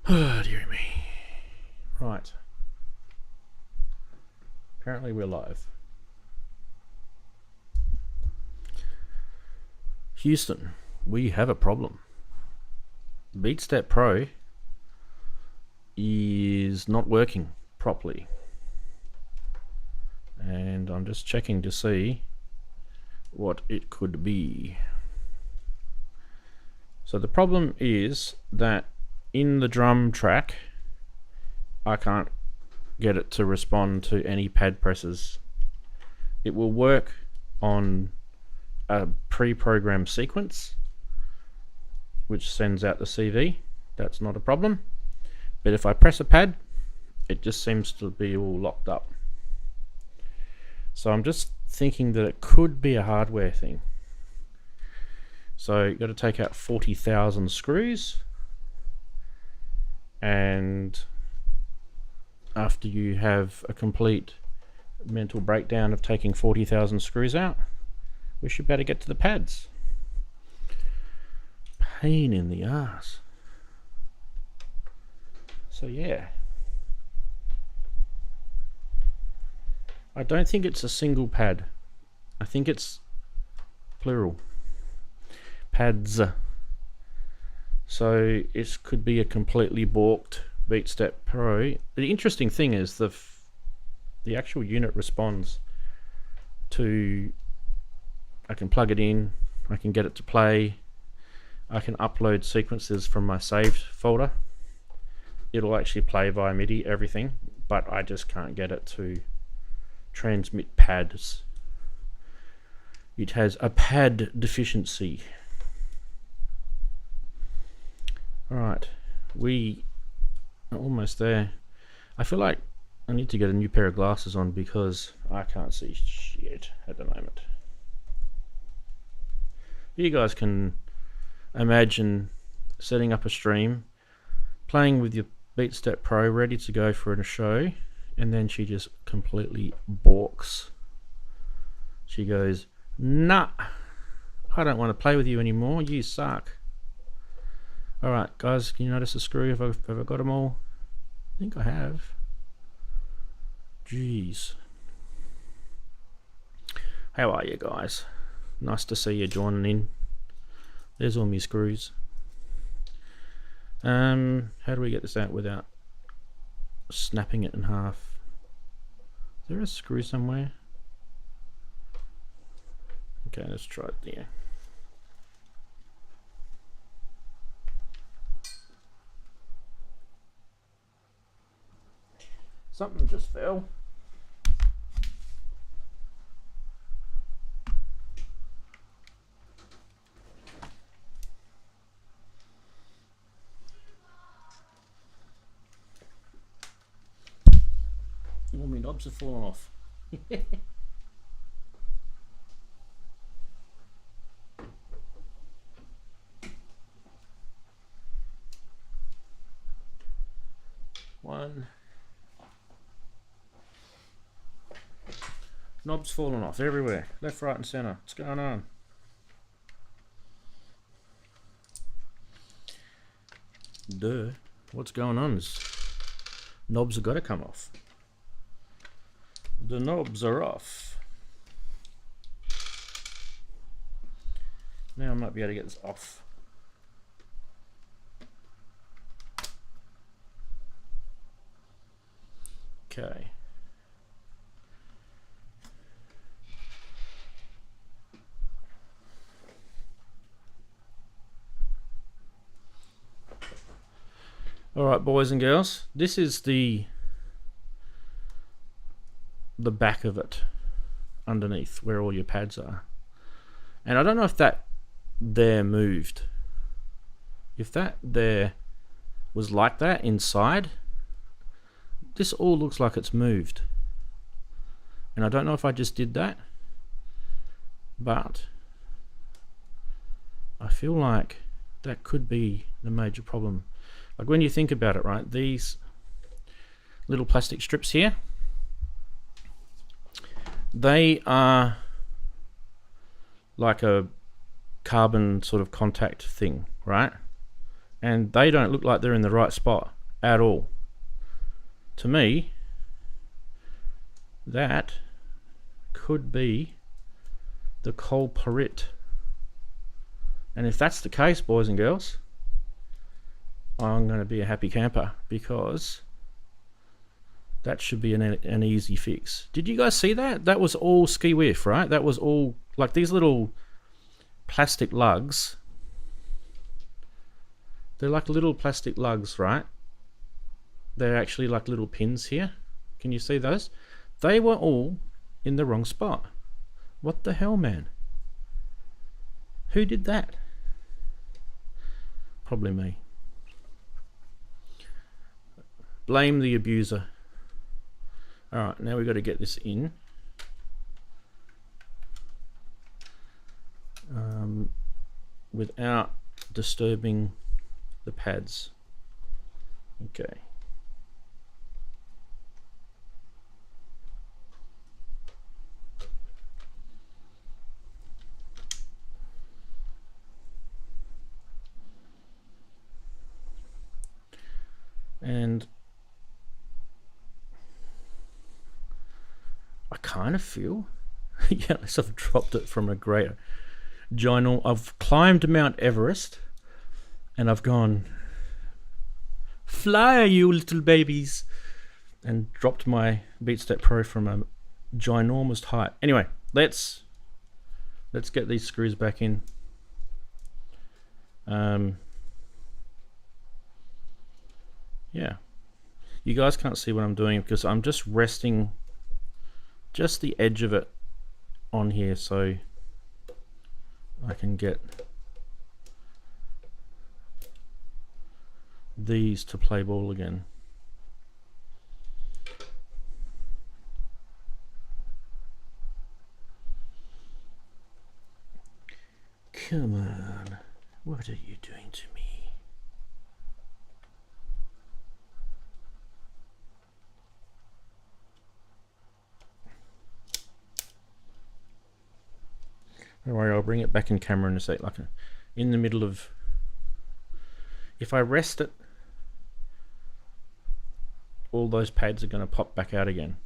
Oh, dear me. Right. Apparently we're live. Houston, we have a problem. BeatStep Pro is not working properly. And I'm just checking to see what it could be. So the problem is that in the drum track, I can't get it to respond to any pad presses. It will work on a pre-programmed sequence which sends out the CV. That's not a problem. But if I press a pad, it just seems to be all locked up. So I'm just thinking that it could be a hardware thing. So you've got to take out 40,000 screws, and after you have a complete mental breakdown of taking 40,000 screws out, we should better get to the pads. Pain in the ass. So yeah, I don't think it's a single pad. I think it's plural. Pads. So it could be a completely balked BeatStep Pro. The interesting thing is the actual unit responds to, I can plug it in, I can get it to play, I can upload sequences from my saved folder. It'll actually play via MIDI, everything, but I just can't get it to transmit pads. It has a pad deficiency. Alright, we are almost there. I feel like I need to get a new pair of glasses on because I can't see shit at the moment. You guys can imagine setting up a stream, playing with your BeatStep Pro ready to go for a show, and then she just completely balks. She goes, nah, I don't want to play with you anymore, you suck. Alright guys, can you notice the screw? Have I got them all? I think I have. Jeez. How are you guys? Nice to see you joining in. There's all my screws. How do we get this out without snapping it in half? Is there a screw somewhere? Okay, let's try it there. Something just fell. All my knobs have fallen off. One. Knobs falling off everywhere, left, right and center. What's going on? Duh. What's going on is knobs have got to come off. The knobs are off. Now I might be able to get this off. Okay. Alright boys and girls, this is the back of it, underneath where all your pads are. And I don't know if that there moved. If that there was like that inside, this all looks like it's moved. And I don't know if I just did that, but I feel like that could be the major problem. Like when you think about it, right, these little plastic strips here, they are like a carbon sort of contact thing, right? and they don't look like they're in the right spot at all. To me, that could be the culprit. And if that's the case, boys and girls, I'm going to be a happy camper, because that should be an easy fix. Did you guys see that? That was all ski whiff, right? That was all like these little plastic lugs. They're like little plastic lugs, right? They're actually like little pins here. Can you see those? They were all in the wrong spot. What the hell, man? Who did that? Probably me. Blame the abuser. Alright, now we've got to get this in. Without disturbing the pads. Okay. And I kind of feel, yeah, unless I've dropped it from a great giant. I've climbed Mount Everest and I've gone, fly you little babies, and dropped my BeatStep Pro from a ginormous height. Anyway, let's get these screws back in. Yeah, you guys can't see what I'm doing because I'm just resting just the edge of it on here so I can get these to play ball again. Come on, what are you doing to me? Don't worry, I'll bring it back in camera in a sec. Like in the middle of, if I rest it, all those pads are going to pop back out again.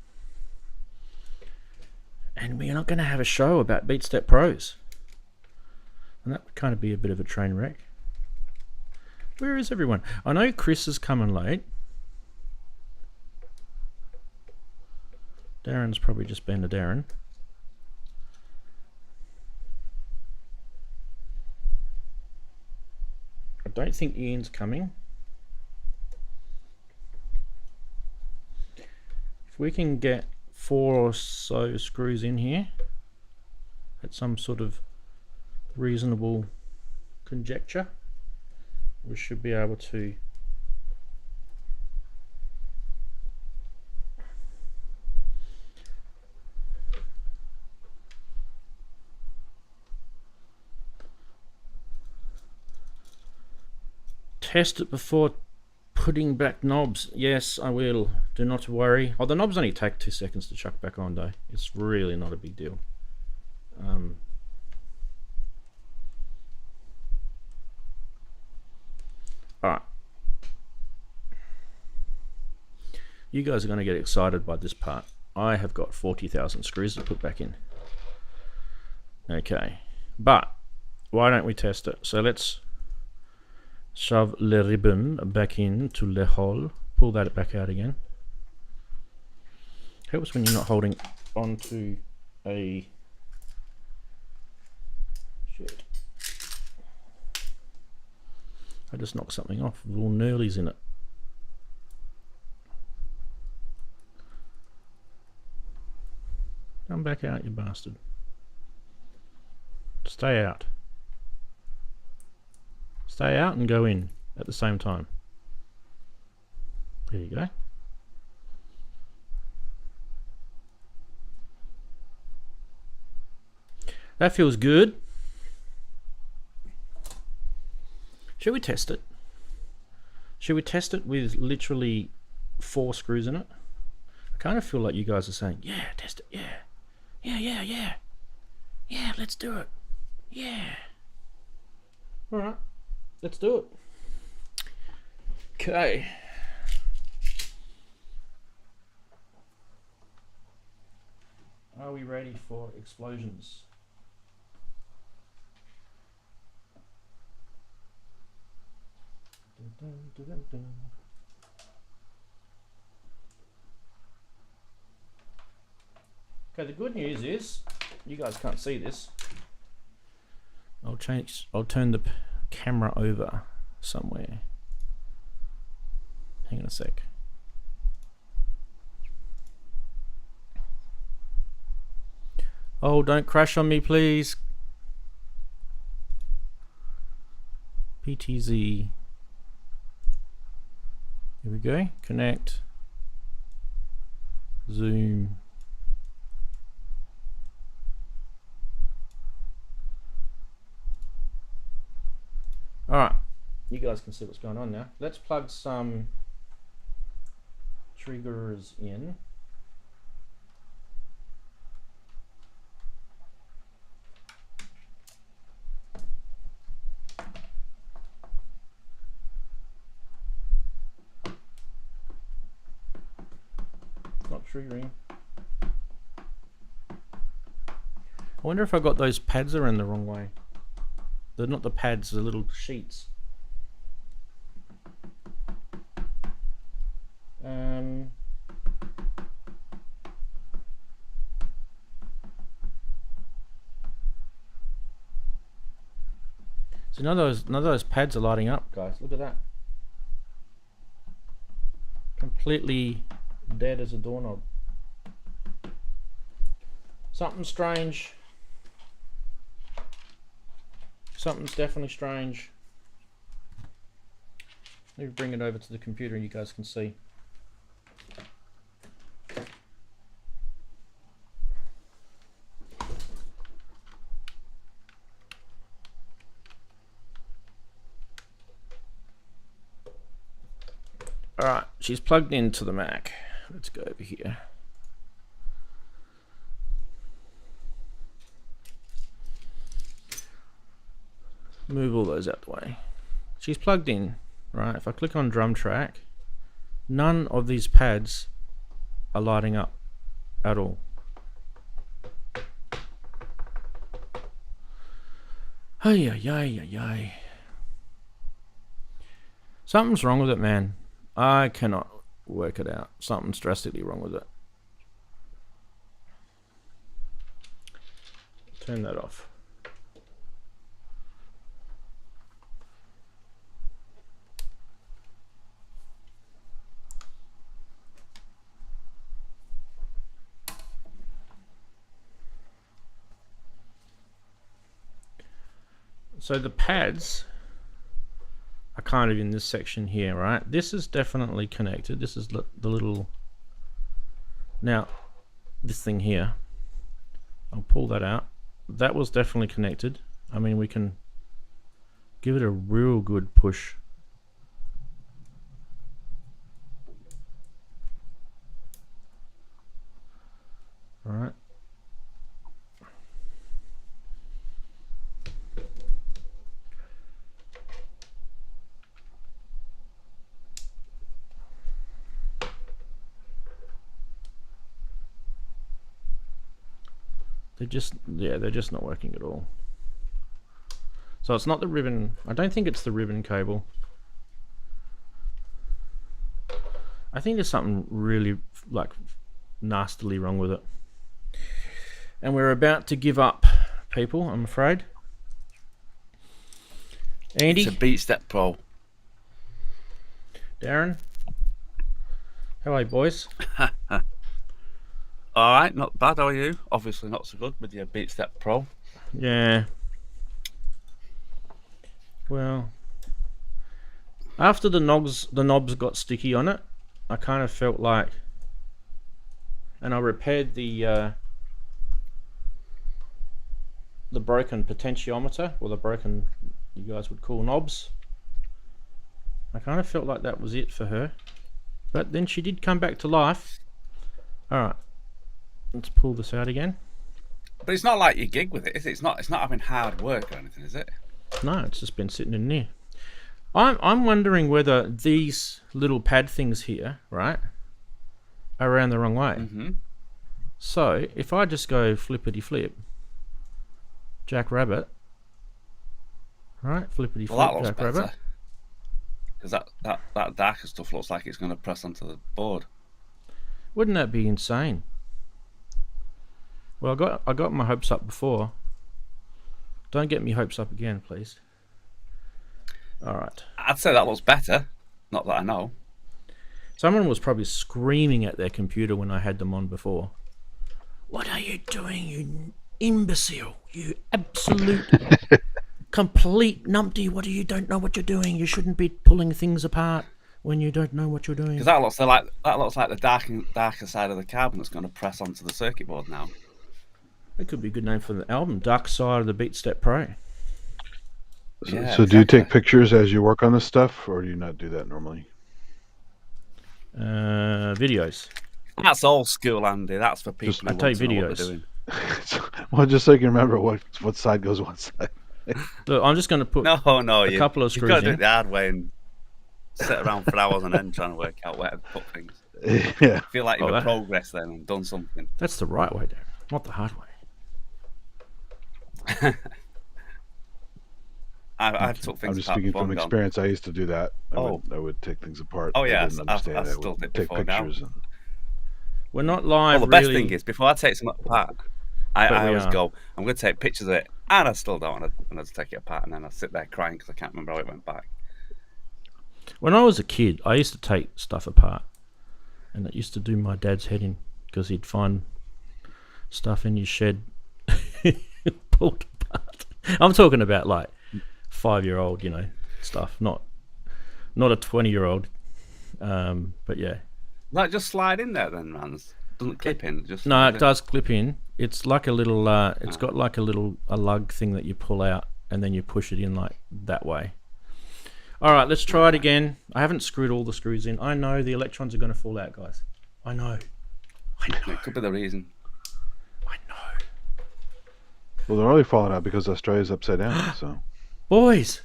And we're not going to have a show about BeatStep Pros. And that would kind of be a bit of a train wreck. Where is everyone? I know Chris is coming late. Darren's probably just been to Darren. I don't think Ian's coming. If we can get 4 or so screws in here at some sort of reasonable conjecture, we should be able to test it before putting back knobs. Yes, I will. Do not worry. Oh, the knobs only take 2 seconds to chuck back on, though. It's really not a big deal. Alright. You guys are going to get excited by this part. I have got 40,000 screws to put back in. Okay. But, why don't we test it? So let's shove the ribbon back into the hole. Pull that back out again. Helps when you're not holding onto a shit. I just knocked something off. Little knurlies in it. Come back out, you bastard. Stay out. Stay out and go in at the same time. There you go. That feels good. Should we test it? Should we test it with literally 4 screws in it? I kind of feel like you guys are saying, yeah, test it, yeah. Yeah. Yeah, let's do it. Yeah. Alright. Let's do it. Okay. Are we ready for explosions? Dun, dun, dun, dun. Okay, the good news is, you guys can't see this. I'll turn the camera over somewhere. Hang on a sec. Oh, don't crash on me, please. PTZ. Here we go. Connect. Zoom. Alright, you guys can see what's going on now. Let's plug some triggers in. Not triggering. I wonder if I got those pads around the wrong way. They're not the pads, the little sheets. So none of those pads are lighting up, guys. Look at that. Completely dead as a doorknob. Something strange. Something's definitely strange. Let me bring it over to the computer and you guys can see. Alright, she's plugged into the Mac. Let's go over here. Move all those out the way. She's plugged in, right? If I click on drum track, none of these pads are lighting up at all. Ay, ay, ay, ay, ay. Something's wrong with it, man. I cannot work it out. Something's drastically wrong with it. Turn that off. So the pads are kind of in this section here, right? This is definitely connected. This is the little... Now, this thing here, I'll pull that out. That was definitely connected. I mean, we can give it a real good push. All right. They're just not working at all. So it's not the ribbon. I don't think it's the ribbon cable. I think there's something really like nastily wrong with it. And we're about to give up, people, I'm afraid. Andy? It's a BeatStep Pro. Darren? How are you, boys? Alright, not bad, how are you? Obviously not so good with your BeatStep Pro. Yeah. Well, after the knobs got sticky on it, I kind of felt like, and I repaired the broken potentiometer, or the broken, you guys would call knobs. I kind of felt like that was it for her, but then she did come back to life. All right. Let's pull this out again. But it's not like you gig with it, is it? It's not having hard work or anything, is it? No, it's just been sitting in there. I'm wondering whether these little pad things here, right, are around the wrong way. Mm-hmm. So if I just go flippity flip, Jack Rabbit, right, flippity flip, Well, that looks Jack better. Rabbit. Because that darker stuff looks like it's going to press onto the board. Wouldn't that be insane? Well, I got my hopes up before. Don't get me hopes up again, please. All right. I'd say that looks better. Not that I know. Someone was probably screaming at their computer when I had them on before. What are you doing, you imbecile? You absolute, complete numpty. What do you don't know what you're doing? You shouldn't be pulling things apart when you don't know what you're doing. Because that looks like the darker side of the carbon that's going to press onto the circuit board now. That could be a good name for the album, Dark Side of the BeatStep Pro. Yeah, so do you take pictures as you work on this stuff, or do you not do that normally? Videos. That's old school, Andy. That's for people who I take want to know what videos. they're doing. Well, just so you can remember what side goes one side. Look, I'm just going to put No, a couple of you've screws got to do in. it the hard way and sit around for hours on end trying to work out where to put things. Yeah. I feel like you've progressed then and done something. That's the right way, Darren, not the hard way. I've took things I'm just apart speaking before from and gone, experience. I used to do that. Oh. I would take things apart. Oh, yeah, I didn't understand I've it. I still would did take before now. pictures. We're not Well, live, the best really. thing is, before I take something apart, I always go, I'm going to take pictures of it, and I still don't want to take it apart, and then I sit there crying because I can't remember how it went back. When I was a kid, I used to take stuff apart, and it used to do my dad's head in because he'd find stuff in his shed pulled apart. I'm talking about like 5-year-old, stuff, not a 20-year-old. But yeah. Like just slide in there then, Rans. Doesn't clip in. Just no, it does clip in. It's like a little. It's got like a lug thing that you pull out, and then you push it in like that way. All right, let's try it again. I haven't screwed all the screws in. I know the electrons are going to fall out, guys. I know. It could be the reason. I know. Well, they're only falling out because Australia's upside down. So, boys.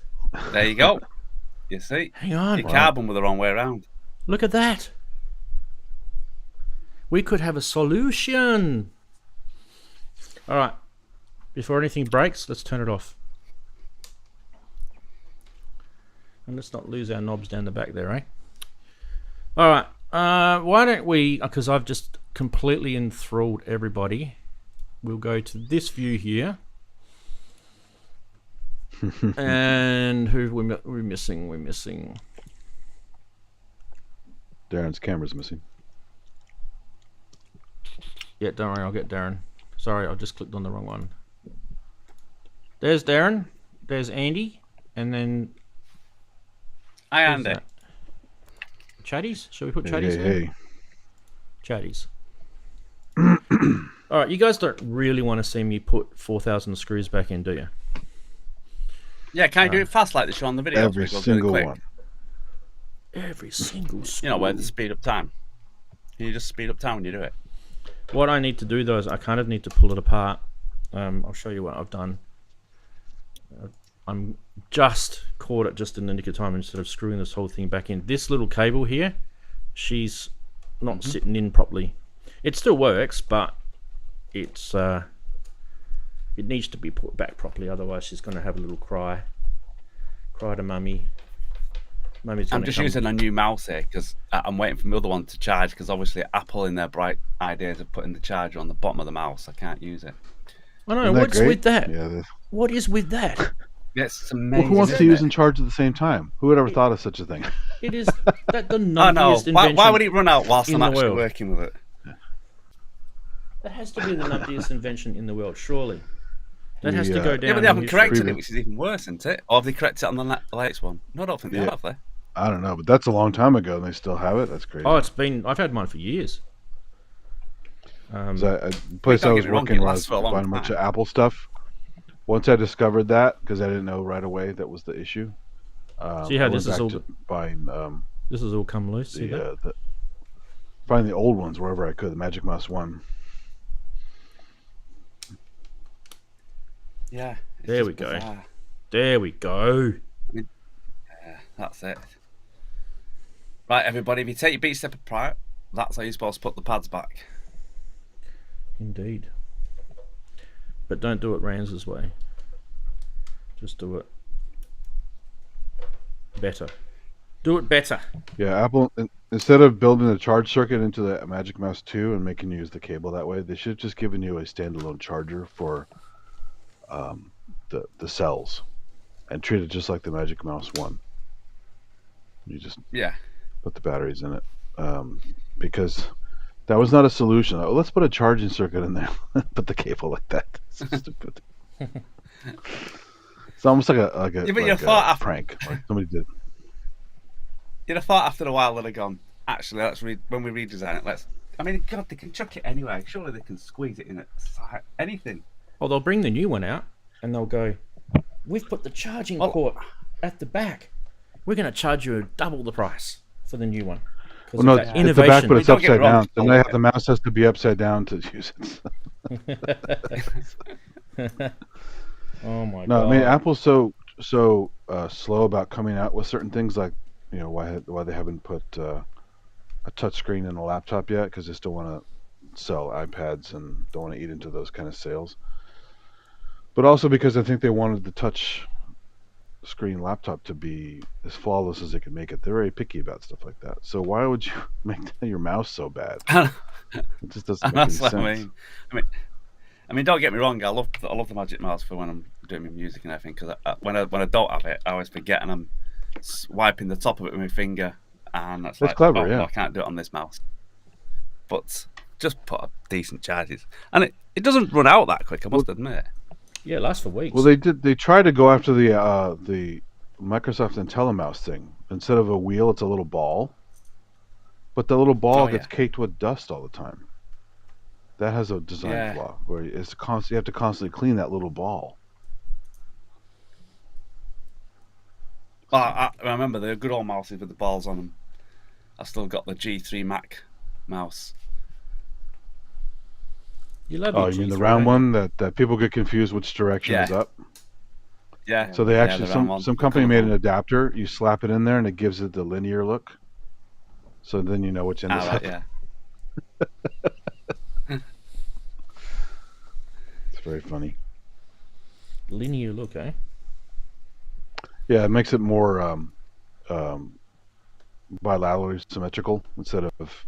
There you go. You see? Hang on. Your carbon were the wrong way around. Look at that. We could have a solution. All right. Before anything breaks, let's turn it off. And let's not lose our knobs down the back there, eh? All right. Why don't we, because I've just completely enthralled everybody, we'll go to this view here. And who we're missing? We're missing. Darren's camera's missing. Yeah, don't worry, I'll get Darren. Sorry, I just clicked on the wrong one. There's Darren. There's Andy. And then... Hi, Andy. Chatties? Shall we put Chatties in? Hey. Chatties. Alright, you guys don't really want to see me put 4,000 screws back in, do you? Yeah, can I do it fast like they show on the video? Every single one. Every single screw. You know, where to speed up time. Can you just speed up time when you do it? What I need to do though is I kind of need to pull it apart. I'll show you what I've done. I'm just caught it just in the nick of time instead of screwing this whole thing back in. This little cable here, she's not sitting in properly. It still works, but it's it needs to be put back properly. Otherwise, she's going to have a little cry to mummy. I'm just using a new mouse here because I'm waiting for my other one to charge because obviously Apple in their bright ideas of putting the charger on the bottom of the mouse. I can't use it. I know, what's with that? Yeah, what is with that? Yes, it's amazing. Well, who wants to use and charge at the same time? Who would ever thought of such a thing? It is that the I know. nuttiest invention. Why would it run out whilst in I'm the actually world? working with it? That has to be the nuttiest invention in the world, surely. That has to go down. Yeah, but they haven't in corrected history. it, which is even worse, isn't it? Or have they corrected it on the latest one? No, I don't think they have they? I don't know, but that's a long time ago, and they still have it. That's crazy. Oh, I've had mine for years. The place I was working was buying a bunch of Apple stuff. Once I discovered that, because I didn't know right away that was the issue. See how this is all buying, this has all come loose. See that? Find the old ones wherever I could. The Magic Mouse 1. Yeah. There we go. There we go. That's it. Right, everybody, if you take your BeatStep Pro, that's how you're supposed to put the pads back. Indeed. But don't do it Ranzee's way. Just do it better. Do it better. Yeah, Apple, instead of building a charge circuit into the Magic Mouse 2 and making you use the cable that way, they should have just given you a standalone charger for the cells and treat it just like the Magic Mouse 1. You just put the batteries in it. Because that was not a solution. Oh, let's put a charging circuit in there. Put the cable like that. It's so stupid. It's almost like a prank. Like somebody did. You'd have thought after a while they'd have gone, actually, when we redesign it, I mean, God, they can chuck it anyway. Surely they can squeeze it in it. Anything. Oh, they'll bring the new one out and they'll go, we've put the charging port at the back. We're going to charge you double the price for the new one. Well, no, it's the back, but it's upside down. Then the mouse has to be upside down to use it. Oh my god! No, I mean Apple's so slow about coming out with certain things, like why they haven't put a touch screen in a laptop yet, because they still want to sell iPads and don't want to eat into those kind of sales. But also because I think they wanted the touch screen laptop to be as flawless as they could make it. They're very picky about stuff like that. So why would you make your mouse so bad? It just doesn't make any sense. I mean, don't get me wrong. I love the Magic Mouse for when I'm doing my music and everything. Because when I don't have it, I always forget, and I'm wiping the top of it with my finger, and that's like, clever. Yeah, I can't do it on this mouse. But just put up decent charges, and it doesn't run out that quick. I must admit. Yeah, it lasts for weeks. Well, they tried to go after the Microsoft IntelliMouse thing. Instead of a wheel, it's a little ball. But the little ball gets caked with dust all the time. That has a design flaw where you have to constantly clean that little ball. I remember the good old mouses with the balls on them. I still got the G3 Mac mouse. You mean the round one that people get confused which direction is up? Yeah. So they actually some company made an adapter. You slap it in there and it gives it the linear look. So then you know which end is up. Yeah. It's very funny. Linear look, eh? Yeah, it makes it more bilaterally symmetrical instead of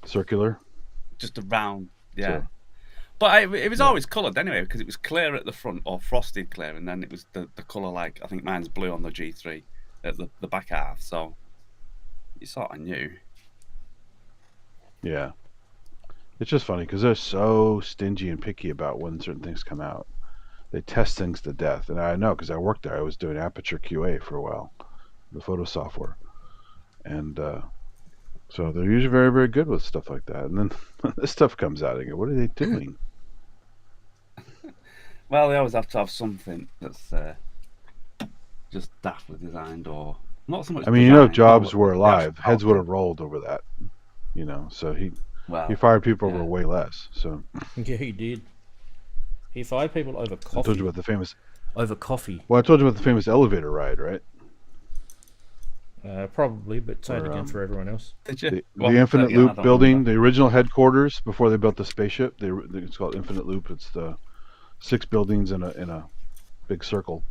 circular. Just a round, yeah. So, but it was always coloured anyway, because it was clear at the front, or frosted clear, and then it was the colour, like, I think mine's blue on the G3 at the back half, so you sort of knew. Yeah. It's just funny, because they're so stingy and picky about when certain things come out. They test things to death, and I know, because I worked there. I was doing Aperture QA for a while, the photo software. And so they're usually very, very good with stuff like that. And then when this stuff comes out, I go, what are they doing? Well, they always have to have something that's just daftly designed, or not so much. I mean, if Jobs were alive, heads would have rolled over that. So he fired people over way less. So yeah, he did. He fired people over coffee. I told you about the famous over coffee. Well, I told you about the famous elevator ride, right? Probably, but say it again for everyone else. Did you? The Infinite Loop building, the original headquarters before they built the spaceship. It's called Infinite Loop. It's the 6 buildings in a big circle.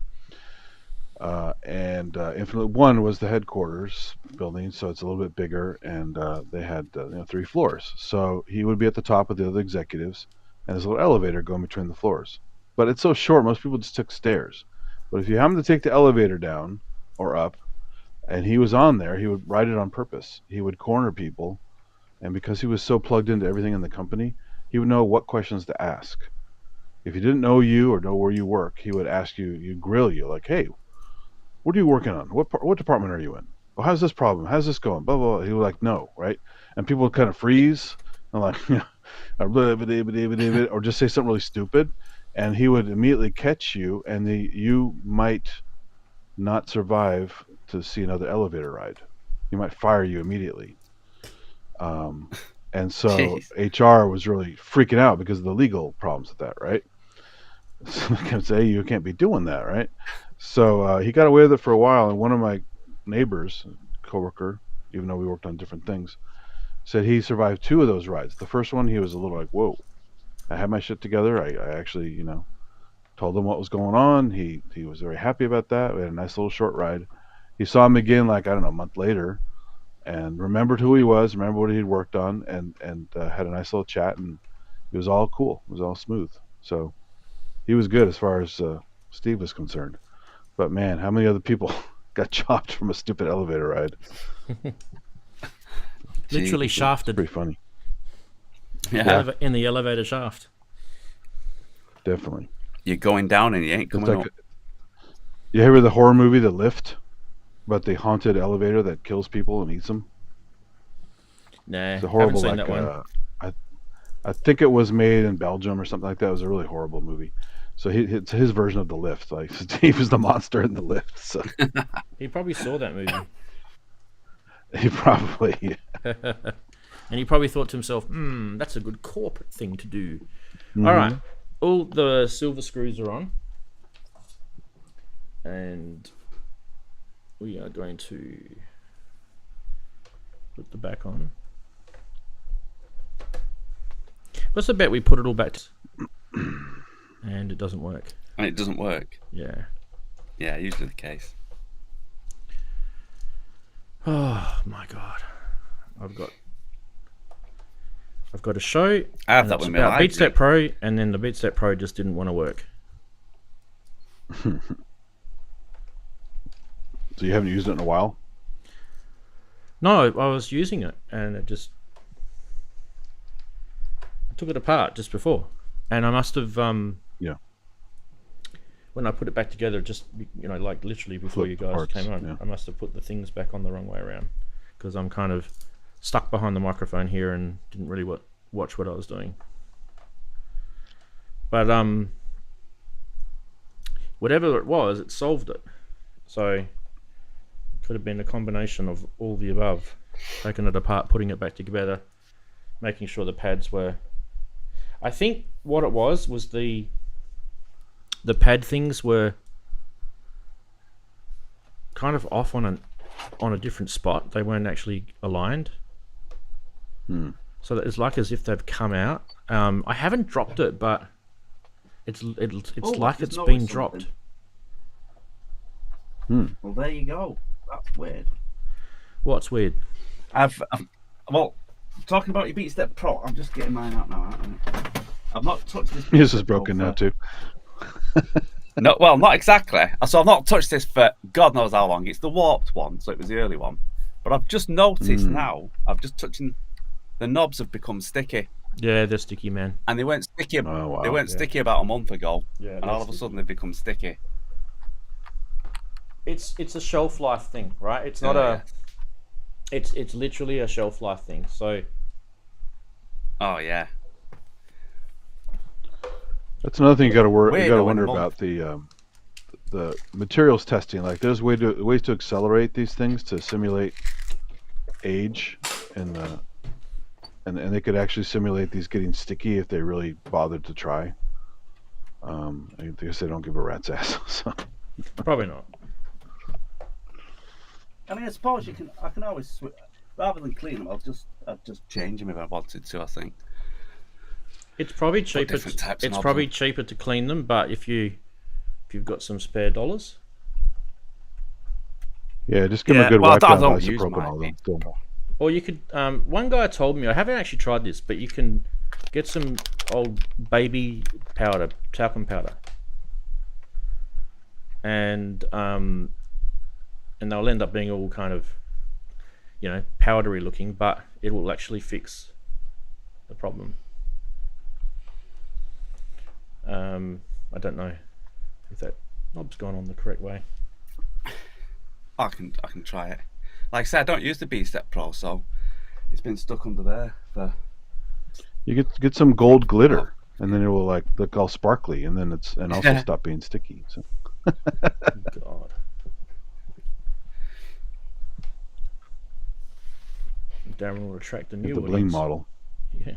And Infinite 1 was the headquarters building, so it's a little bit bigger, and they had 3 floors. So he would be at the top with the other executives, and there's a little elevator going between the floors. But it's so short, most people just took stairs. But if you happen to take the elevator down or up, and he was on there, he would ride it on purpose. He would corner people, and because he was so plugged into everything in the company, he would know what questions to ask. If he didn't know you or know where you work, he would ask you, grill you, like, hey, what are you working on? What department are you in? Well, how's this problem? How's this going? Blah, blah, blah. He would like, no, right? And people would kind of freeze and like, or just say something really stupid, and he would immediately catch you, and you might not survive to see another elevator ride. He might fire you immediately. And so HR was really freaking out because of the legal problems with that, right? So they can say, you can't be doing that, right? So he got away with it for a while, and one of my neighbors, coworker, even though we worked on different things, said he survived 2 of those rides. The first one, he was a little like, whoa. I had my shit together. I actually, told him what was going on. He was very happy about that. We had a nice little short ride. He saw him again, like, I don't know, a month later, and remembered who he was, remembered what he'd worked on, and had a nice little chat, and it was all cool. It was all smooth. So he was good as far as Steve was concerned. But man, how many other people got chopped from a stupid elevator ride? Literally shafted. Pretty funny. Yeah. In the elevator shaft. Definitely. You're going down and you ain't coming up. You ever the horror movie The Lift? About the haunted elevator that kills people and eats them? Nah, it's a horrible, haven't seen that one. I think it was made in Belgium or something like that. It was a really horrible movie. So it's his version of The Lift. Like Steve was the monster in The Lift. So he probably saw that movie. He probably. And he probably thought to himself, that's a good corporate thing to do. Mm-hmm. All right. All the silver screws are on. And we are going to put the back on. What's the bet we put it all back and it doesn't work? And it doesn't work. Yeah. Yeah, usually the case. Oh my god. I've got a show. I have that with me. About BeatStep Pro, and then the BeatStep Pro just didn't want to work. So you haven't used it in a while? No, I was using it, and I took it apart just before, and I must have yeah. When I put it back together, just like literally before Flip you guys parts, came on, yeah. I must have put the things back on the wrong way around because I'm kind of stuck behind the microphone here and didn't really watch what I was doing. But whatever it was, it solved it. So it could have been a combination of all the above. Taking it apart, putting it back together, making sure the pads were... I think what it was the pad things were kind of off on a different spot. They weren't actually aligned. So that it's like as if they've come out. I haven't dropped it, but it's like it's been dropped. Well, there you go. That's weird. What's weird? Well, talking about your BeatStep Pro, I'm just getting mine out now. I've not touched this. His is broken now too. No, well, not exactly. So I've not touched this for God knows how long. It's the warped one, so it was the early one. But I've just noticed now, I've just touching, the knobs have become sticky. Yeah, they're sticky, man. And they weren't sticky. Oh, wow. They weren't sticky about a month ago. Yeah, and all of a sudden they've become sticky. It's a shelf life thing, right? It's not it's literally a shelf life thing. So oh yeah. That's another thing you got to worry. Wait, You got to no, wonder in a about the materials testing. Like, there's ways to accelerate these things to simulate age, and they could actually simulate these getting sticky if they really bothered to try. I guess they don't give a rat's ass. So. probably not. I mean, I suppose I can always switch. Rather than clean them, I'll just Change them if I wanted to, I think. It's probably cheaper. different types of It's knobs probably on. cheaper to clean them, but if you've got some spare dollars, Yeah, just give them Yeah, a good well, wipe I down don't isopropyl use and mine. all them. or you could. One guy told me, I haven't actually tried this, but you can get some old baby powder, talcum powder, and they'll end up being all kind of, powdery looking, but it will actually fix the problem. I don't know if that knob's gone on the correct way. I can try it. Like I said, I don't use the BeatStep Pro, so it's been stuck under there for... You get some gold glitter, and then it will look all sparkly, and then also Yeah. stop being sticky. So. God. Darren will attract a new Get the bling audience. model. Yeah.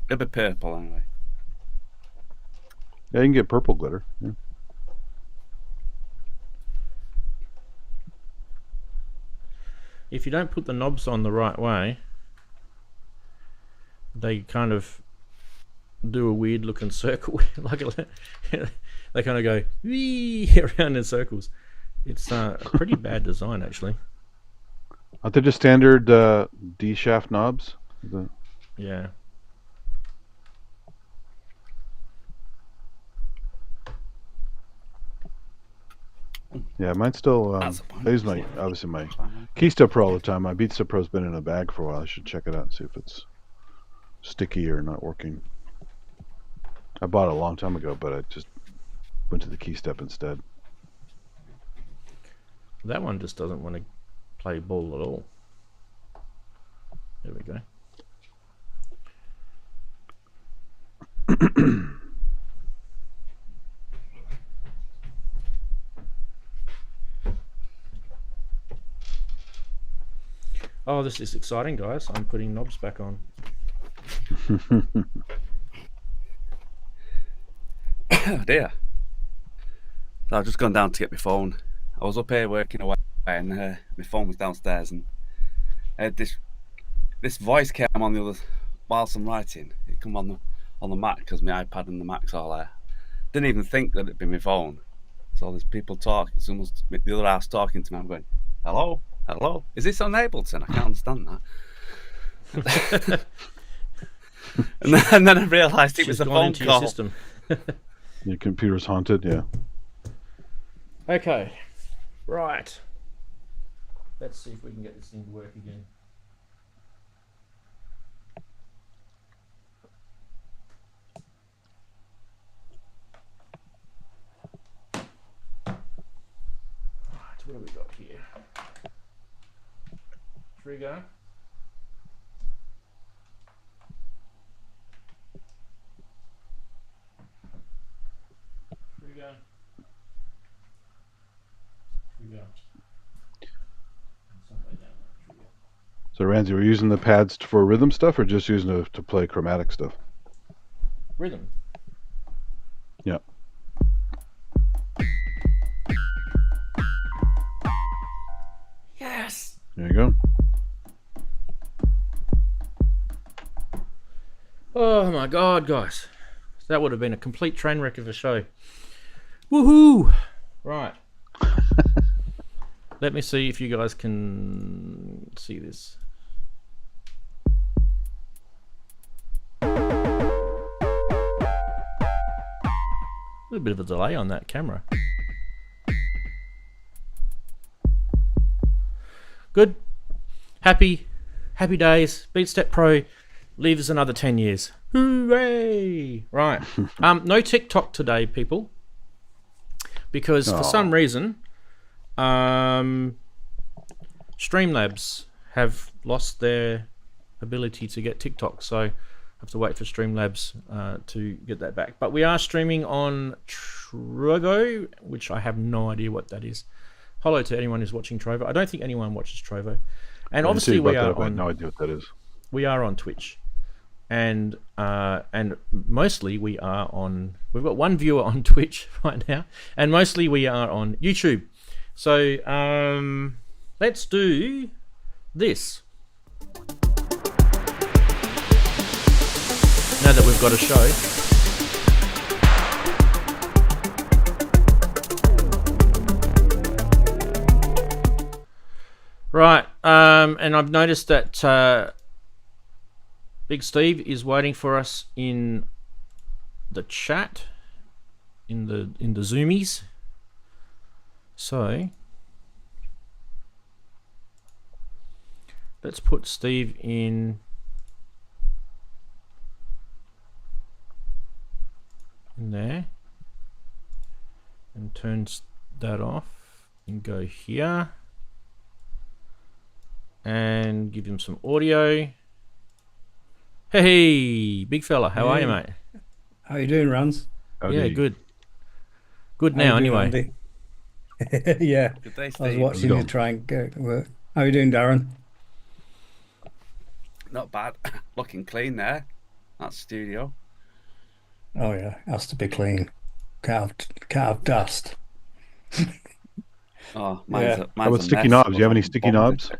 It'll be purple anyway. Yeah, you can get purple glitter. Yeah. if you don't put the knobs on the right way, they kind of do a weird looking circle. Like they kind of go wee around in circles. It's a pretty bad design, actually. Aren't they just standard D shaft knobs? Yeah. Yeah, mine's still. I use my obviously my BeatStep Pro all the time. My BeatStep Pro's been in a bag for a while. I should check it out and see if it's sticky or not working. I bought it a long time ago, but I just went to the KeyStep instead. That one just doesn't want to play ball at all. There we go. Oh, this is exciting, guys. I'm putting knobs back on. Oh dear. So I've just gone down to get my phone. I was up here working away and my phone was downstairs, and this voice came on the other whilst I'm writing. It come on the Mac because my iPad and the Mac's all there. Didn't even think that it'd be my phone. So there's people talking. Someone's the other house talking to me. I'm going, hello, hello. Is this on Ableton? I can't understand that. and then I realised it was a phone into call. your system. Your computer's haunted, yeah. Okay, right. Let's see if we can get this thing to work again. Right, what have we got here? Trigger. So Ranzee, we're using the pads for rhythm stuff, or just using it to play chromatic stuff? Rhythm. Yeah. Yes. There you go. Oh my God, guys. That would have been a complete train wreck of a show. Woohoo! Right. Let me see if you guys can see this. A little bit of a delay on that camera. Good. Happy days. BeatStep Pro leaves another 10 years. Hooray! Right. No TikTok today, people. Because for some reason, Streamlabs have lost their ability to get TikTok, so I have to wait for Streamlabs to get that back. But we are streaming on Trovo, which I have no idea what that is. Hello to anyone who's watching Trovo. I don't think anyone watches Trovo. And obviously we are on. I have no idea what that is. We are on Twitch, and mostly we are on. We've got one viewer on Twitch right now, and mostly we are on YouTube. So let's do this. Now that we've got a show. Right, and I've noticed that Big Steve is waiting for us in the chat, in the Zoomies. So let's put Steve in there and turn that off and go here and give him some audio. Hey, big fella, how are you, mate? How you doing, Rans? Yeah, good. Good now, anyway. Yeah, Good day, I was Steve. watching you try and get to work. How you doing, Darren? Not bad. Looking clean there. That's studio. Oh yeah, has to be clean. Can't have dust. Oh, Yeah. mine's How about sticky knobs? Do you have any sticky knobs?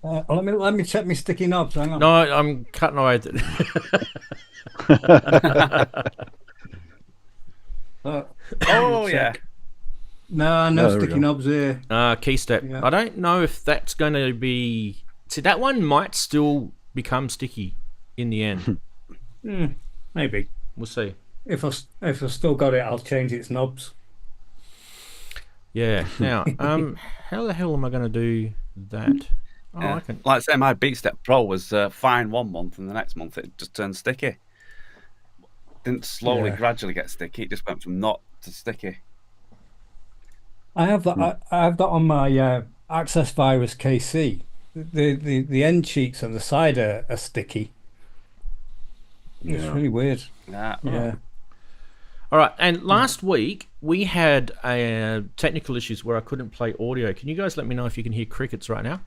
Let me check my sticky knobs. Hang on. No, I'm cutting away. Oh yeah. No, there we sticky go. knobs here. Key step. Yeah. I don't know if that's going to be. See, that one might still become sticky in the end. Maybe. We'll see. If I still got it, I'll change its knobs. Yeah. Now, how the hell am I going to do that? Oh, Yeah. I can. Like I say, my BeatStep Pro was fine one month, and the next month it just turned sticky. Didn't slowly, gradually get sticky. It just went from not to sticky. I have that. I have that on my Access Virus KC. The end cheeks and the side are sticky. It's really weird. Yeah. Yeah. All right. And last week we had technical issues where I couldn't play audio. Can you guys let me know if you can hear crickets right now?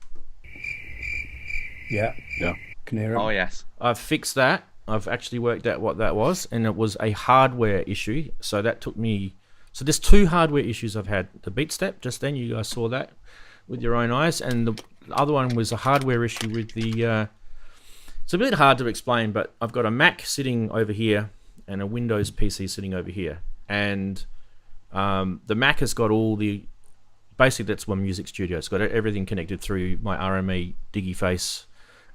Yeah. Yeah. Can hear it. Oh yes. I've fixed that. I've actually worked out what that was, and it was a hardware issue. So that took me. So there's two hardware issues I've had. The BeatStep, just then you guys saw that with your own eyes, and the other one was a hardware issue with the. It's a bit hard to explain, but I've got a Mac sitting over here and a Windows PC sitting over here, and the Mac has got all the. Basically, that's one music studio. It's got everything connected through my RME, Digiface,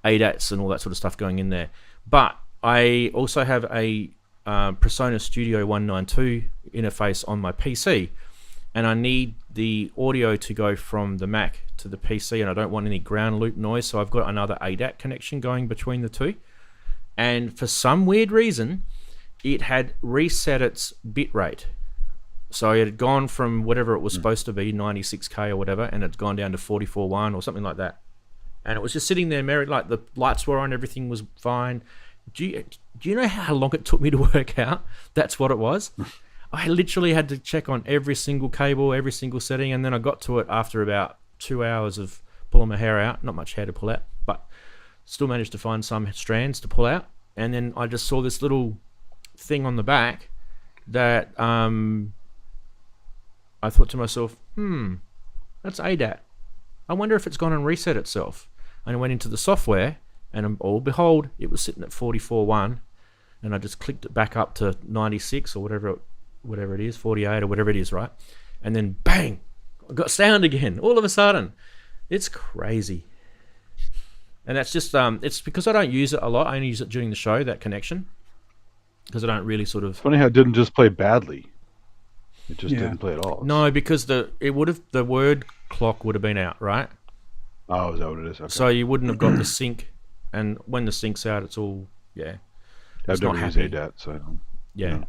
ADATs, and all that sort of stuff going in there. But I also have a Persona Studio 192 interface on my PC, and I need the audio to go from the Mac to the PC, and I don't want any ground loop noise, so I've got another ADAT connection going between the two. And for some weird reason, it had reset its bitrate. So it had gone from whatever it was supposed to be, 96K or whatever, and it's gone down to 44.1 or something like that. And it was just sitting there, like the lights were on, everything was fine. Do you know how long it took me to work out that's what it was? I literally had to check on every single cable, every single setting, and then I got to it after about 2 hours of pulling my hair out. Not much hair to pull out, but still managed to find some strands to pull out. And then I just saw this little thing on the back that I thought to myself, that's ADAT. I wonder if it's gone and reset itself. And I went into the software, and behold, it was sitting at 44.1, and I just clicked it back up to 96 or whatever it is, 48 or whatever it is, right? And then bang, I got sound again all of a sudden. It's crazy. And that's just it's because I don't use it a lot. I only use it during the show, that connection, because I don't really sort of. It's funny how it didn't just play badly. It just didn't play at all. No, because the word clock would have been out, right? Oh, is that what it is? Okay. So you wouldn't have got the sync, and when the sync's out, it's all I've never used ADAT, so I don't. Yeah.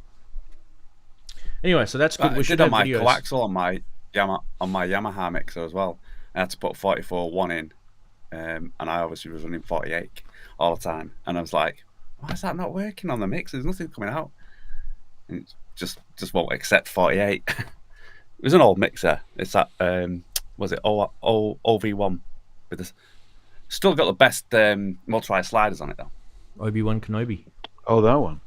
Anyway, so that's good. We should have have my videos. coaxial on my Yamaha mixer as well. I had to put 44.1 in, and I obviously was running 48 all the time. And I was like, why is that not working on the mix? There's nothing coming out. And it just won't accept 48. It was an old mixer. It's that was it OV1 with this. Still got the best motorized sliders on it though. Obi-Wan Kenobi. Oh, that one.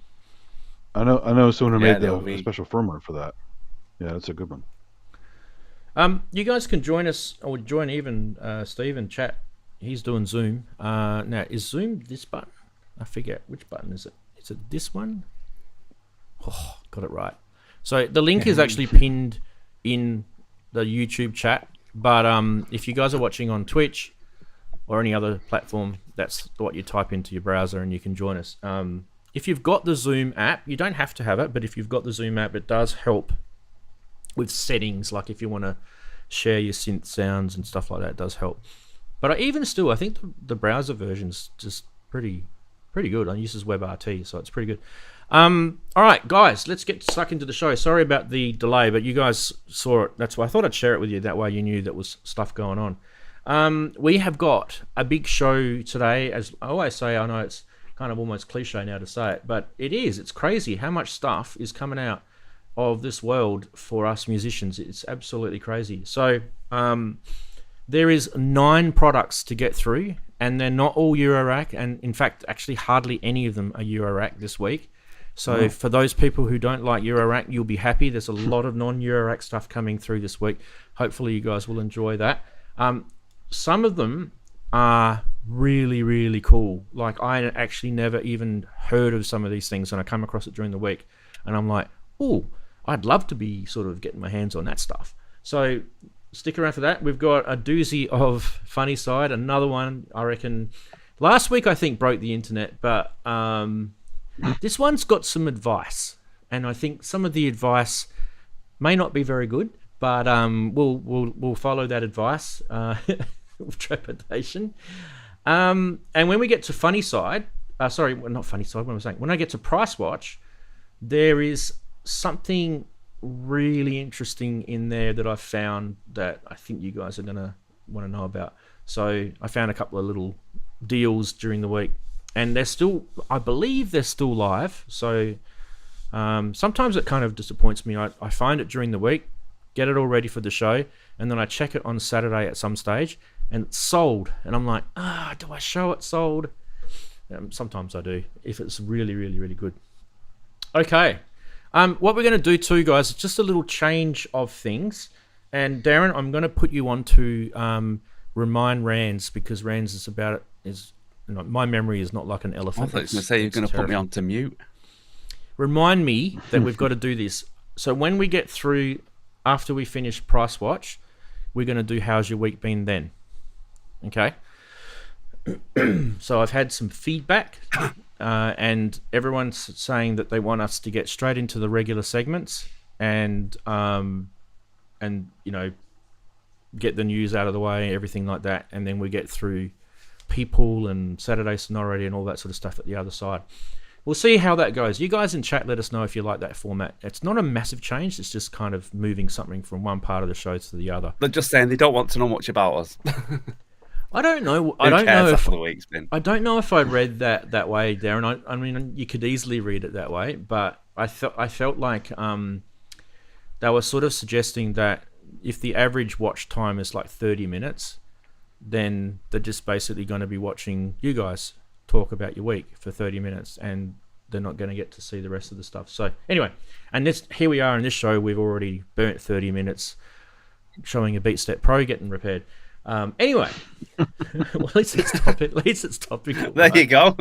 I know someone who made the the special firmware for that. Yeah, that's a good one. You guys can join us, or join even Steve in chat. He's doing Zoom. Now, is Zoom this button? I forget. Which button is it? Is it this one? Oh, got it right. So the link is actually pinned in the YouTube chat. But if you guys are watching on Twitch or any other platform, that's what you type into your browser and you can join us. If you've got the Zoom app, you don't have to have it, but if you've got the Zoom app, it does help with settings. Like if you want to share your synth sounds and stuff like that, it does help. But even still, I think the browser version's just pretty good. I use this WebRT, so it's pretty good. All right, guys, let's get stuck into the show. Sorry about the delay, but you guys saw it. That's why I thought I'd share it with you. That way you knew there was stuff going on. We have got a big show today. As I always say, I know it's kind of almost cliche now to say it, but it is. It's crazy how much stuff is coming out of this world for us musicians. It's absolutely crazy. So there is 9 products to get through, and they're not all Eurorack, and in fact, actually hardly any of them are Eurorack this week. So for those people who don't like Eurorack, you'll be happy. There's a lot of non-Eurorack stuff coming through this week. hopefully you guys will enjoy that. Some of them are really, really cool. Like, I actually never even heard of some of these things, and I come across it during the week, and I'm like, oh, I'd love to be sort of getting my hands on that stuff. So stick around for that. We've got a doozy of Funny Side, another one, I reckon. Last week, I think, broke the internet, but this one's got some advice, and I think some of the advice may not be very good, but we'll follow that advice with trepidation. And when we get to Funny Side, sorry, well, not Funny Side, what am I saying? When I get to Price Watch, there is something really interesting in there that I've found that I think you guys are going to want to know about. So I found a couple of little deals during the week, and they're still, I believe they're still live. So sometimes it kind of disappoints me. I find it during the week, get it all ready for the show, and then I check it on Saturday at some stage, and it's sold. And I'm like, do I show it sold? Sometimes I do, if it's really, really, really good. Okay. What we're going to do too, guys, is just a little change of things. And Darren, I'm going to put you on to remind Ranz, because Ranz is about it. My memory is not like an elephant. I thought you were going to say you're going to put me on to mute. Remind me that we've got to do this. So when we get through, after we finish Price Watch, we're going to do How's Your Week Been Then? Okay? So I've had some feedback, and everyone's saying that they want us to get straight into the regular segments and you know, get the news out of the way, everything like that, and then we get through people and Saturday Sonority and all that sort of stuff at the other side. We'll see how that goes. You guys in chat, let us know if you like that format. It's not a massive change. It's just kind of moving something from one part of the show to the other. They're just saying they don't want to know much about us. I don't know. I don't know if I read that way, Darren. I mean, you could easily read it that way, but I felt like they were sort of suggesting that if the average watch time is like 30 minutes, then they're just basically going to be watching you guys talk about your week for 30 minutes, and they're not going to get to see the rest of the stuff. So anyway, and here we are in this show. We've already burnt 30 minutes showing a BeatStep Pro getting repaired. Anyway, well, at least it's topical. There you go.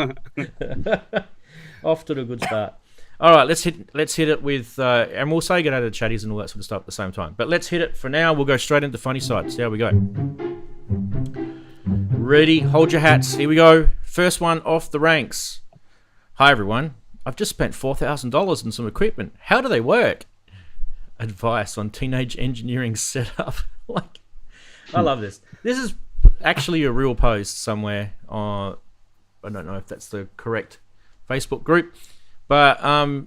Off to a good start. All right, let's hit it with, and we'll say get out of the chatties and all that sort of stuff at the same time. But let's hit it for now. We'll go straight into Funny Side. See how we go. Ready? Hold your hats. Here we go. First one off the ranks. Hi everyone. I've just spent $4,000 on some equipment. How do they work? Advice on teenage engineering setup. Like, I love this. This is actually a real post somewhere. I don't know if that's the correct Facebook group, but I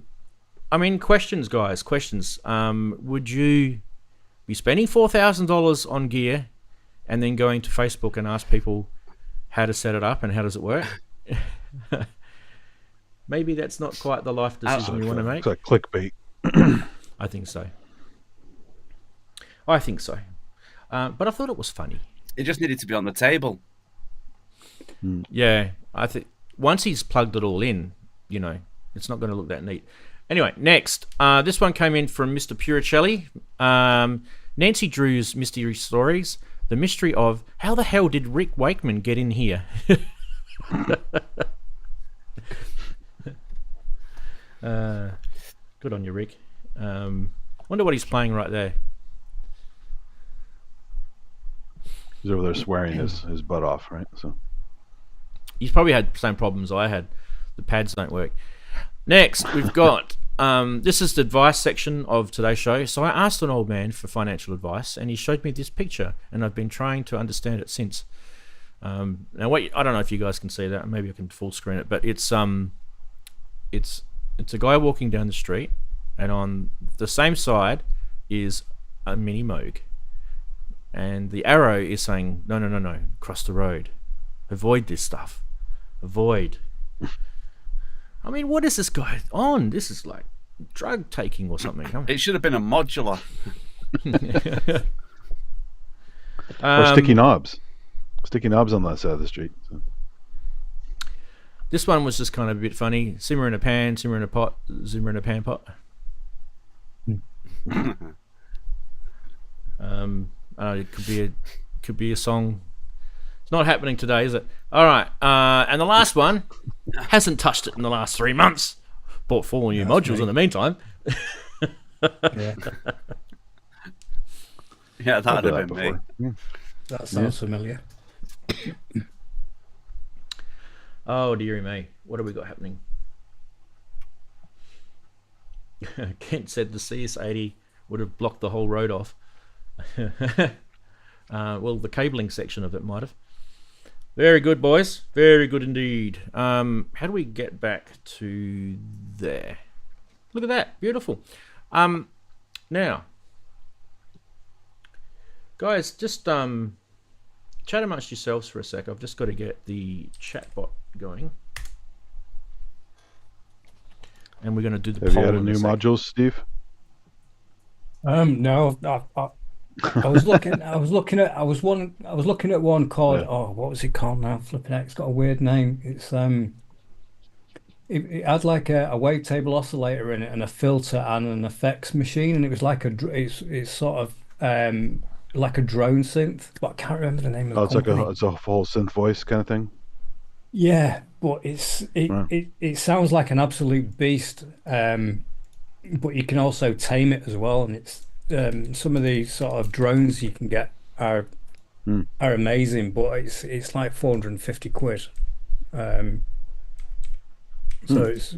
mean, questions, guys. Questions. Would you be spending $4,000 on gear and then going to Facebook and ask people how to set it up and how does it work? Maybe that's not quite the life decision you want to make. It's like clickbait. I think so. But I thought it was funny. It just needed to be on the table. Yeah, I think once he's plugged it all in, you know, it's not going to look that neat. Anyway, next. This one came in from Mr. Puricelli. Nancy Drew's Mystery Stories. The mystery of how the hell did Rick Wakeman get in here? Good on you, Rick. Wonder what he's playing right there. He's over there swearing his butt off, right? So he's probably had the same problems I had. The pads don't work. Next, we've got this is the advice section of today's show. So I asked an old man for financial advice, and he showed me this picture, and I've been trying to understand it since. Now, wait, I don't know if you guys can see that. Maybe I can full screen it, but it's a guy walking down the street, and on the same side is a mini Moog, and the arrow is saying no, cross the road, avoid this stuff, avoid. I mean, what is this guy on? This is like drug taking or something. It should have been a modular. Or sticky knobs. Sticky knobs on that side of the street. So. This one was just kind of a bit funny. Simmer in a pan, simmer in a pot, simmer in a pan pot. It could be a song. It's not happening today, is it? All right. And the last one hasn't touched it in the last 3 months. Bought 4 new modules in the meantime. Yeah, Yeah, that'd I've have done been me. Yeah. that sounds familiar. Oh, dearie me. What have we got happening? Kent said the CS80 would have blocked the whole road off. Well, the cabling section of it might have. Very good, boys. Very good indeed. How do we get back to there? Look at that. Beautiful. Now, guys, just chat amongst yourselves for a sec. I've just got to get the chat bot going. And we're going to do the Have poll you added in a new sec. modules, Steve? No, I was looking. I was looking at one called. Yeah. Oh, what was it called now? Flipping out. It's got a weird name. It's It had like a wavetable oscillator in it and a filter and an effects machine, and it was like it's sort of like a drone synth, but I can't remember the name of the Oh, company. it's a full synth voice kind of thing. Yeah, but Right. it sounds like an absolute beast. But you can also tame it as well, and it's some of the sort of drones you can get are amazing, but it's like 450 quid. So it's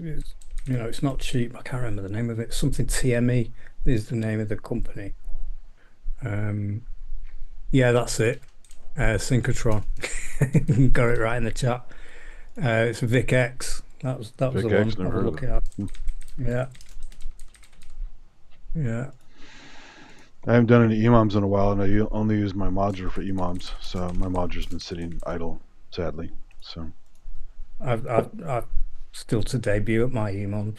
it's not cheap. I can't remember the name of it. Something TME is the name of the company. Yeah, that's it. Synchrotron. Got it right in the chat. It's Vic X. That was the Vic one X, I never was heard of looking at. Yeah. Yeah. I haven't done any EMOMs in a while, and I only use my modular for EMOMs, so my modular's been sitting idle, sadly. So I've still to debut at my EMOMs.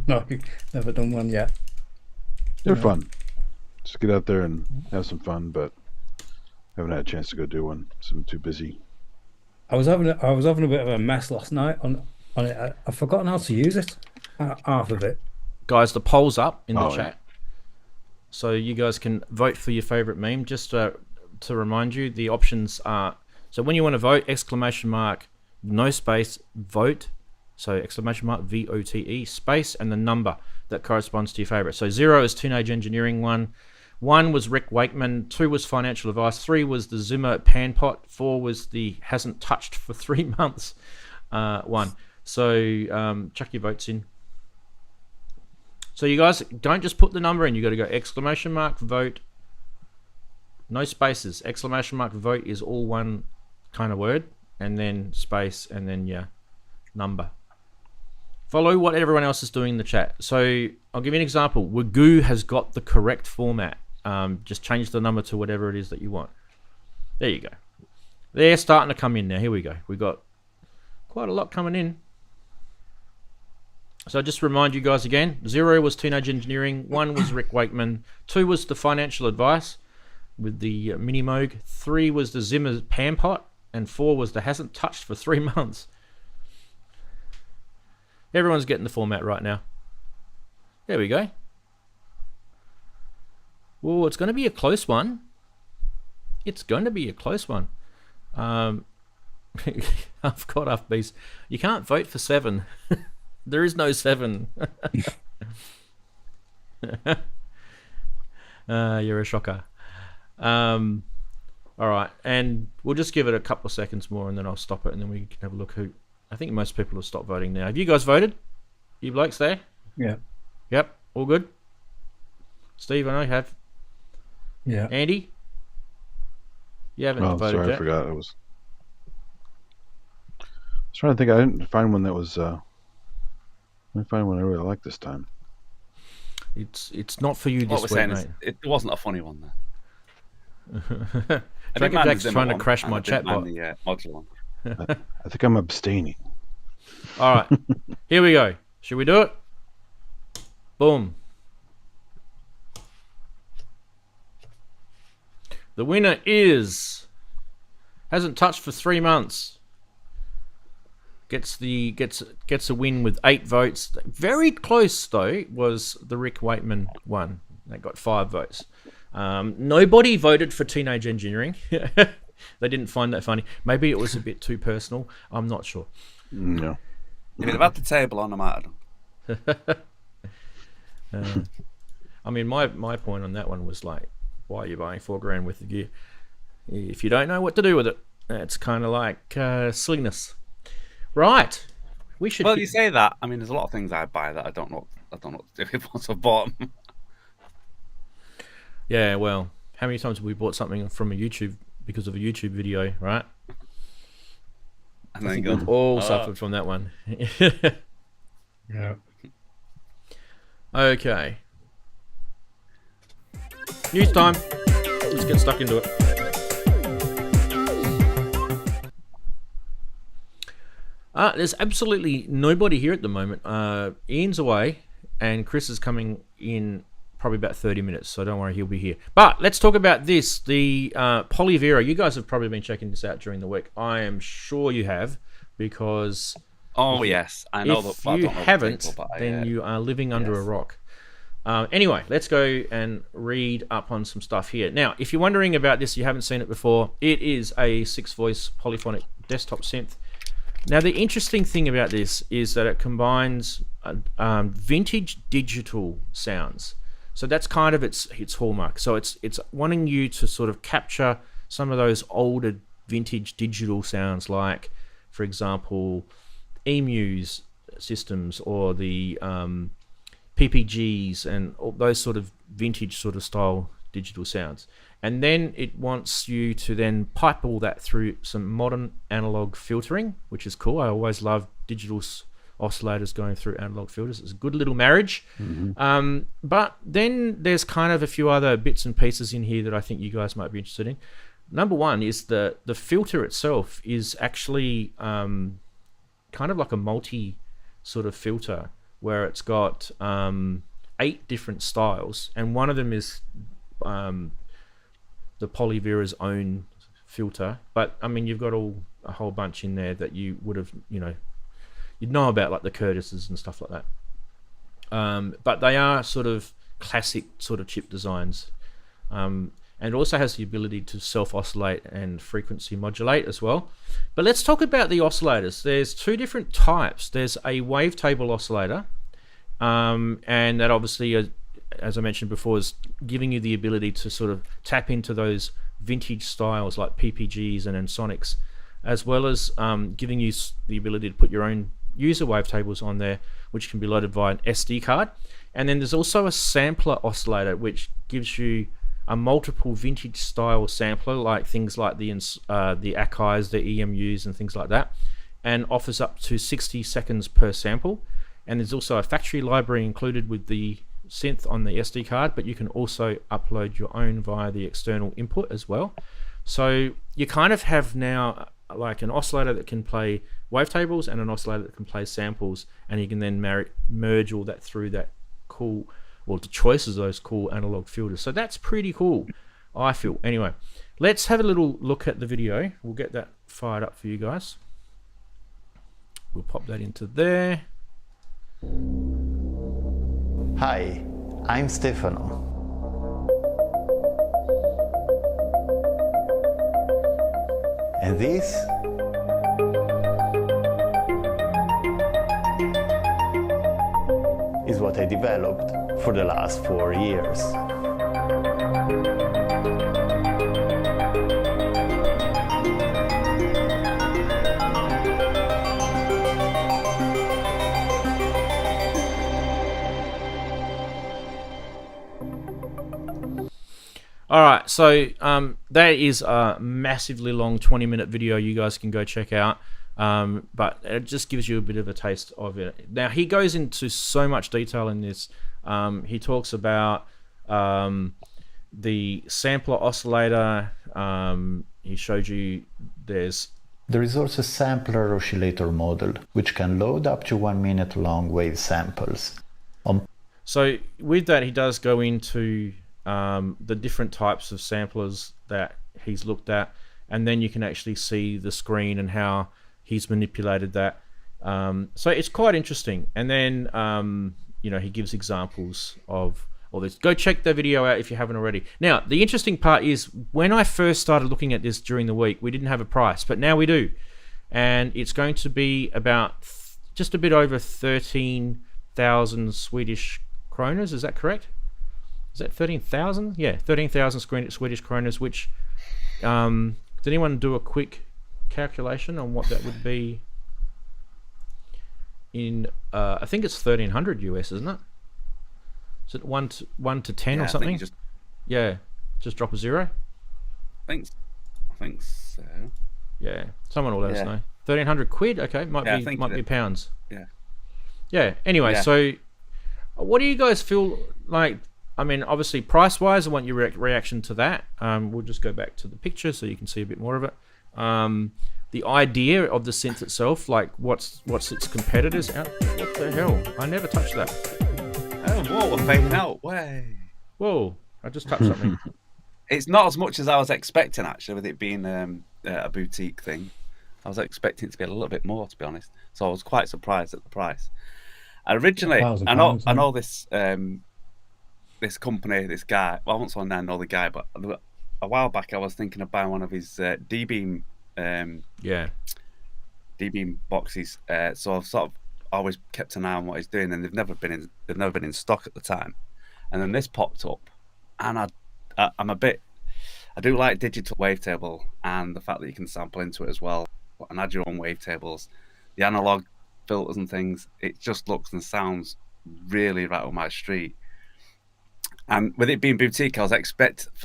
No, never done one yet. they're Yeah. fun. Just get out there and have some fun, but haven't had a chance to go do one. So I'm too busy. I was having a bit of a mess last night on it. I've forgotten how to use it. Half of it. Guys, the poll's up in the Oh, yeah. chat. So you guys can vote for your favorite meme. Just to remind you, the options are, so when you want to vote, exclamation mark, no space, vote. So exclamation mark, VOTE, space, and the number that corresponds to your favorite. So 0 is Teenage Engineering 1. 1 was Rick Wakeman. 2 was Financial Advice. 3 was the Zimmer Panpot. 4 was the Hasn't Touched for 3 months 1. So chuck your votes in. So you guys don't just put the number in. You got to go exclamation mark, vote. No spaces. Exclamation mark, vote is all one kind of word, and then space, and then your number. Follow what everyone else is doing in the chat. So I'll give you an example. Wagoo has got the correct format. Just change the number to whatever it is that you want. There you go. They're starting to come in now. Here we go. We've got quite a lot coming in. So just remind you guys again, 0 was Teenage Engineering, 1 was Rick Wakeman, 2 was the Financial Advice with the Mini Moog, 3 was the Zimmer Panpot, and 4 was the Hasn't Touched for 3 months. Everyone's getting the format right now. There we go. Well, it's going to be a close one. It's going to be a close one. I've got off beast. You can't vote for 7. There is no 7. You're a shocker. All right, and we'll just give it a couple of seconds more, and then I'll stop it, and then we can have a look who. I think most people have stopped voting now. Have you guys voted? You blokes there? Yeah. Yep, all good. Steve, I know you have. Yeah. Andy, you haven't Oh, voted sorry, yet. I forgot. I was trying to think. I didn't find one that was. Let me find one I really like this time. It's not for you What we're this saying week, is, mate. it wasn't a funny one there. Tracker Jack's trying to crash my chat bot. The modular one. I think I'm abstaining. All right, here we go. Should we do it? Boom. The winner is Hasn't Touched for 3 months. Gets a win with 8 votes. Very close though was the Rick Wakeman one. That got 5 votes. Nobody voted for Teenage Engineering. They didn't find that funny. Maybe it was a bit too personal. I'm not sure. No. If it had the table on, I might have done. I mean, my point on that one was like, why are you buying $4,000 worth of gear if you don't know what to do with it? It's kind of like silliness, right? We should. Well, you say that. I mean, there's a lot of things I buy that I don't know what to do with once I've bought them. Yeah, well, how many times have we bought something from a YouTube because of a YouTube video, right? And I then think go, we've all suffered from that one. Yeah. Okay. News time. Let's get stuck into it. There's absolutely nobody here at the moment. Ian's away, and Chris is coming in probably about 30 minutes, so don't worry, he'll be here. But let's talk about this, the Polyvera. You guys have probably been checking this out during the week. I am sure you have, because oh yes, I know that. if you haven't, then you are living under a rock. Anyway, let's go and read up on some stuff here. Now, if you're wondering about this, you haven't seen it before, it is a 6-voice polyphonic desktop synth. Now, the interesting thing about this is that it combines vintage digital sounds. So that's kind of its hallmark. So it's wanting you to sort of capture some of those older vintage digital sounds, like, for example, EMU's systems, or the PPGs, and all those sort of vintage sort of style digital sounds. And then it wants you to then pipe all that through some modern analog filtering, which is cool. I always love digital oscillators going through analog filters. It's a good little marriage. Mm-hmm. But then there's kind of a few other bits and pieces in here that I think you guys might be interested in. Number one is the filter itself is actually kind of like a multi sort of filter, where it's got 8 different styles, and one of them is the Polyvera's own filter. But I mean, you've got a whole bunch in there that you would have, you'd know about, like the Curtis's and stuff like that. But they are sort of classic sort of chip designs. And it also has the ability to self-oscillate and frequency modulate as well. But let's talk about the oscillators. There's 2 different types. There's a wavetable oscillator, and that obviously, as I mentioned before, is giving you the ability to sort of tap into those vintage styles like PPGs and Sonics, as well as giving you the ability to put your own user wavetables on there, which can be loaded via an SD card. And then there's also a sampler oscillator, which gives you a multiple vintage style sampler, like things like the Arcaicos, the EMUs, and things like that, and offers up to 60 seconds per sample. And there's also a factory library included with the synth on the SD card, but you can also upload your own via the external input as well. So you kind of have now like an oscillator that can play wavetables and an oscillator that can play samples, and you can then merge all that through that cool, well, the choices of those cool analog filters. So that's pretty cool, I feel. Anyway, let's have a little look at the video. We'll get that fired up for you guys. We'll pop that into there. Hi, I'm Stefano. And this is what I developed for the last 4 years. Alright, so that is a massively long 20-minute video you guys can go check out, but it just gives you a bit of a taste of it. Now, he goes into so much detail in this. He talks about the sampler oscillator. He showed you there is also a sampler oscillator model, which can load up to 1 minute long wave samples. So with that, he does go into the different types of samplers that he's looked at, and then you can actually see the screen and how he's manipulated that. So it's quite interesting. And then he gives examples of all this. Go check the video out if you haven't already. Now, the interesting part is when I first started looking at this during the week, we didn't have a price, but now we do. And it's going to be about just a bit over 13,000 Swedish kroners. Is that correct? Is that 13,000? Yeah, 13,000 Swedish kroners, which, did anyone do a quick calculation on what that would be in, I think it's 1,300 US, isn't it? Is it 1 to 10 or something? Yeah, just drop a zero. I think so. Yeah, someone will let us know. 1,300 quid. Okay, might be pounds. Yeah. Yeah. Anyway, so what do you guys feel like? I mean, obviously, price-wise, I want your reaction to that. We'll just go back to the picture so you can see a bit more of it. The idea of the synth itself, like what's its competitors out? What the hell? I never touched that. Oh, whoa, we're fading out. Way. Whoa, I just touched something. It's not as much as I was expecting, actually, with it being a boutique thing. I was expecting it to be a little bit more, to be honest. So I was quite surprised at the price. Originally, I know this this company, this guy. Well, I won't say I know the guy, but a while back I was thinking of buying one of his D-Beam. D-Beam boxes. So I've sort of always kept an eye on what he's doing, and they've never been in stock at the time. And then this popped up, and I do like digital wavetable and the fact that you can sample into it as well and add your own wavetables, the analog filters and things. It just looks and sounds really right on my street. And with it being boutique, for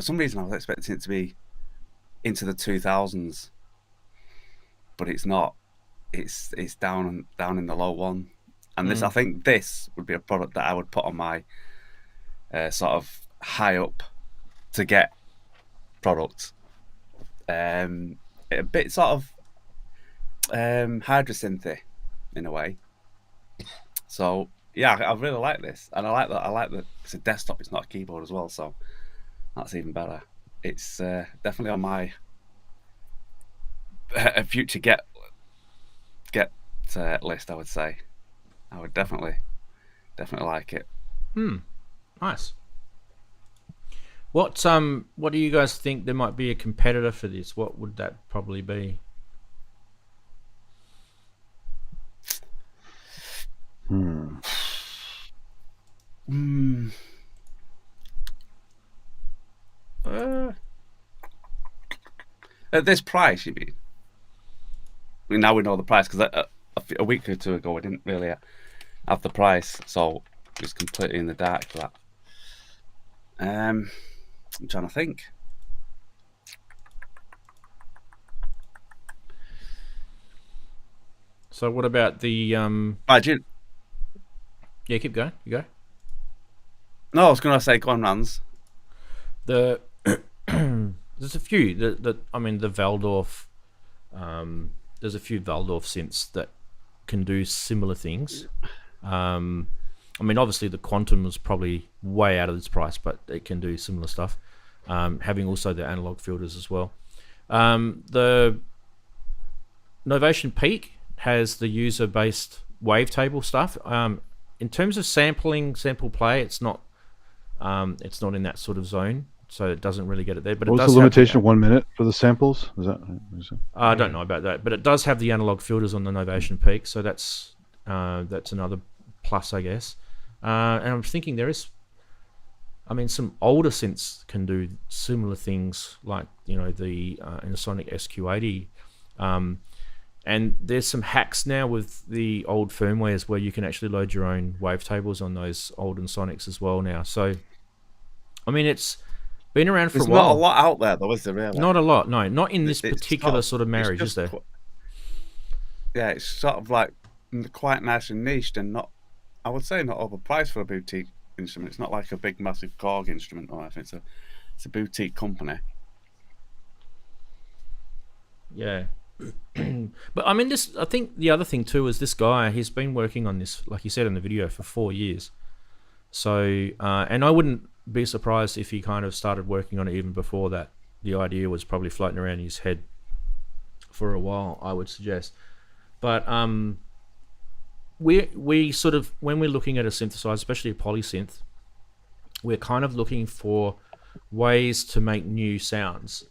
some reason I was expecting it to be into the 2000s, but it's not. It's down in the low one. And this, I think this would be a product that I would put on my sort of high up to get products. A bit sort of hydrosynthy in a way. So yeah, I really like this, and I like that it's a desktop, it's not a keyboard as well, so that's even better. It's definitely on my future get list. I would say I would definitely like it. Nice. What do you guys think there might be a competitor for this? What would that probably be? At this price, you mean? I mean, now we know the price, because a week or two ago I didn't really have the price, so it was completely in the dark for that. I'm trying to think. So what about the Imagine. Yeah, keep going. You go. No, I was going to say, go on, Ranz. There's a few. The Waldorf. There's a few Waldorf synths that can do similar things. I mean, obviously the Quantum was probably way out of its price, but it can do similar stuff. Having also the analog filters as well. The Novation Peak has the user-based wavetable stuff. In terms of sample play, it's not in that sort of zone, so it doesn't really get it there. But what it was does the limitation of 1 minute for the samples? Is that? I don't know about that, but it does have the analog filters on the Novation Peak, so that's another plus, I guess. And I'm thinking some older synths can do similar things, like the Innosonic SQ80. And there's some hacks now with the old firmwares where you can actually load your own wavetables on those old Sonics as well now. So, I mean, it's been around for a while. There's not a lot out there, though, is there, really? Not a lot, no. Not in this particular sort of marriage, is there? Yeah, it's sort of like quite nice and niched, and I would say not overpriced for a boutique instrument. It's not like a big, massive Korg instrument or anything. It's a boutique company. Yeah. But I mean, I think the other thing too is this guy, he's been working on this, like you said in the video, for 4 years. So, and I wouldn't be surprised if he kind of started working on it even before that. The idea was probably floating around in his head for a while, I would suggest. But we sort of, when we're looking at a synthesizer, especially a polysynth, we're kind of looking for ways to make new sounds,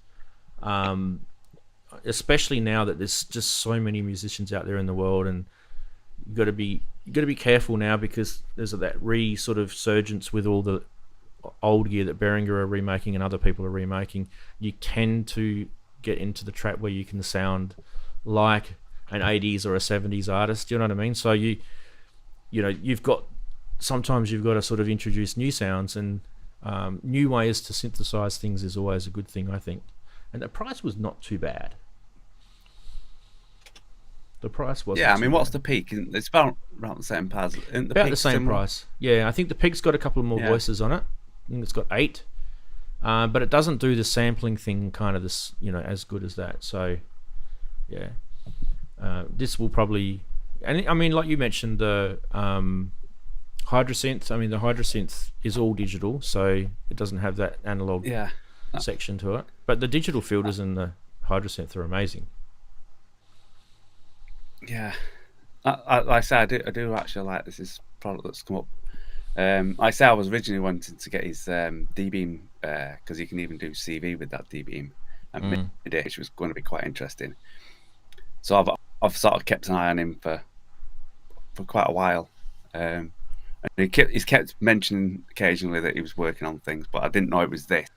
especially now that there's just so many musicians out there in the world, and you got to be careful now because there's that sort of surgence with all the old gear that Behringer are remaking and other people are remaking. You tend to get into the trap where you can sound like an 80s or a 70s artist. Do you know what I mean? So sometimes you've got to sort of introduce new sounds, and new ways to synthesize things is always a good thing, I think. And the price was not too bad. The price was. Yeah, I mean, what's the peak? It's about around the same price. About the same price. Yeah, I think the peak's got a couple more voices on it. I think it's got 8, but it doesn't do the sampling thing kind of this, as good as that. So, yeah, this will probably, and I mean, like you mentioned, the Hydrasynth. I mean, the Hydrasynth is all digital, so it doesn't have that analog section to it. But the digital filters in the Hydrasynth are amazing. Yeah, like I said, I do actually like this product that's come up. I say I was originally wanting to get his D-Beam because you can even do CV with that D-Beam and MIDI, which was going to be quite interesting. So I've sort of kept an eye on him for quite a while. And he's kept mentioning occasionally that he was working on things, but I didn't know it was this.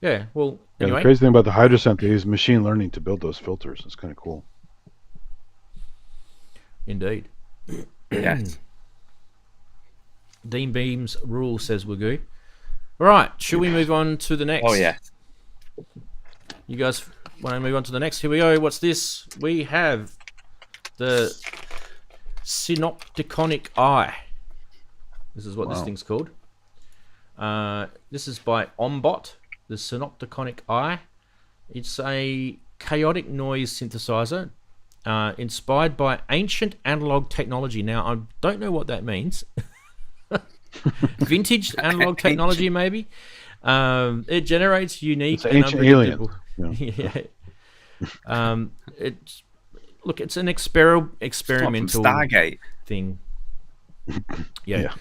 Yeah, well, anyway. The crazy thing about the Hydrasynth is machine learning to build those filters. It's kind of cool. Indeed. Yes. Dean Beam's rule, says Wagoo. Right, should we move on to the next? Oh, yeah. You guys want to move on to the next? Here we go. What's this? We have the Synopticonic Eye. This is what this thing's called. This is by Ombot, the Synopticonic Eye. It's a chaotic noise synthesizer inspired by ancient analog technology. Now, I don't know what that means. Vintage analog technology, maybe. It generates unique and ancient aliens. Yeah. It's an experimental Stargate thing. Yeah.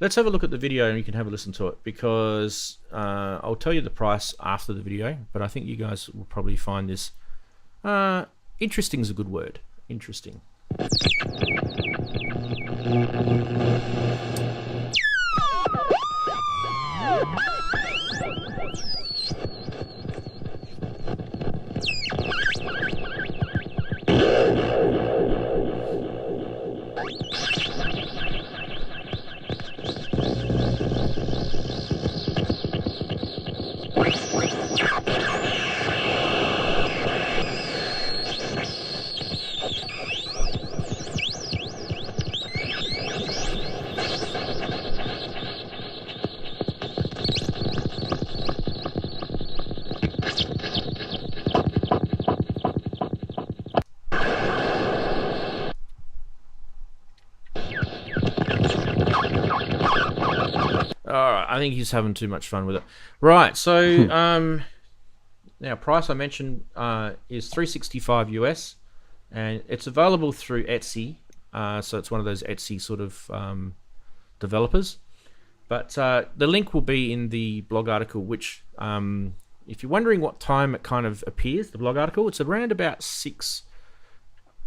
Let's have a look at the video and you can have a listen to it, because I'll tell you the price after the video, but I think you guys will probably find this interesting is a good word. Interesting. I think he's having too much fun with it. Right, so now price I mentioned is $365 US, and it's available through Etsy. So it's one of those Etsy sort of developers. But the link will be in the blog article, which if you're wondering what time it kind of appears, the blog article, it's around about 6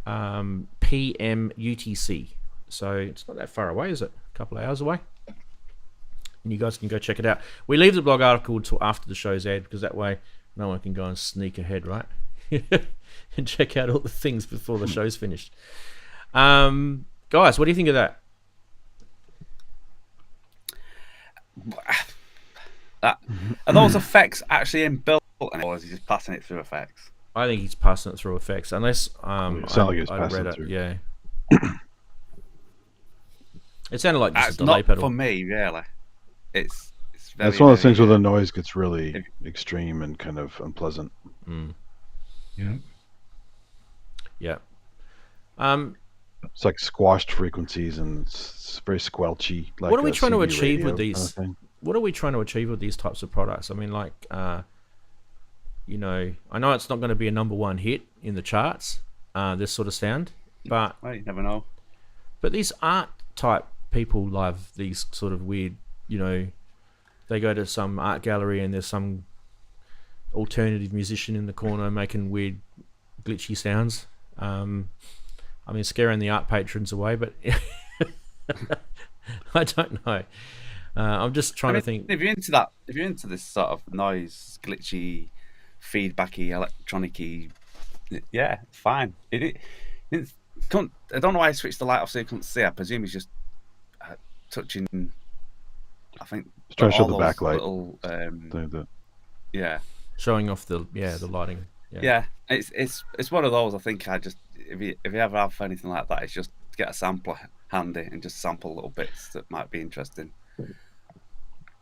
p.m. UTC. So it's not that far away, is it? A couple of hours away. And you guys can go check it out. We leave the blog article until after the show's aired, because that way no one can go and sneak ahead, right? And check out all the things before the show's finished. Guys, what do you think of that? Are those effects actually inbuilt, or is he just passing it through effects? I think he's passing it through effects, unless it sounded like he's passing it through. Yeah. It sounded like just a delay not pedal. For me, really. It's very, that's one of those things where the noise gets really extreme and kind of unpleasant. Yeah. Yeah. It's like squashed frequencies, and it's very squelchy. Like what are we a trying to CD achieve with radio these? kind of thing. What are we trying to achieve with these types of products? I mean, like, you know, I know it's not going to be a #1 hit in the charts, this sort of sound, but Well, you never know. But these art type people love these sort of weird, you know, they go to some art gallery and there's some alternative musician in the corner making weird glitchy sounds. I mean, scaring the art patrons away, but I don't know. I'm just trying to think. If you're into that, if you're into this sort of noise, glitchy, feedbacky, electronic-y, yeah, fine. I don't know why I switched the light off so you couldn't see. I presume he's just touching. I think trying to show all the those backlight. little, yeah, showing off the lighting. Yeah, it's one of those. I think I just if you ever have anything like that, it's just get a sampler handy and just sample little bits that might be interesting.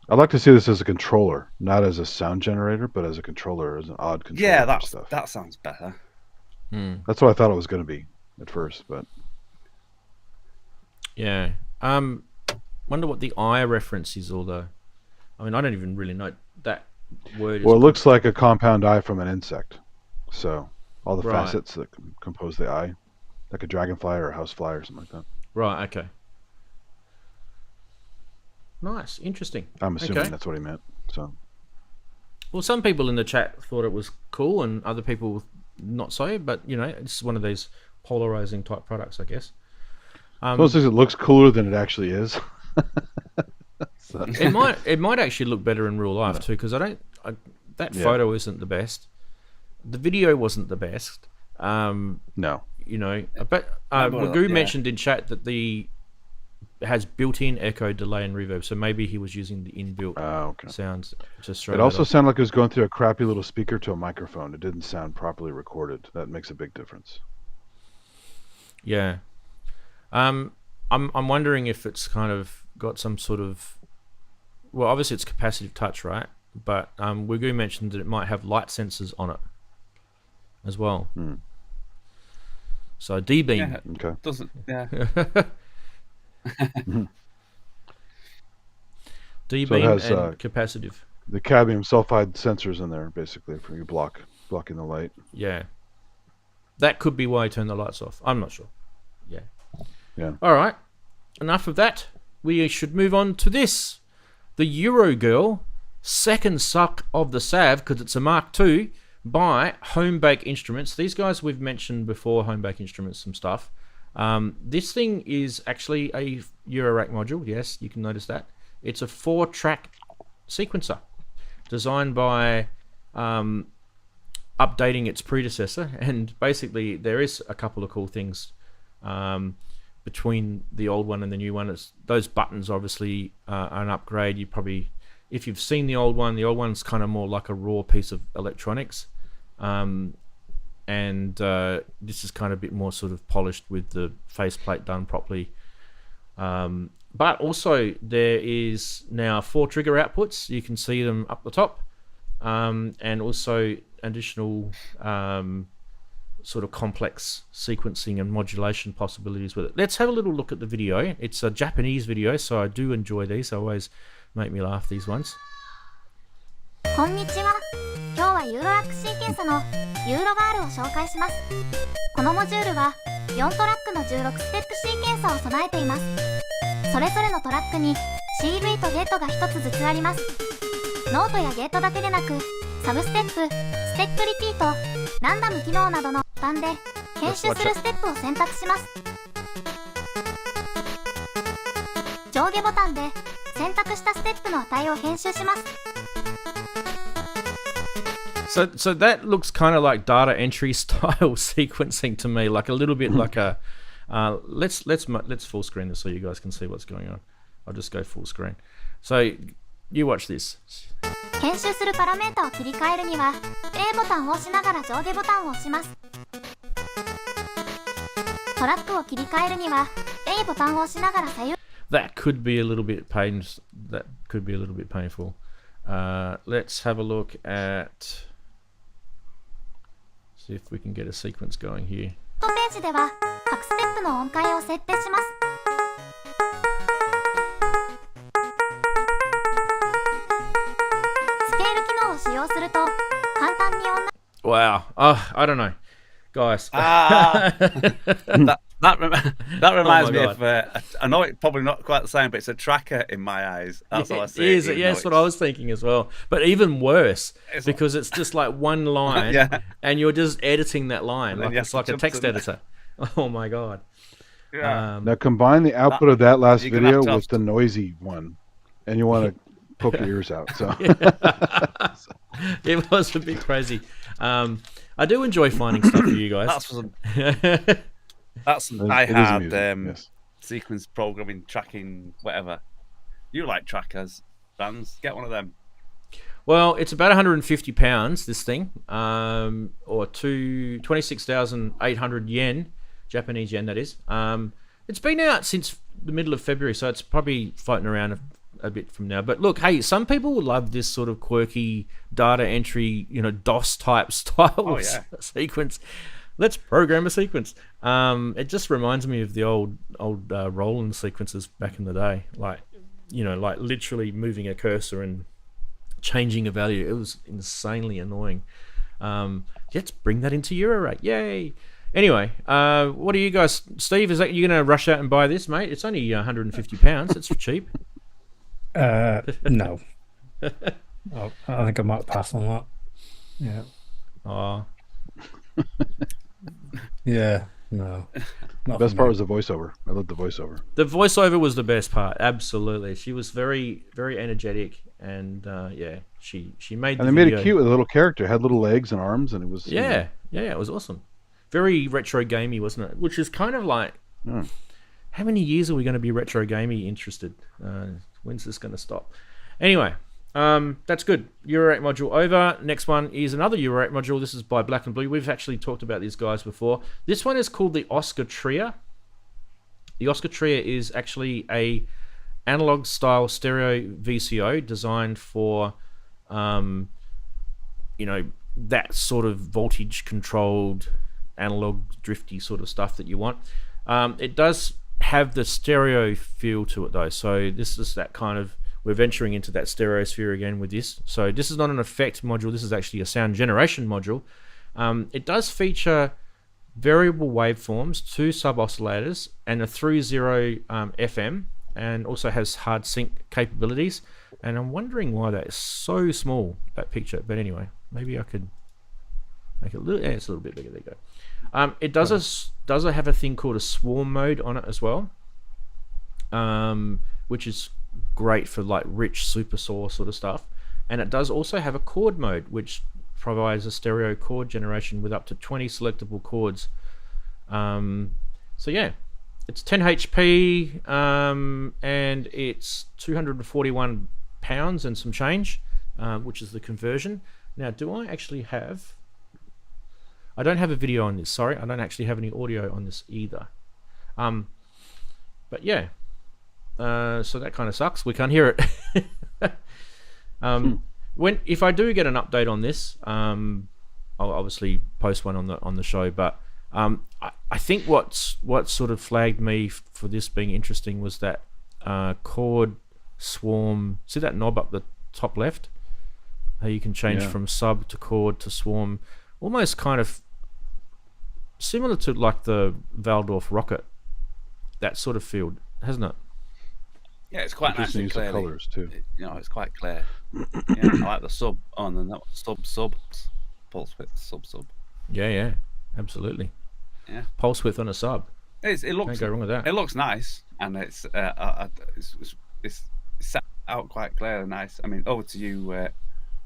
I'd like to see this as a controller, not as a sound generator, but as a controller, as an odd controller. Yeah, stuff. that sounds better. That's what I thought it was going to be at first, but yeah. Wonder what the eye reference is, although I mean I don't even really know that word. Well, it looks like a compound eye from an insect. So all the facets that compose the eye, like a dragonfly or a housefly or something like that. Right. Okay. Nice. Interesting. I'm assuming that's what he meant. So. Well, some people in the chat thought it was cool, and other people not so. But you know, it's one of these polarizing type products, I guess. Most things it looks cooler than it actually is. So. It might actually look better in real life too, because that photo isn't the best. The video wasn't the best. No. You know, but Magoo mentioned in chat that it has built-in echo, delay, and reverb. So maybe he was using the inbuilt sounds to show. It also sounded like it was going through a crappy little speaker to a microphone. It didn't sound properly recorded. That makes a big difference. Yeah. I'm wondering if it's kind of got some sort of, well, obviously it's capacitive touch, right? But Magoo mentioned that it might have light sensors on it as well. So D-beam. Yeah, doesn't. Yeah. D-beam and capacitive. The cadmium sulfide sensors in there, basically, for you blocking the light. Yeah. That could be why I turned the lights off. I'm not sure. Yeah. All right. Enough of that. We should move on to this. The Eurogirl second suck of the Sav, because it's a Mark II, by Homebake Instruments. These guys we've mentioned before, Homebake Instruments, some stuff. This thing is actually a Eurorack module. Yes, you can notice that. It's a 4-track sequencer designed by updating its predecessor, and basically there is a couple of cool things between the old one and the new one. Those buttons obviously are an upgrade. You probably, if you've seen the one's kind of more like a raw piece of electronics, and this is kind of a bit more sort of polished with the faceplate done properly. But also there is now 4 trigger outputs. You can see them up the top, and also additional sort of complex sequencing and modulation possibilities with it. Let's have a little look at the video. It's a Japanese video, so I do enjoy these. They always make me laugh, these ones. こんにちは。今日はユーロラックシーケンサのユーロガールを紹介します。このモジュールは4トラックの16ステップシーケンサーを備えています。それぞれのトラックに C 類とゲートが1つずつあります。ノートやゲートだけでなく、サブステップ、ステップリピート、ランダム機能などのボタンで編集するステップを選択します。上下ボタンで選択したステップの値を編集します。So that looks kind of like data entry style sequencing to me, like a little bit like a. Let's full screen this so you guys can see what's going on. I'll just go full screen. So you watch this. 編集するパラメータを切り替えるには A ボタンを押しながら上下ボタンを押します。トラックを切り替えるには A ボタンを押しながら左右。That could be a little bit painful. Let's have a look at. See if we can get a sequence going here. ページでは各ステップの音階を設定します。スケール機能を使用すると簡単に音。Wow. I don't know, guys. That reminds me God. of. I know it's probably not quite the same, but it's a tracker in my eyes. That's how I It see is. it. Yeah, that's what I was thinking as well. But even worse, It's because it's just like one line, Yeah. and you're just editing that line. And then Like you it's have like to a jump text to the- editor. Oh my God. Yeah. Now combine the output of that last you're gonna have video to with the noisy one, and you want to poke your ears out. So It was a bit crazy. I do enjoy finding stuff for you guys. That's some It is die-hard amusing, yes. sequence programming, tracking, whatever. You like trackers, Rans? Get one of them. Well, it's about £150, this thing, or 26,800 yen, Japanese yen, that is. It's been out since the middle of February, so it's probably floating around a bit from now. But look, hey, some people will love this sort of quirky data entry, DOS type style sequence. Let's program a sequence. It just reminds me of the old Roland sequences back in the day, like literally moving a cursor and changing a value. It was insanely annoying. Let's bring that into Eurorack. Yay! Anyway, what are you guys, Steve? Is that you going to rush out and buy this, mate? It's only £150. It's cheap. No. I think I might pass on that. Yeah. Oh, Yeah. No. The best part was the voiceover. I loved the voiceover. the voiceover was the best part. Absolutely, she was very, very energetic, and she made. And they made it cute with a little character. It had little legs and arms, and it was Yeah, it was awesome. Very retro gamey, wasn't it? Which is kind of like, how many years are we going to be retro gamey interested? When's this going to stop? Anyway, that's good. Eurorack module over. Next one is another Eurorack module. This is by BlaknBlu. We've actually talked about these guys before. This one is called the Oscar Tria. The Oscar Tria is actually a analog style stereo VCO designed for, that sort of voltage controlled analog drifty sort of stuff that you want. It does have the stereo feel to it though, so this is that kind of, we're venturing into that stereo sphere again with this. So this is not an effect module, this is actually a sound generation module. It does feature variable waveforms, 2 sub oscillators, and a through zero FM, and also has hard sync capabilities. And I'm wondering why that is so small, that picture. But anyway, maybe I could make it a little. Yeah, it's a little bit bigger. There you go. It does have a thing called a swarm mode on it as well, which is great for like rich super saw sort of stuff. And it does also have a chord mode, which provides a stereo chord generation with up to 20 selectable chords. So yeah, it's 10 HP, and it's 241 pounds and some change, which is the conversion. Now, do I actually have... I don't have a video on this, sorry. I don't actually have any audio on this either. But yeah, so that kind of sucks. We can't hear it. If I do get an update on this, I'll obviously post one on the show. But I think what sort of flagged me for this being interesting was that chord swarm. See that knob up the top left? How you can change from sub to chord to swarm, almost kind of similar to like the Waldorf Rocket. That sort of feel, hasn't it? Yeah, it's quite nice and clear. Colors too. It's quite clear. Yeah, I like the sub on and that sub pulse width sub. Yeah, absolutely. Yeah, pulse width on a sub. It looks. Can't go wrong with that. It looks nice, and it's set out quite clear and nice. I mean, over to you,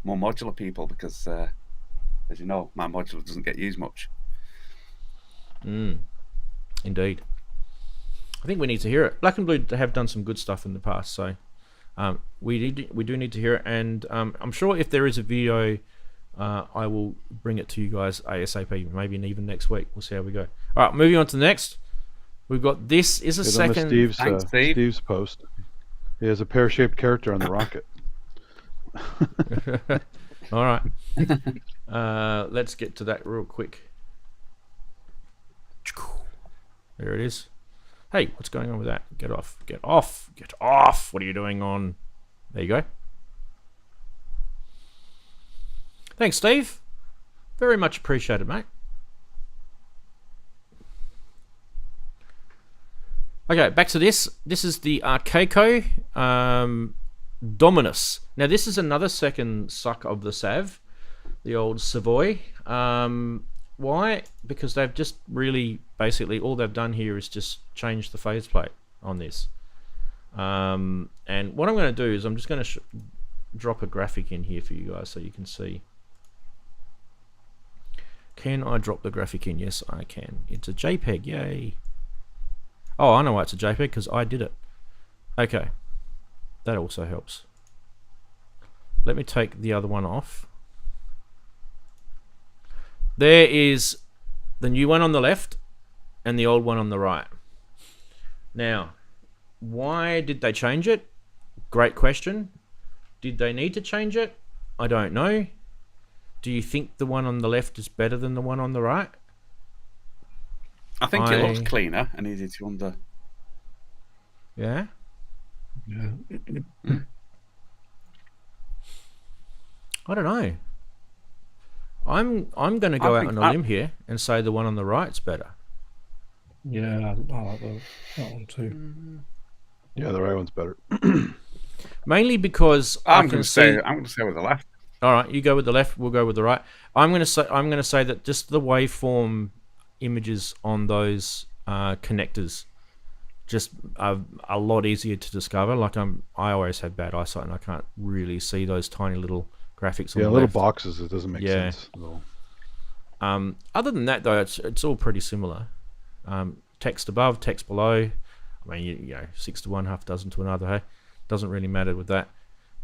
more modular people, because as you know, my modular doesn't get used much. Indeed. I think we need to hear it. BlaknBlu have done some good stuff in the past, so we do need to hear it. And I'm sure if there is a video, I will bring it to you guys ASAP. Maybe even next week. We'll see how we go. All right, moving on to the next. We've got this is a second. Steve's post. He has a pear-shaped character on the rocket. All right. Let's get to that real quick. There it is. Hey, what's going on with that? Get off. Get off. Get off. What are you doing on? There you go. Thanks, Steve. Very much appreciated, mate. Okay, back to this. This is the Arcaico Dominus. Now, this is another second suck of the Sav, the old Savoy. Why? Because they've just really, basically, all they've done here is just change the phase plate on this. And what I'm going to do is I'm just going to drop a graphic in here for you guys so you can see. Can I drop the graphic in? Yes, I can. It's a JPEG, yay. Oh, I know why it's a JPEG, because I did it. Okay, that also helps. Let me take the other one off. There is the new one on the left and the old one on the right. Now, why did they change it? Great question. Did they need to change it? I don't know. Do you think the one on the left is better than the one on the right? I think it looks cleaner and easier to under. Yeah? Yeah. I don't know. I'm going to go out on a limb here and say the one on the right's better. Yeah, I like that one too. Yeah, the right one's better. Mainly because I'm going to say with the left. All right, you go with the left. We'll go with the right. I'm going to say that just the waveform images on those connectors just are a lot easier to discover. Like I always have bad eyesight and I can't really see those tiny little graphics on the little left. boxes. It doesn't make sense. No. Other than that, though, it's all pretty similar. Text above, text below. I mean, you know, 6 to one, half dozen to another. Hey, doesn't really matter with that.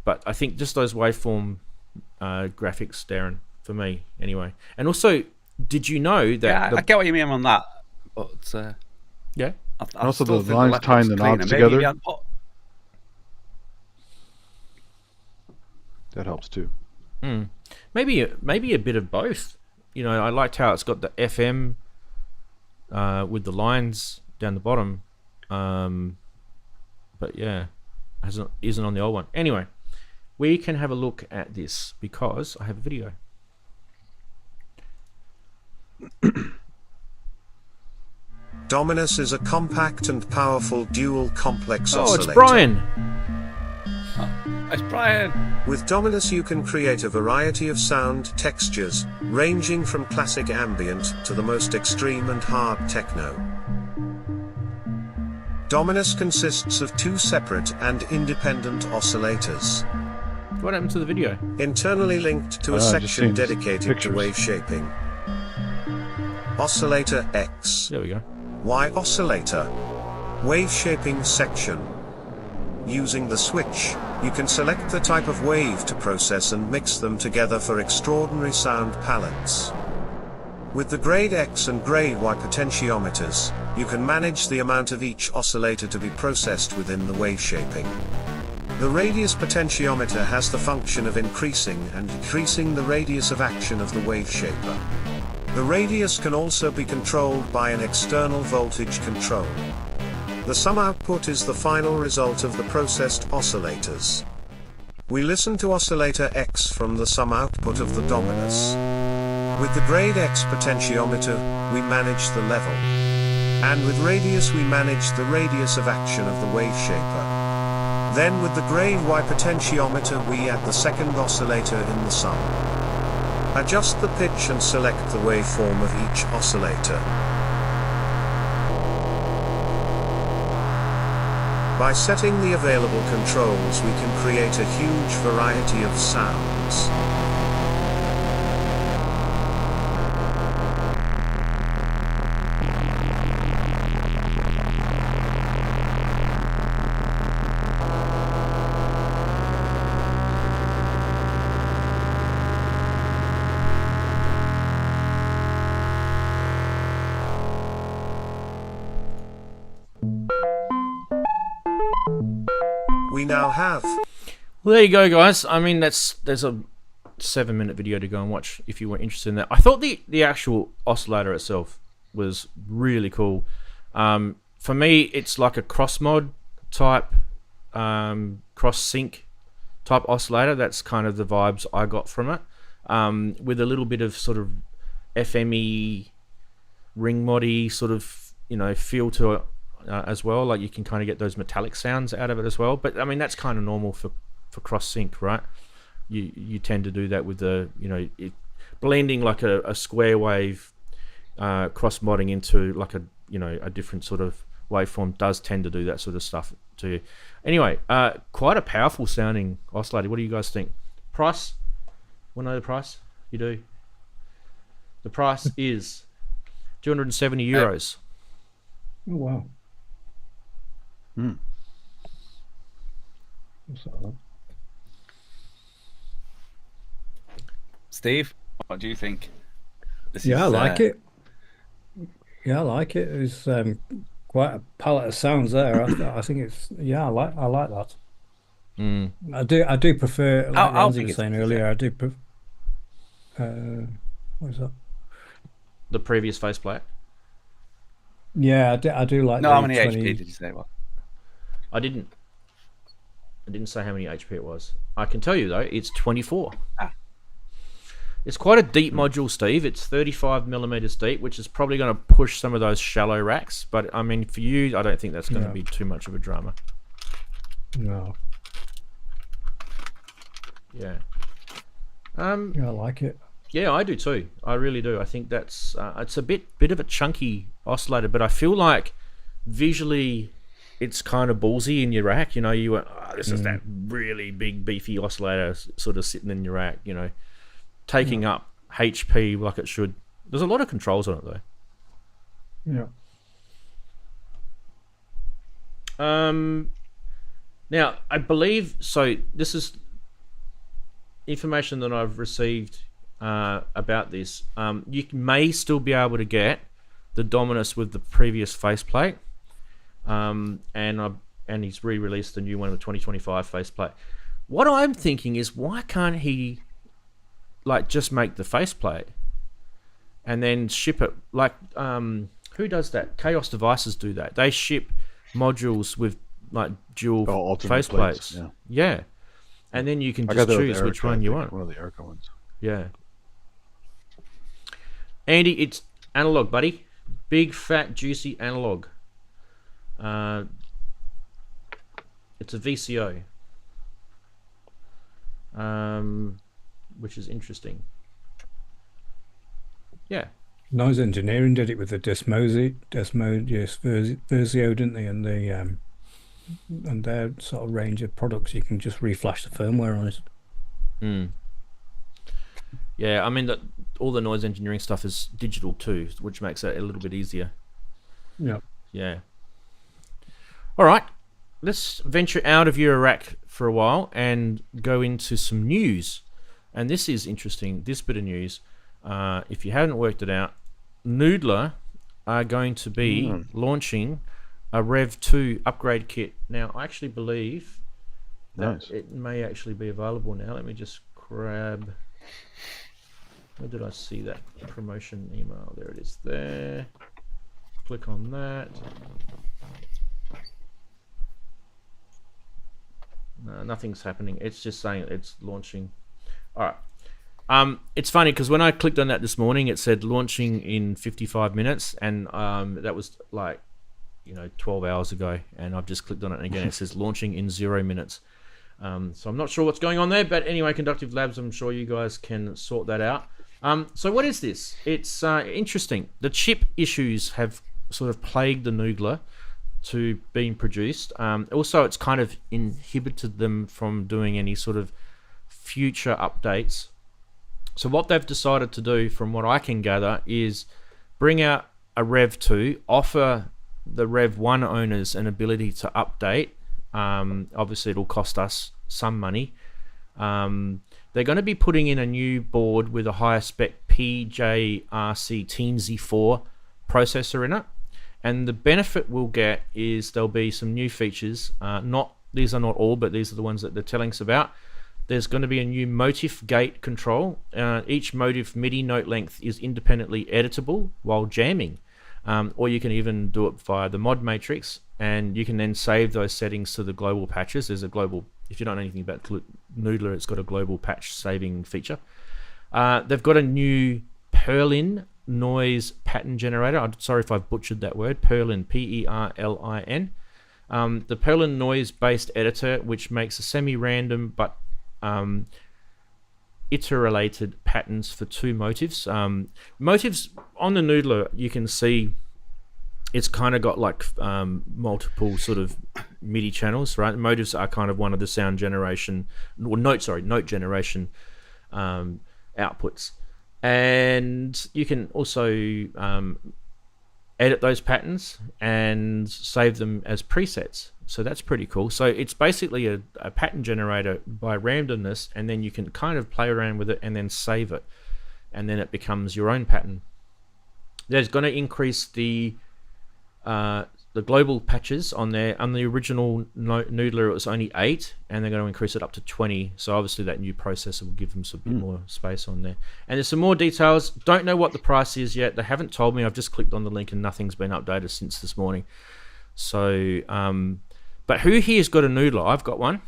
But I think just those waveform graphics, Darren, for me anyway. And also, did you know that? Yeah, I get what you mean on that. But yeah. I also, still the think lines left tying looks the knobs cleaner. Maybe together. That helps too. Maybe a bit of both. You know, I liked how it's got the FM with the lines down the bottom. But yeah, isn't on the old one. Anyway, we can have a look at this because I have a video. Dominus is a compact and powerful dual complex oscillator. It's Brian! It's Brian! With Dominus you can create a variety of sound textures, ranging from classic ambient to the most extreme and hard techno. Dominus consists of 2 separate and independent oscillators. What happened to the video? Internally linked to a section dedicated to wave shaping. Oscillator X. There we go. Y oscillator. Wave shaping section. Using the switch, you can select the type of wave to process and mix them together for extraordinary sound palettes. With the grade X and grade Y potentiometers, you can manage the amount of each oscillator to be processed within the wave shaping. The radius potentiometer has the function of increasing and decreasing the radius of action of the wave shaper. The radius can also be controlled by an external voltage control. The sum output is the final result of the processed oscillators. We listen to oscillator X from the sum output of the Dominus. With the grade X potentiometer, we manage the level. And with radius we manage the radius of action of the wave shaper. Then with the grade Y potentiometer we add the second oscillator in the sum. Adjust the pitch and select the waveform of each oscillator. By setting the available controls we can create a huge variety of sounds. We now have. Well, there you go, guys. I mean, there's a 7-minute video to go and watch if you were interested in that. I thought the actual oscillator itself was really cool. For me, it's like a cross mod type, cross sync type oscillator. That's kind of the vibes I got from it, with a little bit of sort of FME ring moddy sort of, you know, feel to it. as well. Like you can kind of get those metallic sounds out of it as well. But I mean, that's kind of normal for cross sync, right? You tend to do that with the blending like a square wave, cross modding into like a different sort of waveform does tend to do that sort of stuff to you. Anyway, quite a powerful sounding oscillator. What do you guys think? Price? Want to know the price? You do. The price is 270 euros. Oh, wow. Steve, what do you think? I like it. Yeah, I like it. It's quite a palette of sounds there. I think it's I like that. I do prefer, like Ranzee was saying earlier. I do prefer. What is that? The previous faceplate. Yeah, I do like. No, the how many 20... HP did you say? What? I didn't say how many HP it was. I can tell you though, it's 24. It's quite a deep module, Steve. It's 35 millimeters deep, which is probably going to push some of those shallow racks. But I mean, for you, I don't think that's going to be too much of a drama. No. Yeah. I like it. Yeah, I do too. I really do. I think that's it's a bit of a chunky oscillator, but I feel like visually it's kind of ballsy in your rack. You went, this is that really big beefy oscillator sort of sitting in your rack. Taking up HP like it should. There's a lot of controls on it though. Yeah. Now I believe so. This is information that I've received about this. You may still be able to get the Dominus with the previous faceplate, and he's re-released the new one with the 2025 faceplate. What I'm thinking is, why can't he just make the faceplate and then ship it? Like, who does that? Chaos Devices do that. They ship modules with like dual faceplates. Yeah. And then you can just choose which one you want. One of the Arca ones. Yeah. Andy, it's analog, buddy. Big, fat, juicy analog. It's a VCO. Which is interesting. Yeah. Noise Engineering did it with the Desmosio, didn't they? And and their sort of range of products, you can just reflash the firmware on it. Yeah, I mean, all the Noise Engineering stuff is digital too, which makes it a little bit easier. Yeah. Yeah. All right, let's venture out of Eurorack for a while and go into some news. And this is interesting, this bit of news. If you haven't worked it out, Noodler are going to be launching a Rev 2 upgrade kit. Now, I actually believe that it may actually be available now. Let me just grab... Where did I see that promotion email? There it is there. Click on that. No, nothing's happening. It's just saying it's launching. All right. It's funny because when I clicked on that this morning, it said launching in 55 minutes, and that was like 12 hours ago, and I've just clicked on it and again it says launching in 0 minutes. So I'm not sure what's going on there, but anyway, Conductive Labs, I'm sure you guys can sort that out. So what is this? It's interesting. The chip issues have sort of plagued the Noodler to being produced. Also, it's kind of inhibited them from doing any sort of future updates. So what they've decided to do, from what I can gather, is bring out a Rev 2, offer the Rev 1 owners an ability to update. Obviously, it'll cost us some money. They're going to be putting in a new board with a higher spec PJRC Teensy 4 processor in it. And the benefit we'll get is there'll be some new features. These are not all, but these are the ones that they're telling us about. There's going to be a new motif gate control. Each motif MIDI note length is independently editable while jamming. Or you can even do it via the mod matrix, and you can then save those settings to the global patches. There's a global, if you don't know anything about Noodler, it's got a global patch saving feature. They've got a new Perlin noise pattern generator. I'm sorry if I've butchered that word. Perlin, Perlin. The Perlin noise-based editor, which makes a semi-random but interrelated patterns for 2 motives. Motives on the Noodler, you can see it's kind of got like multiple sort of MIDI channels, right? Motives are kind of one of the sound generation, or note generation outputs. And you can also edit those patterns and save them as presets. So that's pretty cool. So it's basically a pattern generator by randomness, and then you can kind of play around with it and then save it. And then it becomes your own pattern. There's going to increase the global patches on there. On the original Noodler, it was only 8, and they're going to increase it up to 20. So obviously that new processor will give them some bit more space on there. And there's some more details. Don't know what the price is yet. They haven't told me. I've just clicked on the link and nothing's been updated since this morning. So, but who here's got a Noodler? I've got one.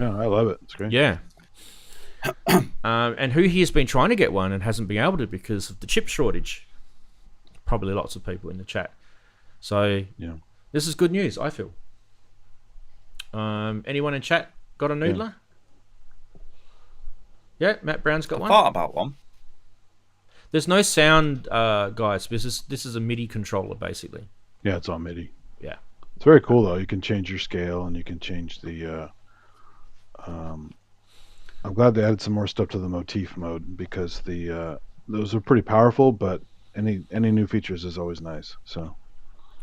Yeah, I love it. It's great. Yeah. And who here's been trying to get one and hasn't been able to because of the chip shortage? Probably lots of people in the chat. So yeah, this is good news, I feel. Anyone in chat got a Noodler? Yeah, Matt Brown's got one. I thought about one. There's no sound, guys. This is a MIDI controller, basically. Yeah, it's on MIDI. Yeah. It's very cool, though. You can change your scale, and you can change the... I'm glad they added some more stuff to the motif mode, because those are pretty powerful, but any new features is always nice, so...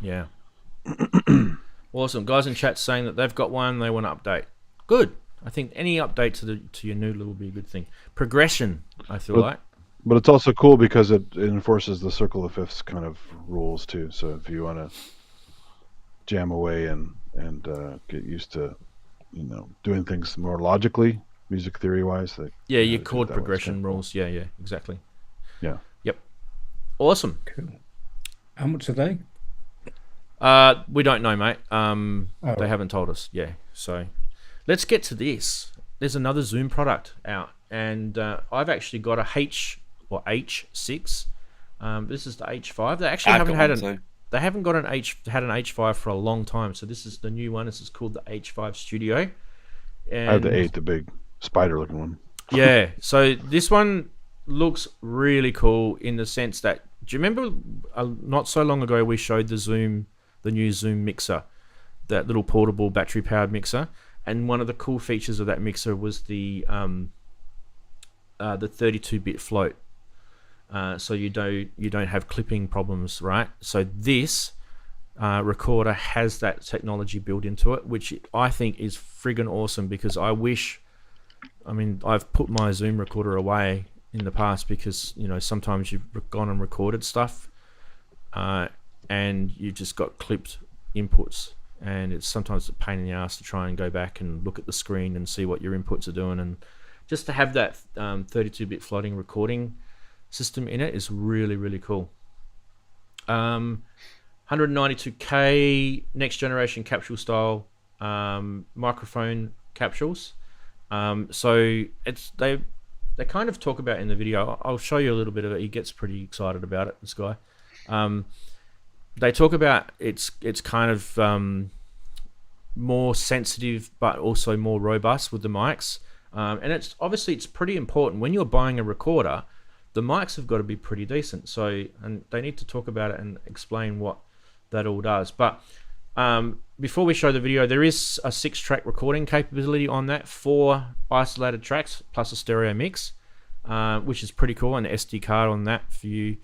Yeah. Awesome. Guys in chat saying that they've got one, they want to update. Good. I think any update to your Noodler will be a good thing. Progression, I feel like. But it's also cool because it enforces the circle of fifths kind of rules too. So if you want to jam away and get used to, doing things more logically, music theory wise, your chord progression rules. Cool. Yeah, exactly. Yeah. Yep. Awesome. Cool. How much are they? We don't know, mate. They haven't told us. Yeah. So let's get to this. There's another Zoom product out, and I've actually got a H6. This is the H5. They actually haven't had an H5 for a long time. So this is the new one. This is called the H5 Studio. And I have the 8, the big spider-looking one. Yeah. So this one looks really cool in the sense that, do you remember not so long ago we showed the new Zoom mixer, that little portable battery-powered mixer, and one of the cool features of that mixer was the 32-bit float, so you don't have clipping problems, right? So this recorder has that technology built into it, which I think is friggin' awesome, because I've put my Zoom recorder away in the past because sometimes you've gone and recorded stuff and you've just got clipped inputs, and it's sometimes a pain in the ass to try and go back and look at the screen and see what your inputs are doing, and just to have that 32-bit floating recording system in it is really, really cool. 192K next generation capsule style microphone capsules. So they kind of talk about in the video. I'll show you a little bit of it. He gets pretty excited about it, this guy. They talk about it's kind of more sensitive but also more robust with the mics. And it's pretty important when you're buying a recorder. The mics have got to be pretty decent. So, and they need to talk about it and explain what that all does. But before we show the video, there is a 6-track recording capability on that, 4 isolated tracks plus a stereo mix, which is pretty cool, and an SD card on that for you.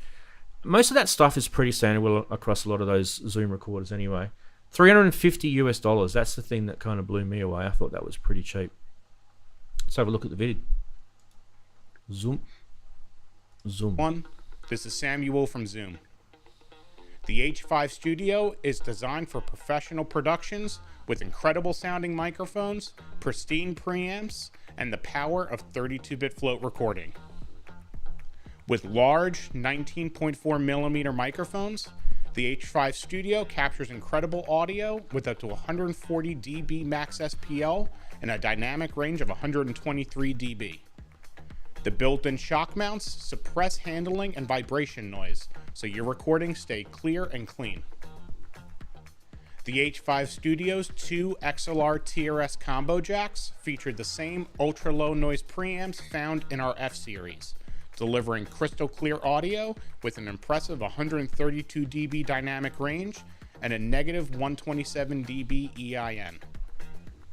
Most of that stuff is pretty standard across a lot of those Zoom recorders anyway. $350 US. That's the thing that kind of blew me away. I thought that was pretty cheap. Let's have a look at the video. Zoom. This is Samuel from Zoom. The H5 Studio is designed for professional productions with incredible sounding microphones, pristine preamps, and the power of 32-bit float recording. With large 19.4mm microphones, the H5 Studio captures incredible audio with up to 140 dB max SPL and a dynamic range of 123 dB. The built-in shock mounts suppress handling and vibration noise, so your recordings stay clear and clean. The H5 Studio's 2 XLR TRS combo jacks featured the same ultra-low noise preamps found in our F-Series, delivering crystal clear audio with an impressive 132 dB dynamic range and a negative 127 dB EIN.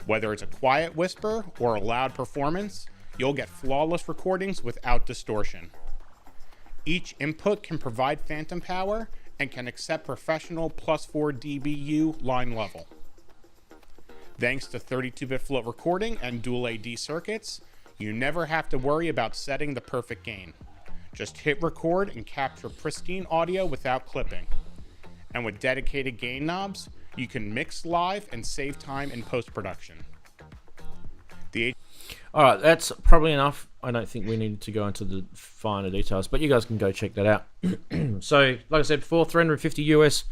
Whether it's a quiet whisper or a loud performance, you'll get flawless recordings without distortion. Each input can provide phantom power and can accept professional plus 4 dBu line level. Thanks to 32-bit float recording and dual AD circuits, you never have to worry about setting the perfect gain. Just hit record and capture pristine audio without clipping. And with dedicated gain knobs, you can mix live and save time in post-production. Alright, that's probably enough. I don't think we need to go into the finer details, but you guys can go check that out. So, like I said before, $350 US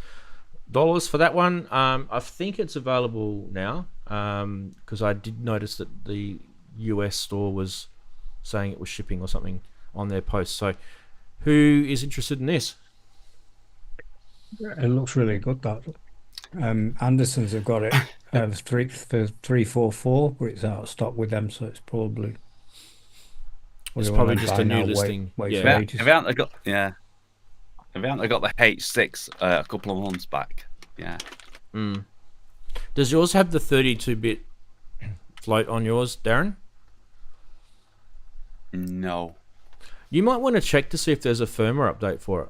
for that one. I think it's available now, because I did notice that the US store was saying it was shipping or something on their post. So, who is interested in this? It looks really good, that. Andersons have got it for 344, but it's out of stock with them, so it's probably just a new listing. If they haven't got the H6 a couple of months back, yeah. Does yours have the 32-bit float on yours, Darren? No. You might want to check to see if there's a firmware update for it.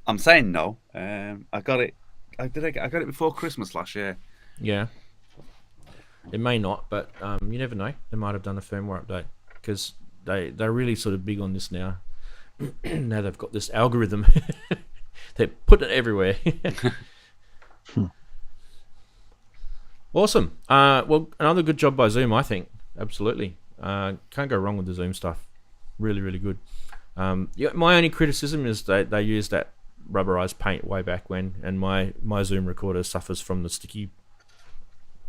I'm saying no. I got it. I got it before Christmas last year. Yeah. It may not, but you never know. They might have done a firmware update because they're really sort of big on this now. Now they've got this algorithm. They put it everywhere. Awesome. Well, another good job by Zoom, I think. Absolutely. Can't go wrong with the Zoom stuff. Really, really good. My only criticism is that they used that rubberized paint way back when, and my Zoom recorder suffers from the sticky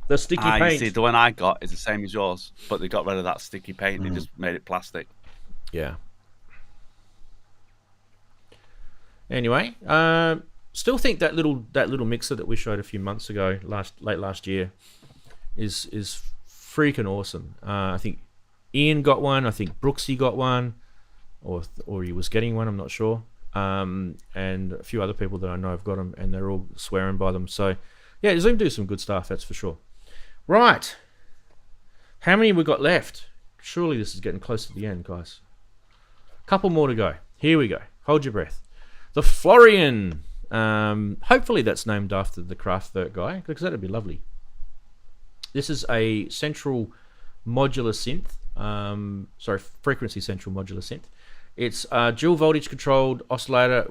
paint. You see, the one I got is the same as yours, but they got rid of that sticky paint. They just made it plastic. Yeah. Anyway, still think that little mixer that we showed a few months ago, late last year, is freaking awesome. I think Ian got one. I think Brooksy got one, or he was getting one. I'm not sure. And a few other people that I know have got them, and they're all swearing by them. So, yeah, Zoom do some good stuff, that's for sure. Right. How many we got left? Surely this is getting close to the end, guys. Couple more to go. Here we go. Hold your breath. The Florian. Hopefully that's named after the Kraftwerk guy, because that'd be lovely. This is a central modular synth. Frequency central modular synth. It's a dual voltage controlled oscillator.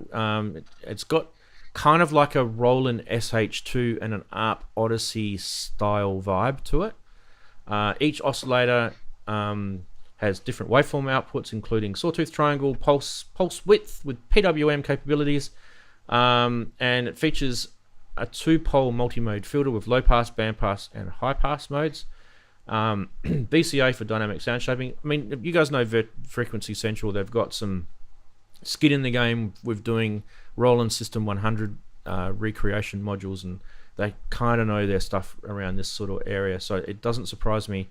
It's got kind of like a Roland SH2 and an ARP Odyssey style vibe to it. Each oscillator has different waveform outputs, including sawtooth triangle, pulse width with PWM capabilities, and it features a 2-pole multi-mode filter with low pass, band pass, and high pass modes. BCA for dynamic sound shaping. I mean, you guys know Frequency Central. They've got some skin in the game with doing Roland System 100 recreation modules, and they kind of know their stuff around this sort of area. So it doesn't surprise me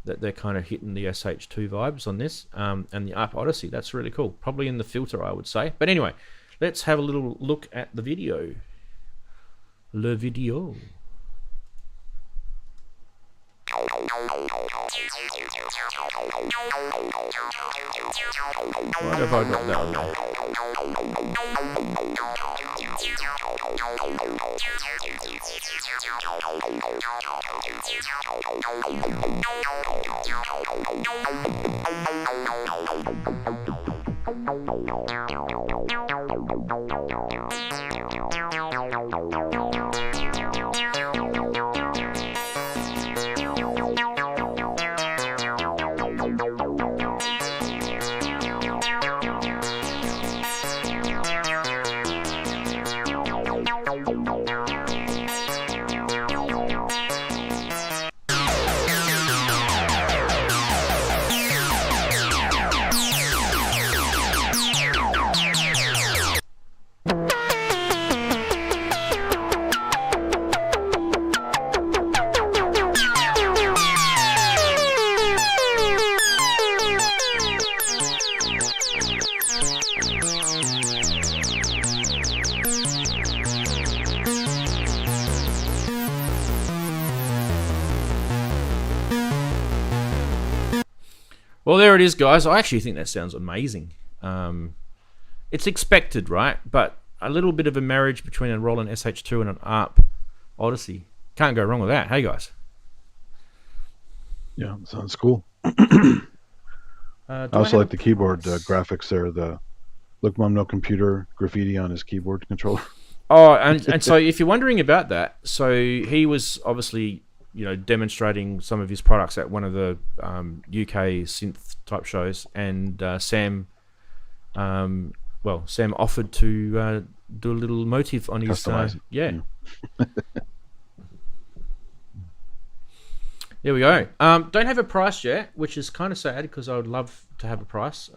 that they're kind of hitting the SH2 vibes on this, and the ARP Odyssey. That's really cool. Probably in the filter, I would say. But anyway, let's have a little look at the video. Le video. What have I got that one? Well, there it is, guys. I actually think that sounds amazing. It's expected, right? But a little bit of a marriage between a Roland SH2 and an ARP Odyssey. Can't go wrong with that. Hey, guys. Yeah, sounds cool. I also like the keyboard graphics there. The Look Mom No Computer graffiti on his keyboard controller. Oh, and so if you're wondering about that, so he was obviously, demonstrating some of his products at one of the UK synth type shows, and Sam offered to do a little motif on his Customize it. yeah. There we go. Don't have a price yet, which is kind of sad because I would love to have a price.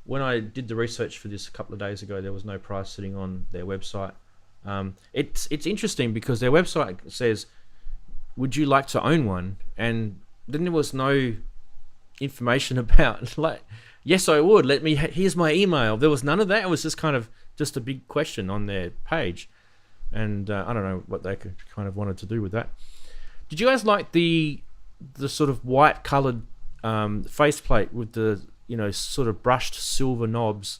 When I did the research for this a couple of days ago, there was no price sitting on their website. It's interesting because their website says, "Would you like to own one?" And then there was no information about yes, I would. Here's my email. There was none of that. It was just kind of just a big question on their page, and I don't know what they kind of wanted to do with that. Did you guys like the sort of white coloured faceplate with the sort of brushed silver knobs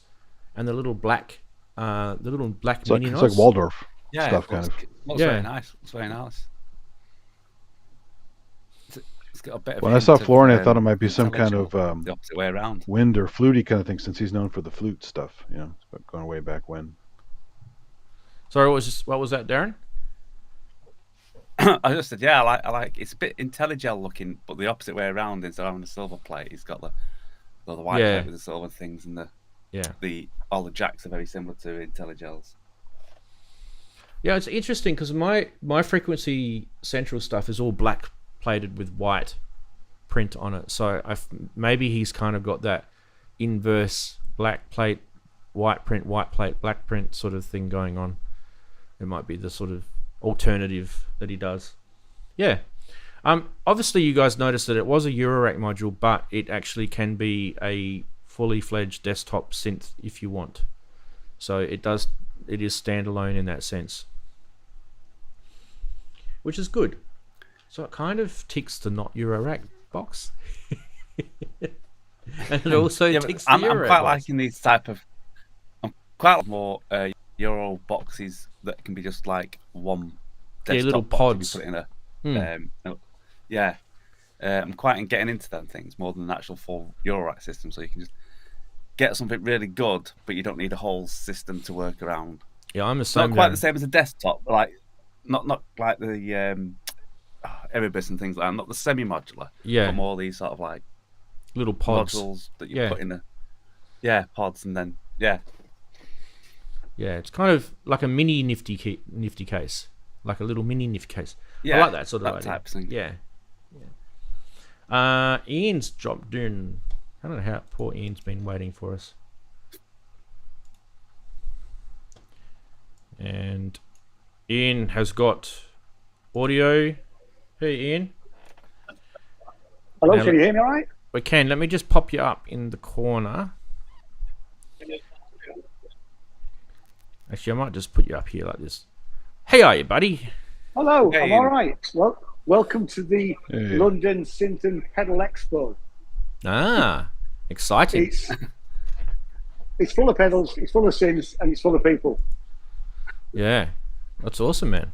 and the little black mini knobs? It's like Waldorf stuff, kind of. Looks very nice. It's very nice. It's got a bit of when I saw Florian, I thought it might be some kind of the opposite way around, wind or fluty kind of thing, since he's known for the flute stuff. Going way back when. Sorry, what was that, Darren? I just said, I like. It's a bit IntelliGel looking, but the opposite way around. Instead of having a silver plate, he's got the white plate with the silver things, and all the jacks are very similar to IntelliGels. Yeah, it's interesting because my frequency central stuff is all black plated with white print on it. So maybe he's kind of got that inverse black plate, white print, white plate, black print sort of thing going on. It might be the sort of alternative that he does. Yeah. Obviously you guys noticed that it was a Eurorack module, but it actually can be a fully fledged desktop synth if you want. So it is standalone in that sense, which is good. So it kind of ticks the not Eurorack box. And it also ticks the Eurorack I'm quite box. liking these type of more Euro boxes that can be just like one desktop little box pods. you put in I'm quite in getting into them things more than an actual full Eurorack system, so you can just get something really good, but you don't need a whole system to work around. Yeah, I'm the same. Not quite the same as a desktop, like not like the Erebus and things like that. Not the semi-modular, but more these sort of like little pods modules that you put in pods, and then it's kind of like a mini nifty case, like a little mini nifty case. Yeah, I like that sort of that idea. type of thing. Yeah. Ian's dropped in. I don't know how poor Ian's been waiting for us. And Ian has got audio. Hey, Ian. Hello, can you hear me all right? We can. Let me just pop you up in the corner. Actually, I might just put you up here like this. Hey, are you, buddy? Hello, hey, I'm Ian. all right. Well, welcome to the London Synth Pedal Expo. Ah, exciting. It's full of pedals, it's full of synths, and it's full of people. Yeah, that's awesome, man.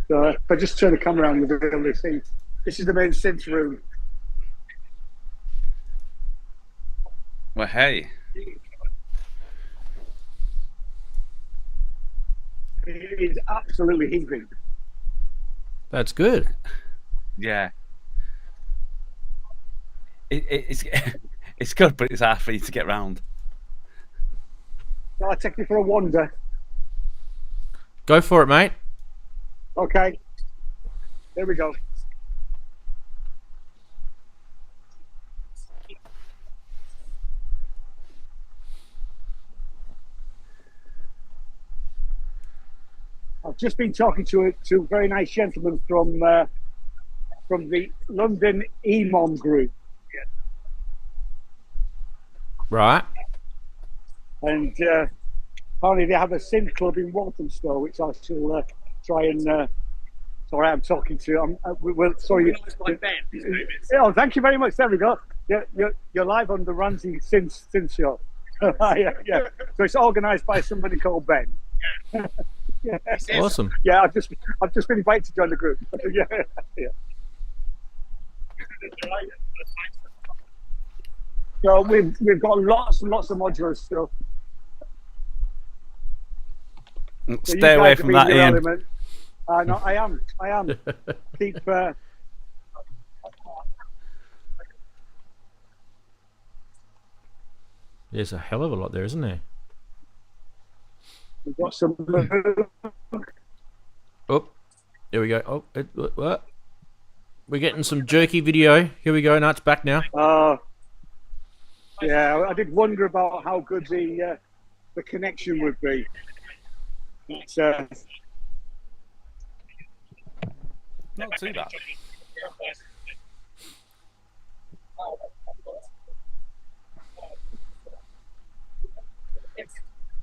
So if I just turn the camera around, you'll be able to see. This is the main synth room. Well, hey. It is absolutely heaving. That's good. Yeah. It's good, but it's hard for you to get round. I'll take you for a wander. Go for it, mate. Okay. There we go. I've just been talking to a very nice gentleman from the London EMOM group. Right. And apparently they have a synth club in Walthamstow, which I shall try and. Sorry, I'm talking to. Sorry. Oh, thank you very much. There we go. you're live on the Ranzee synth show. Yeah. So it's organised by somebody called Ben. Yeah. Awesome. Yeah, I've just been invited to join the group. Yeah. So we've got lots and lots of modular stuff. So Stay away from that, Ian. No, I am. Keep. There's a hell of a lot there, isn't there? We've got some. Oh, here we go. Oh, what? We're getting some jerky video. Here we go. Now it's back now. Yeah, I did wonder about how good the connection would be. It's, not too bad.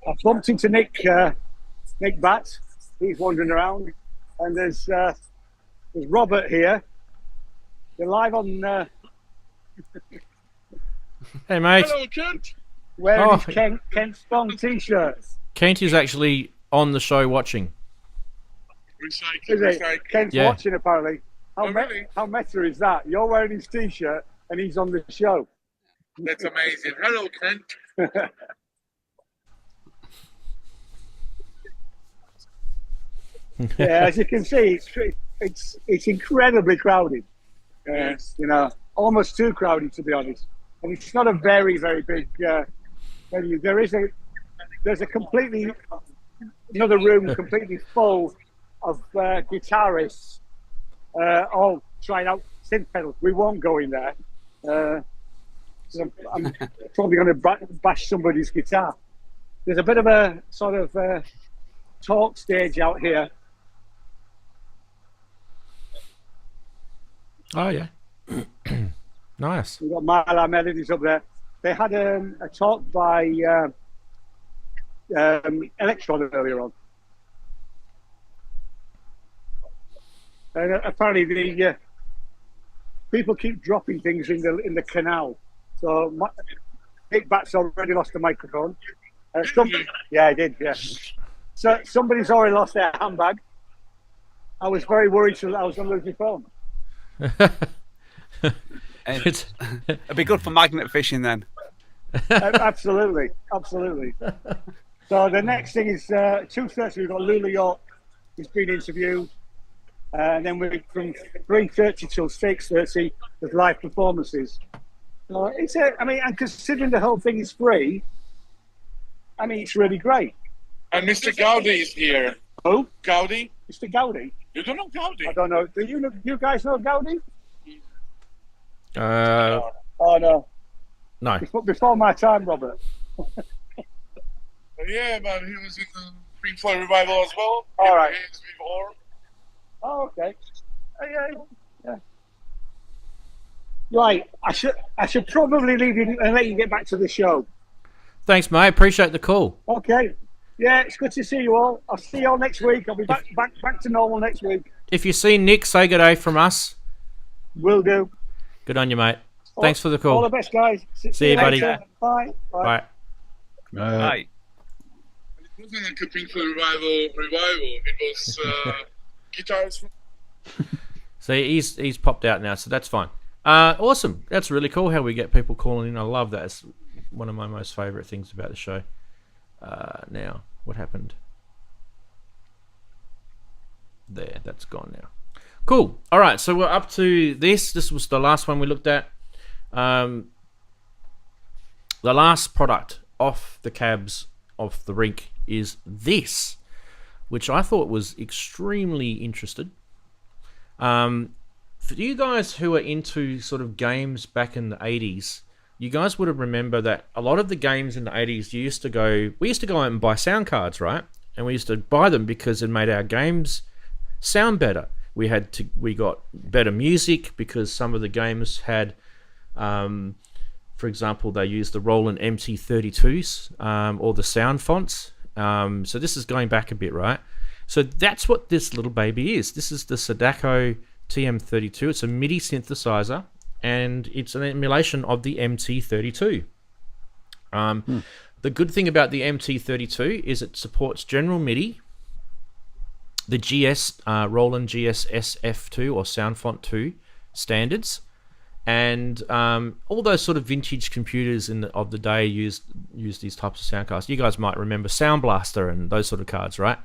I bumped into Nick Batt. He's wandering around, and there's Robert here. You're live on. Hey, mate. Hello, Kent. Wearing his Kent Strong t-shirt. Kent is actually on the show watching. Kent's watching apparently. How meta is that? You're wearing his t-shirt and he's on the show. That's amazing. Hello, Kent. Yeah, as you can see, it's incredibly crowded. You know, almost too crowded to be honest. And it's not a very big venue. There's a completely another room completely full of guitarists all trying out synth pedals. We won't go in there. I'm probably going to bash somebody's guitar. There's a bit of a sort of talk stage out here. Oh yeah. Nice. We've got Mylar Melodies up there. They had a talk by Electron earlier on. And apparently the people keep dropping things in the canal. So Nick Batt's already lost the microphone. Yeah, I did, yeah. So somebody's already lost their handbag. I was very worried that I was going to lose my phone. It'd be good for magnet fishing then. Absolutely. So the next thing is 2:30. We've got Lula York, who's been interviewed, and then we're from 3:30 till 6:30 with live performances. So it's and considering the whole thing is free, I mean it's really great. And Mr. Gaudi is here. Who? Gaudi? Mr. Gaudi? You don't know Gaudi? I don't know. Do you guys know Gaudi? Oh no. No. Before my time, Robert. Yeah, but he was in the Pink Floyd revival as well. All right. Before. Oh, okay. Yeah. Right. I should probably leave you and let you get back to the show. Thanks, mate. Appreciate the call. Okay. Yeah, it's good to see you all. I'll see you all next week. I'll be back to normal next week. If you see Nick, say good day from us. Will do. Good on you, mate. Thanks for the call. All the best, guys. See you, buddy. Bye. Bye. Bye. It wasn't like a Pink Floyd revival. It was guitars. See, he's popped out now, so that's fine. Awesome. That's really cool how we get people calling in. I love that. It's one of my most favourite things about the show. Now, what happened? There, that's gone now. Cool. All right, so we're up to this. This was the last one we looked at. The last product off the cabs of the rink is this, which I thought was extremely interesting. For you guys who are into sort of games back in the 80s, you guys would have remembered that a lot of the games in the 80s, we used to go out and buy sound cards, right? And we used to buy them because it made our games sound better. We got better music because some of the games had, for example, they used the Roland MT32s or the sound fonts. So this is going back a bit, right? So that's what this little baby is. This is the Serdaco TM32. It's a MIDI synthesizer, and it's an emulation of the MT32. The good thing about the MT32 is it supports general MIDI, the GS Roland GS SF2 or Soundfont 2 standards, and all those sort of vintage computers of the day use these types of sound cards. You guys might remember Sound Blaster and those sort of cards, right?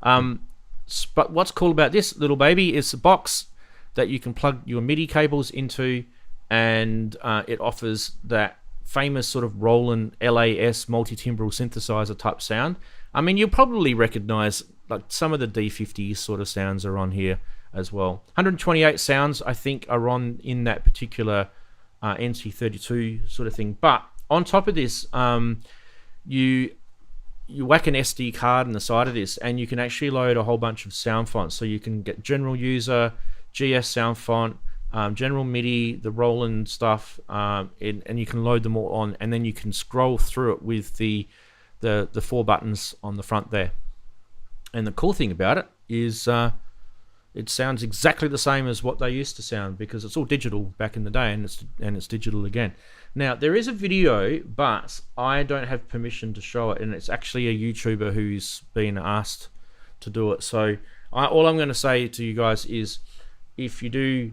But what's cool about this little baby is a box that you can plug your MIDI cables into, and it offers that famous sort of Roland LAS multi-timbral synthesizer type sound. I mean, you'll probably recognize like some of the D50 sort of sounds are on here as well. 128 sounds, I think, are on in that particular NT32 sort of thing. But on top of this, you whack an SD card in the side of this, and you can actually load a whole bunch of sound fonts. So you can get general user, GS sound font, general MIDI, the Roland stuff, and you can load them all on, and then you can scroll through it with the 4 buttons on the front there. And the cool thing about it is it sounds exactly the same as what they used to sound, because it's all digital back in the day, and it's digital again. Now there is a video, but I don't have permission to show it, and it's actually a YouTuber who's been asked to do it. So all I'm going to say to you guys is, if you do,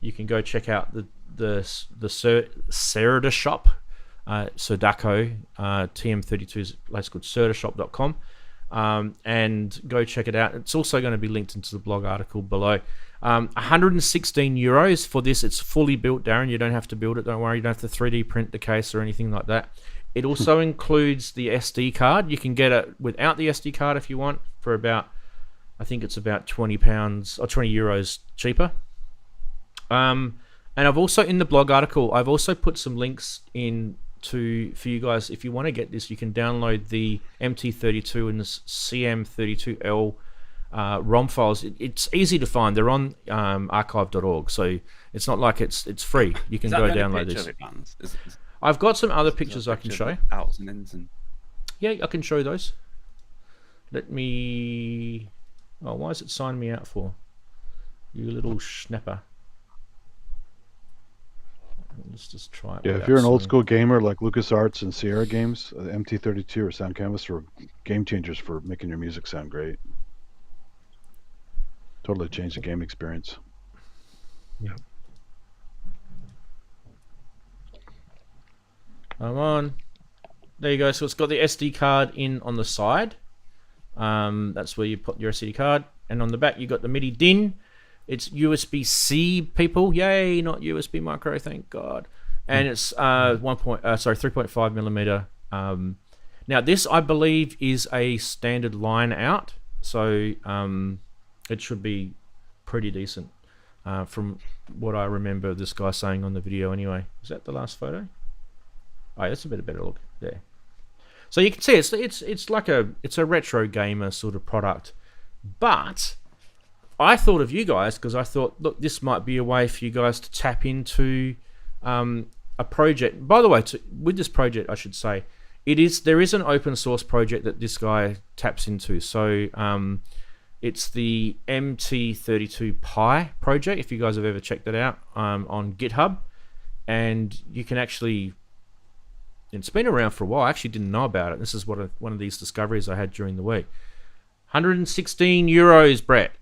you can go check out the Serda shop, Serdaco, TM32's place called serdashop.com. And go check it out. It's also going to be linked into the blog article below. 116 euros for this. It's fully built, Darren. You don't have to build it. Don't worry. You don't have to 3D print the case or anything like that. It also includes the SD card. You can get it without the SD card if you want, for about, I think it's about £20 or 20 euros cheaper. And I've also, in the blog article, I've also put some links in for you guys. If you want to get this, you can download the MT32 and the CM32L ROM files. It's easy to find. They're on archive.org, so it's not like it's free. You can go download this. I've got some other pictures I can show. Outs and ins and... Yeah, I can show those. Let me... Oh, why is it signing me out for? You little schnapper. Let's just try it. Yeah, if you're an old school gamer like LucasArts and Sierra Games, MT32 or Sound Canvas are game changers for making your music sound great. Totally changed the game experience. Yeah. Come on. There you go. So it's got the SD card in on the side. That's where you put your SD card. And on the back, you got the MIDI DIN. It's USB-C, people. Yay, not USB micro, thank God. And it's 3.5 millimeter. Now this, I believe, is a standard line out, so it should be pretty decent from what I remember this guy saying on the video. Anyway, is that the last photo? Oh, that's a bit better look there. So you can see it's like it's a retro gamer sort of product, but I thought of you guys because I thought, look, this might be a way for you guys to tap into a project. By the way, with this project, I should say, there is an open source project that this guy taps into. So it's the MT32 Pi project, if you guys have ever checked it out on GitHub. And you can actually, it's been around for a while. I actually didn't know about it. This is one of these discoveries I had during the week. 116 euros, Brett.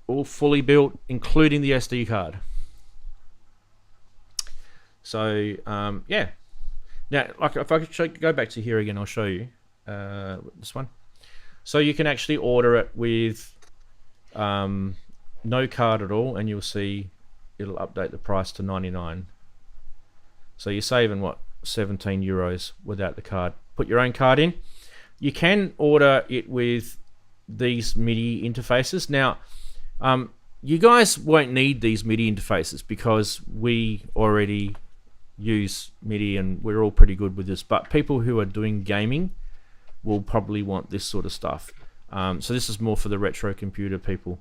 All fully built, including the SD card. So, yeah. Now, like if I could go back to here again, I'll show you this one. So you can actually order it with no card at all, and you'll see it'll update the price to 99. So you're saving, what, 17 euros without the card. Put your own card in. You can order it with these MIDI interfaces. Now, you guys won't need these MIDI interfaces because we already use MIDI and we're all pretty good with this, but people who are doing gaming will probably want this sort of stuff. So this is more for the retro computer people.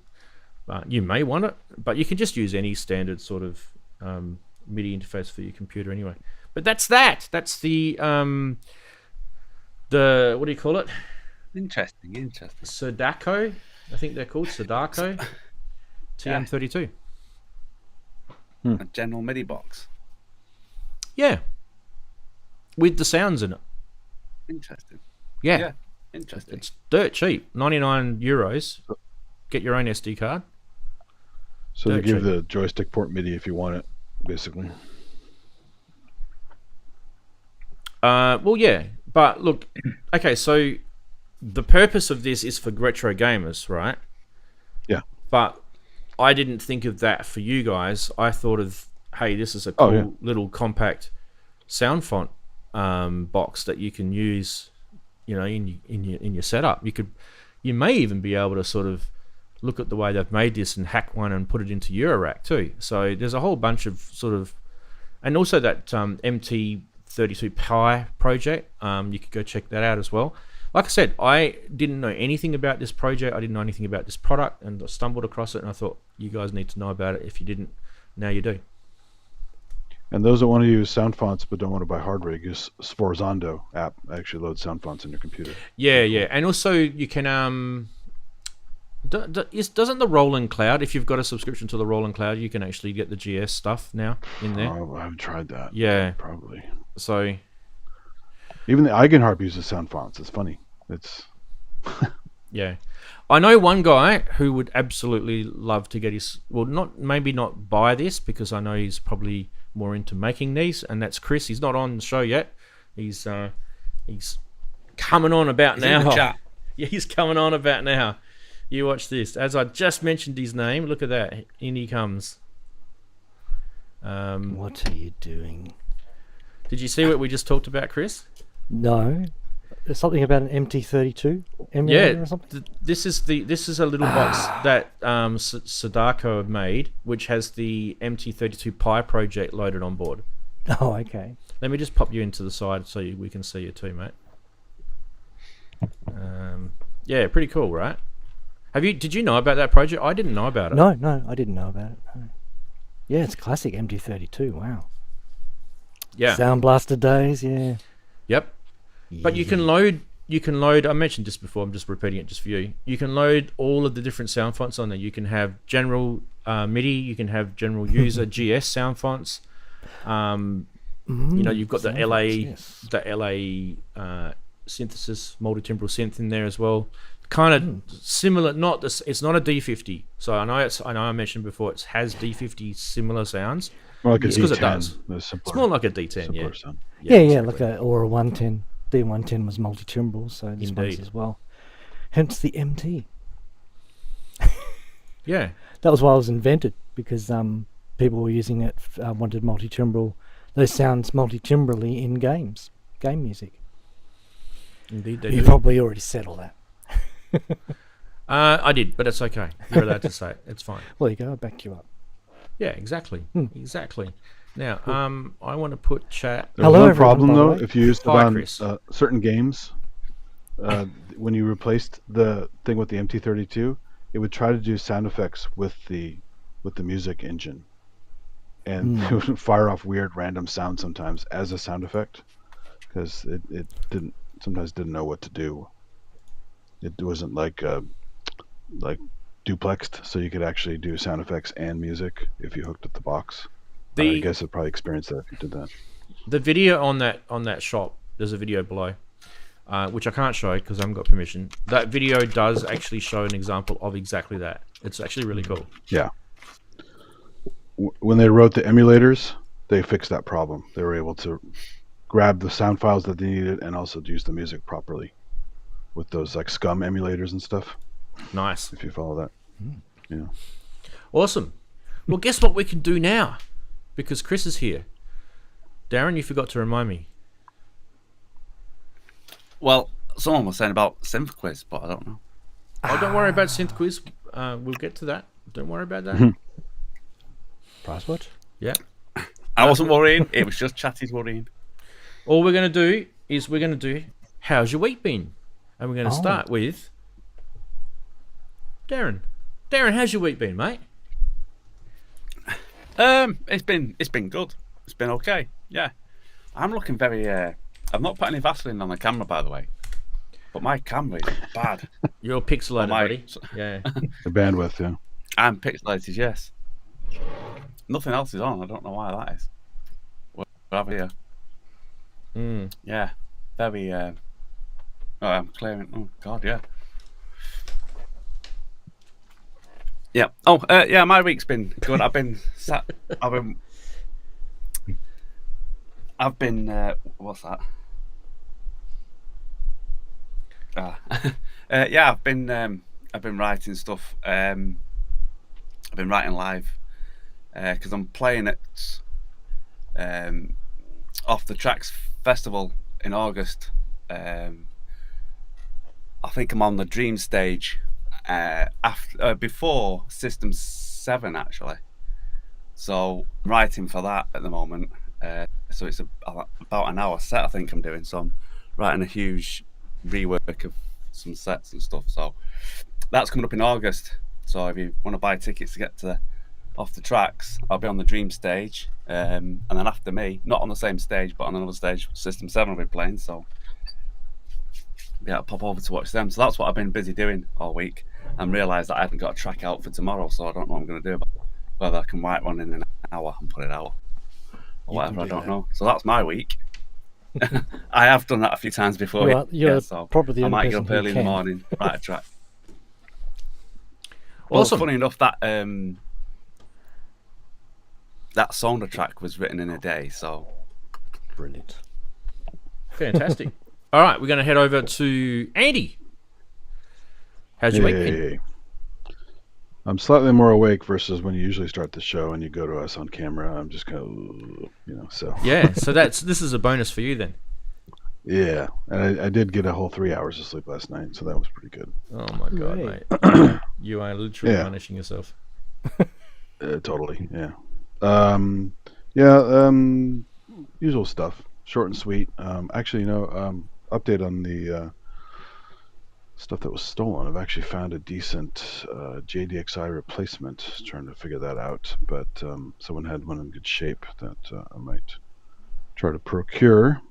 You may want it, but you can just use any standard sort of MIDI interface for your computer anyway. But that's that. That's the what do you call it? Interesting. Serdaco, I think they're called Serdaco TM32. a general MIDI box. Yeah. With the sounds in it. Interesting. Yeah. Interesting. It's dirt cheap. €99. Get your own SD card. So they Dirt give cheap. the joystick port MIDI if you want it, basically. Well, yeah. But look, okay, so the purpose of this is for retro gamers, right? Yeah. But I didn't think of that for you guys. I thought of, hey, this is a cool little compact sound font box that you can use, you know, in your setup. You may even be able to sort of look at the way they've made this and hack one and put it into Eurorack too. So there's a whole bunch of sort of, and also that MT32 Pi project. You could go check that out as well. Like I said, I didn't know anything about this project. I didn't know anything about this product, and I stumbled across it, and I thought, you guys need to know about it. If you didn't, now you do. And those that want to use sound fonts but don't want to buy hard rig, use Sforzando app. Actually loads sound fonts in your computer. Yeah, yeah. And also you can doesn't the Roland Cloud, if you've got a subscription to the Roland Cloud, you can actually get the GS stuff now in there? Oh, I haven't tried that. Yeah. Probably. So even the Eigenharp uses sound fonts. It's funny. It's yeah. I know one guy who would absolutely love to get his, well, maybe not buy this, because I know he's probably more into making these, and that's Chris. He's not on the show yet. He's coming on about now. In the chat. Yeah, he's coming on about now. You watch this. As I just mentioned his name, look at that. In he comes. What are you doing? Did you see what we just talked about, Chris? No. There's something about an MT32 emulator or something? This is a little box that Serdaco have made, which has the MT32 Pi project loaded on board. Oh, okay. Let me just pop you into the side so we can see you too, mate. Yeah, pretty cool, right? Did you know about that project? I didn't know about it. No, I didn't know about it. No. Yeah, it's classic MT32. Wow. Yeah. Sound Blaster days. Yeah. Yep. But you can load. I mentioned this before. I'm just repeating it just for you. You can load all of the different sound fonts on there. You can have general MIDI. You can have general user GS sound fonts. You know, you've got the LA synthesis multi-timbral synth in there as well. Kind of similar. It's not a D50. So I know I mentioned before it has D50 similar sounds. More like a because D10. it does. It's more like a D10. Yeah. Sound. Yeah, exactly. like a 110. D110 was multi-timbral, so this one's as well. Hence the MT. Yeah. That was why it was invented, because people were using it, wanted multi-timbral, those sounds multi-timbrally in game music. Indeed, they You do. probably already said all that. I did, but it's okay. You're allowed to say it. It's fine. Well, you go. I'll back you up. Yeah, exactly. Exactly. Now, I want to put chat. There's one problem though. If you used it on certain games, when you replaced the thing with the MT32, it would try to do sound effects with the music engine, and it would fire off weird random sounds sometimes as a sound effect, because it sometimes didn't know what to do. It wasn't like duplexed, so you could actually do sound effects and music if you hooked up the box. I guess it probably experienced that if you did that. The video on that shop, there's a video below, which I can't show because I haven't got permission. That video does actually show an example of exactly that. It's actually really cool. Yeah. When they wrote the emulators, they fixed that problem. They were able to grab the sound files that they needed and also use the music properly with those like scum emulators and stuff. Nice. If you follow that. Yeah. Awesome. Well, guess what we can do now? Because Chris is here. Darren, you forgot to remind me. Well, someone was saying about Synth Quiz, but I don't know. Oh, don't worry about Synth Quiz. We'll get to that. Don't worry about that. Price what? Yeah. I wasn't worrying. It was just Chatty's worrying. All we're going to do is how's your week been? And we're going to start with Darren. Darren, how's your week been, mate? It's been good. It's been okay. Yeah, I'm looking very. I've not put any Vaseline on the camera, by the way, but my camera is bad. You're pixelated, buddy. Yeah. The bandwidth, yeah. I'm pixelated, yes. nothing else is on. I don't know why that is. What have we here? Yeah, very. Oh, I'm clearing. Oh God, yeah. Yeah. Oh, yeah. My week's been good. I've been sat. I've been. What's that? Yeah. I've been writing stuff. I've been writing live because I'm playing at Off the Tracks Festival in August. I think I'm on the Dream stage before System 7 actually. So I'm writing for that at the moment. So it's about an hour set I think I'm doing. So I'm writing a huge rework of some sets and stuff. So that's coming up in August. So if you want to buy tickets to get to Off the Tracks, I'll be on the Dream stage. And then after me, not on the same stage, but on another stage, System 7 will be playing. So yeah, I'll pop over to watch them. So that's what I've been busy doing all week, and realised that I haven't got a track out for tomorrow, so I don't know what I'm going to do about it. Whether I can write one in an hour and put it out or whatever, I don't know. So that's my week. I have done that a few times before. You're so probably the I only might get person up who early in the can. morning, write a track. Well, Awesome. funny enough, that Sonar track was written in a day, so Brilliant. Fantastic. All right, we're going to head over to Andy. How's your week been? Hey. I'm slightly more awake versus when you usually start the show and you go to us on camera. I'm just kind of, so. Yeah, so this is a bonus for you then. Yeah, and I did get a whole 3 hours of sleep last night, so that was pretty good. Oh my God, Great. mate. You are literally Yeah. punishing yourself. Totally, yeah. Usual stuff. Short and sweet. Actually, update on the stuff that was stolen. I've actually found a decent JDXI replacement. Trying to figure that out, but someone had one in good shape that I might try to procure,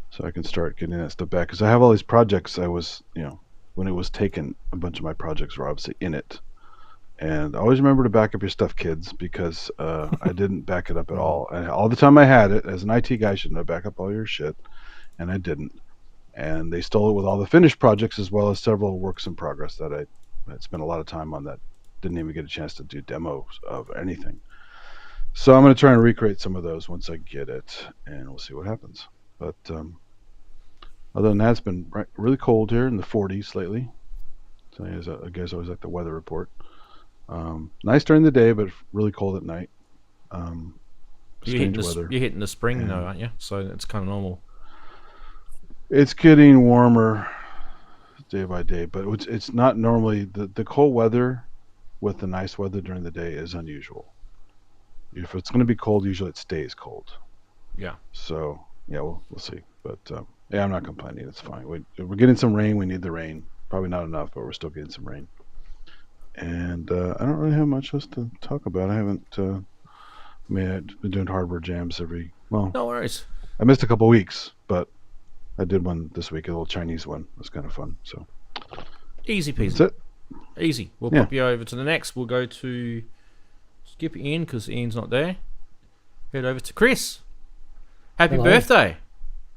so I can start getting that stuff back. Because I have all these projects. I was, when it was taken, a bunch of my projects were obviously in it. And always remember to back up your stuff, kids, because I didn't back it up at all. And all the time I had it, as an IT guy, shouldn't have back up all your shit, and I didn't. And they stole it with all the finished projects as well as several works in progress that I spent a lot of time on that didn't even get a chance to do demos of anything. So I'm going to try and recreate some of those once I get it, and we'll see what happens. But other than that, it's been really cold here in the 40s lately. So I guess always like the weather report. Nice during the day, but really cold at night. Strange weather. You're hitting the spring though, aren't you? So it's kind of normal. It's getting warmer day by day, but it's not normally the cold weather with the nice weather during the day is unusual. If it's going to be cold, usually it stays cold. Yeah. So yeah, we'll see. But yeah, I'm not complaining. It's fine. We're getting some rain. We need the rain. Probably not enough, but we're still getting some rain. And I don't really have much else to talk about. I haven't. I've been doing hardware jams No worries. I missed a couple weeks, but I did one this week, a little Chinese one. It was kind of fun. So Easy peasy. that's it. Easy. We'll pop you over to the next. We'll go to skip Ian because Ian's not there. Head over to Chris. Happy Hello. birthday.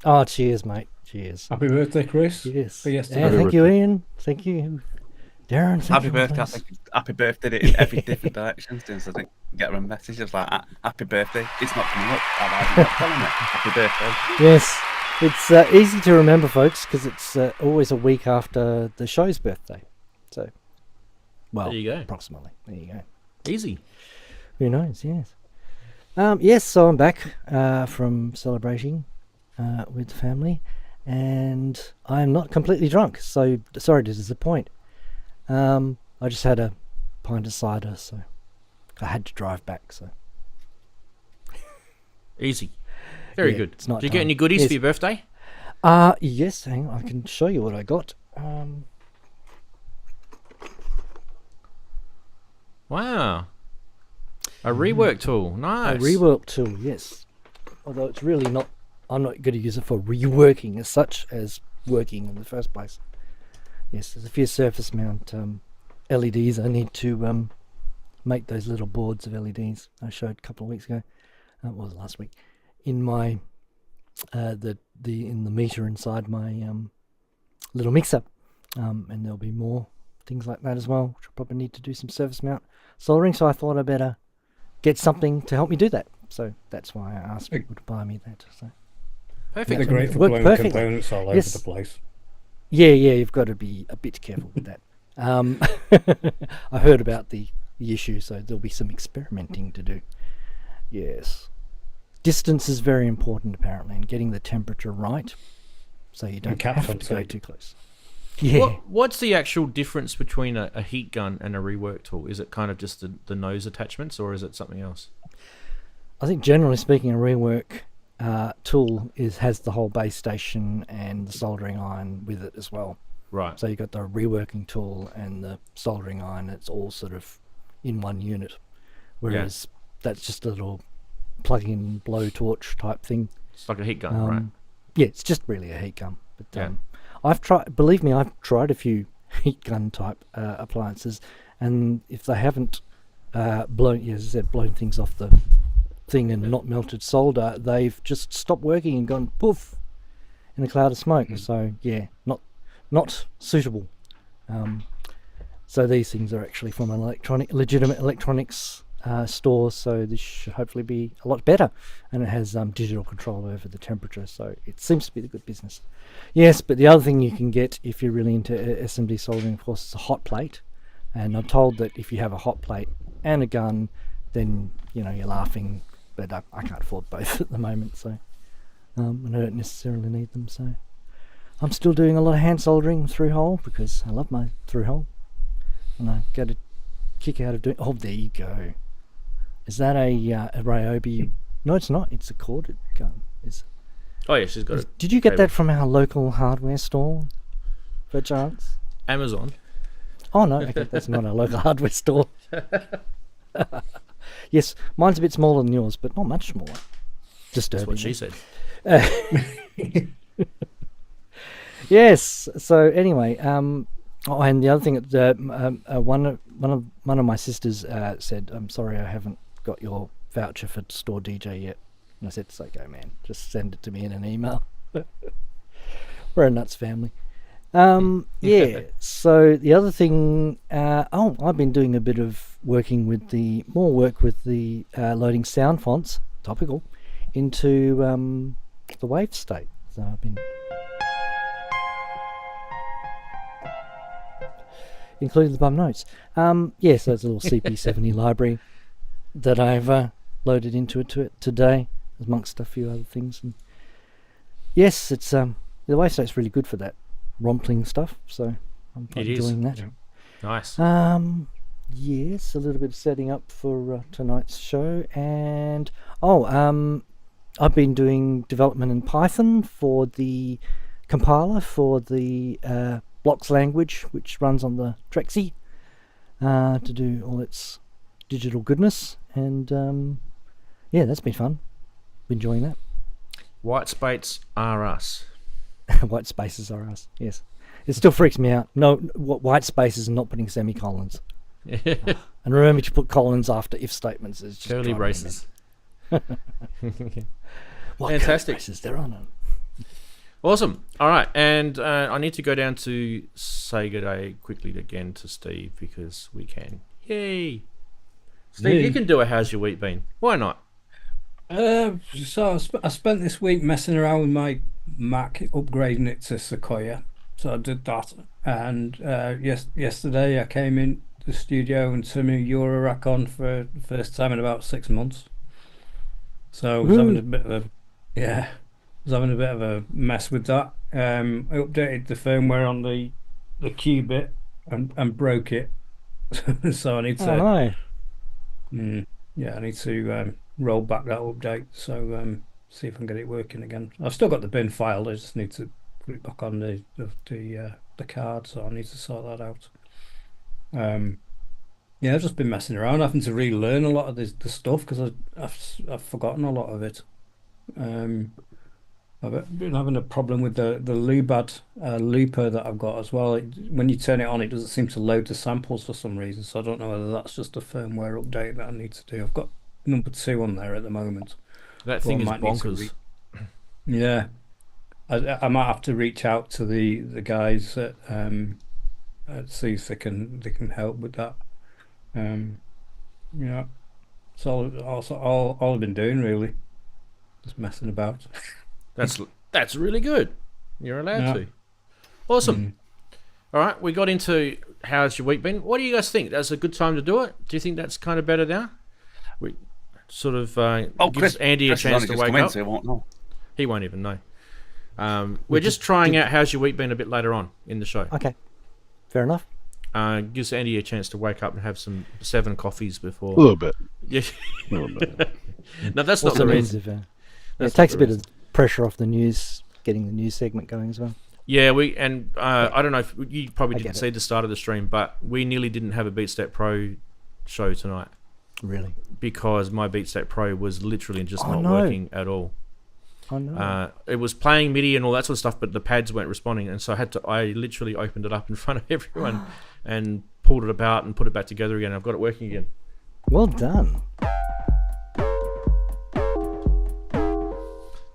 Oh, cheers, mate. Cheers. Happy birthday, Chris. Yes. For yesterday. Yeah, thank you, Ian. Thank you, Darren. Thank happy you, birthday. I please. think happy birthday in every different direction. Since I think get a message of like happy birthday. It's not coming up. I'm not telling it. Happy birthday. Yes. It's easy to remember, folks, because it's always a week after the show's birthday. So, well, There you go. approximately. There you go. Easy. Who knows? Yes. Yes. So I'm back from celebrating with the family, and I'm not completely drunk. So sorry to disappoint. I just had a pint of cider, so I had to drive back. So Easy. Very Yeah, good. it's not Did you get time. any goodies Yes. for your birthday? Yes. Hang on, I can show you what I got. Wow. A rework tool. Nice. A rework tool, yes. Although it's really not, I'm not going to use it for reworking as such as working in the first place. Yes, there's a few surface mount LEDs I need to make those little boards of LEDs I showed a couple of weeks ago. Was last week in my in the meter inside my little mixer, and there'll be more things like that as well, which I'll probably need to do some surface mount soldering. So I thought I better get something to help me do that. So that's why I asked people to buy me that. So perfect. They're great for blowing components all over the place. Yeah, you've got to be a bit careful with that. I heard about the issue, so there'll be some experimenting to do. Yes. Distance is very important, apparently, and getting the temperature right, so you don't have to go too close. Yeah. What's the actual difference between a heat gun and a rework tool? Is it kind of just the nose attachments, or is it something else? I think generally speaking, a rework tool has the whole base station and the soldering iron with it as well. Right. So you've got the reworking tool and the soldering iron. It's all sort of in one unit, whereas that's just a little plug-in blowtorch type thing. It's like a heat gun, right? Yeah, it's just really a heat gun. But I've tried. Believe me, I've tried a few heat gun type appliances, and if they haven't blown things off the thing and not melted solder, they've just stopped working and gone poof in a cloud of smoke. So yeah, not suitable. So these things are actually from an legitimate electronics store, so this should hopefully be a lot better, and it has digital control over the temperature, so it seems to be the good business. Yes, but the other thing you can get if you're really into SMD soldering, of course, is a hot plate, and I'm told that if you have a hot plate and a gun, then you're laughing, but I can't afford both at the moment, so I don't necessarily need them. So I'm still doing a lot of hand soldering through hole because I love my through hole, and I get a kick out of doing. Oh, there you go. Is that a Ryobi? No, it's not. It's a corded gun. Oh yeah, she's got it. Did you get that from our local hardware store, per chance? Amazon. Oh no, okay, that's not our local hardware store. Yes, mine's a bit smaller than yours, but not much smaller. Disturbing. That's what she said. Yes. So anyway, and the other thing, one of my sisters said, "I'm sorry, I haven't got your voucher for Store DJ yet." And I said, "It's okay, man. Just send it to me in an email." We're a nuts family. Yeah. So the other thing, I've been doing a bit of work with the loading sound fonts, topical, into the wave state. So I've been including the bum notes. So it's a little CP70 library that I've loaded into it today, amongst a few other things. And yes, it's the wave state's really good for that rompling stuff, so I'm enjoying that. Yeah. Nice. Yes, a little bit of setting up for tonight's show, and I've been doing development in Python for the compiler for the blocks language, which runs on the Trexie, to do all its digital goodness, and that's been fun. Been enjoying that. White spaces are us. White spaces are us. Yes, it still freaks me out. No, white spaces and not putting semicolons. And remember to put colons after if statements. Is just curly braces. What fantastic! Braces there are none. Awesome. All right, and I need to go down to say good day quickly again to Steve because we can. Yay! Steve, you can do a how's your week been? Why not? So I spent this week messing around with my Mac, upgrading it to Sequoia. So I did that, and yesterday I came in the studio and turned my eurorack on for the first time in about 6 months. So I was having a bit of a mess with that. I updated the firmware on the Qubit and broke it. So I need to I need to roll back that update, so see if I can get it working again. I've still got the bin file, I just need to put it back on the card, so I need to sort that out. I've just been messing around, having to relearn a lot of the stuff because I've forgotten a lot of it. I've been having a problem with the Lubad looper that I've got as well. When you turn it on, it doesn't seem to load the samples for some reason. So I don't know whether that's just a firmware update that I need to do. I've got number 2 on there at the moment. That thing is bonkers. Yeah, I might have to reach out to the guys at see if they can help with that. Yeah, it's all I've been doing really, just messing about. That's really good. You're allowed to. Awesome. All right, we got into how's your week been. What do you guys think? That's a good time to do it. Do you think that's kind of better now? We sort of gives Andy a chance to wake up. He won't even know. We're just trying out how's your week been a bit later on in the show. Okay, fair enough. Gives Andy a chance to wake up and have some 7 coffees before. A little bit. Yeah. A little bit. No, that's not the reason. It takes a bit of pressure off the news, getting the news segment going as well. Yeah, I don't know if you probably didn't see the start of the stream, but we nearly didn't have a BeatStep Pro show tonight. Really? Because my BeatStep Pro was literally just not working at all. Oh no. It was playing MIDI and all that sort of stuff, but the pads weren't responding, and so I literally opened it up in front of everyone and pulled it apart and put it back together again. I've got it working again. Well done.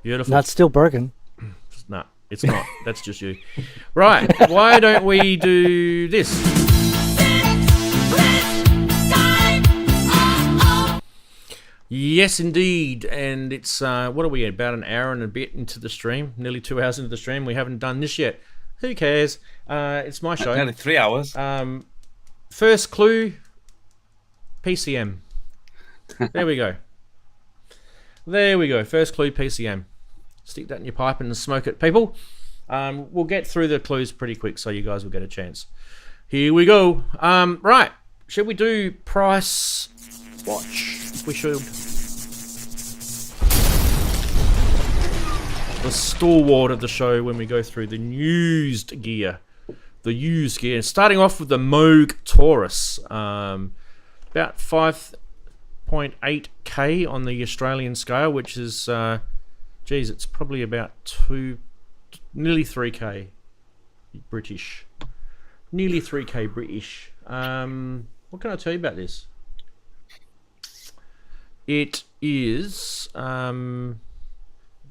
Beautiful. No, it's still broken. No, it's not. That's just you. Right. Why don't we do this? Yes, indeed. And it's, what are we, about an hour and a bit into the stream? Nearly 2 hours into the stream. We haven't done this yet. Who cares? It's my show. Nearly 3 hours. First clue, PCM. There we go. There we go. First clue, PCM. Stick that in your pipe and smoke it, people. We'll get through the clues pretty quick so you guys will get a chance. Here we go. Right. Should we do price watch? We should. The stalwart of the show when we go through the used gear. The used gear. Starting off with the Moog Taurus. About 5.8K on the Australian scale, which is, geez, it's probably about nearly 3K British. Nearly 3K British. What can I tell you about this? It is a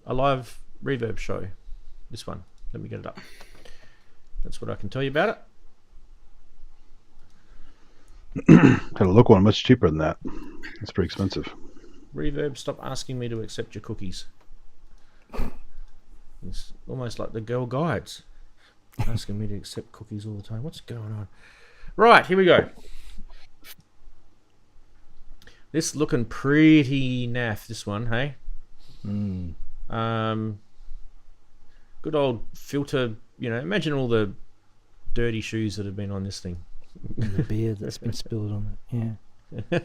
live reverb show. This one. Let me get it up. That's what I can tell you about it. Got a local one much cheaper than that. It's pretty expensive. Reverb, stop asking me to accept your cookies. It's almost like the Girl Guides. Asking me to accept cookies all the time. What's going on? Right, here we go. This looking pretty naff, this one, hey? Good old filter, imagine all the dirty shoes that have been on this thing. The beer that's been spilled on it, yeah.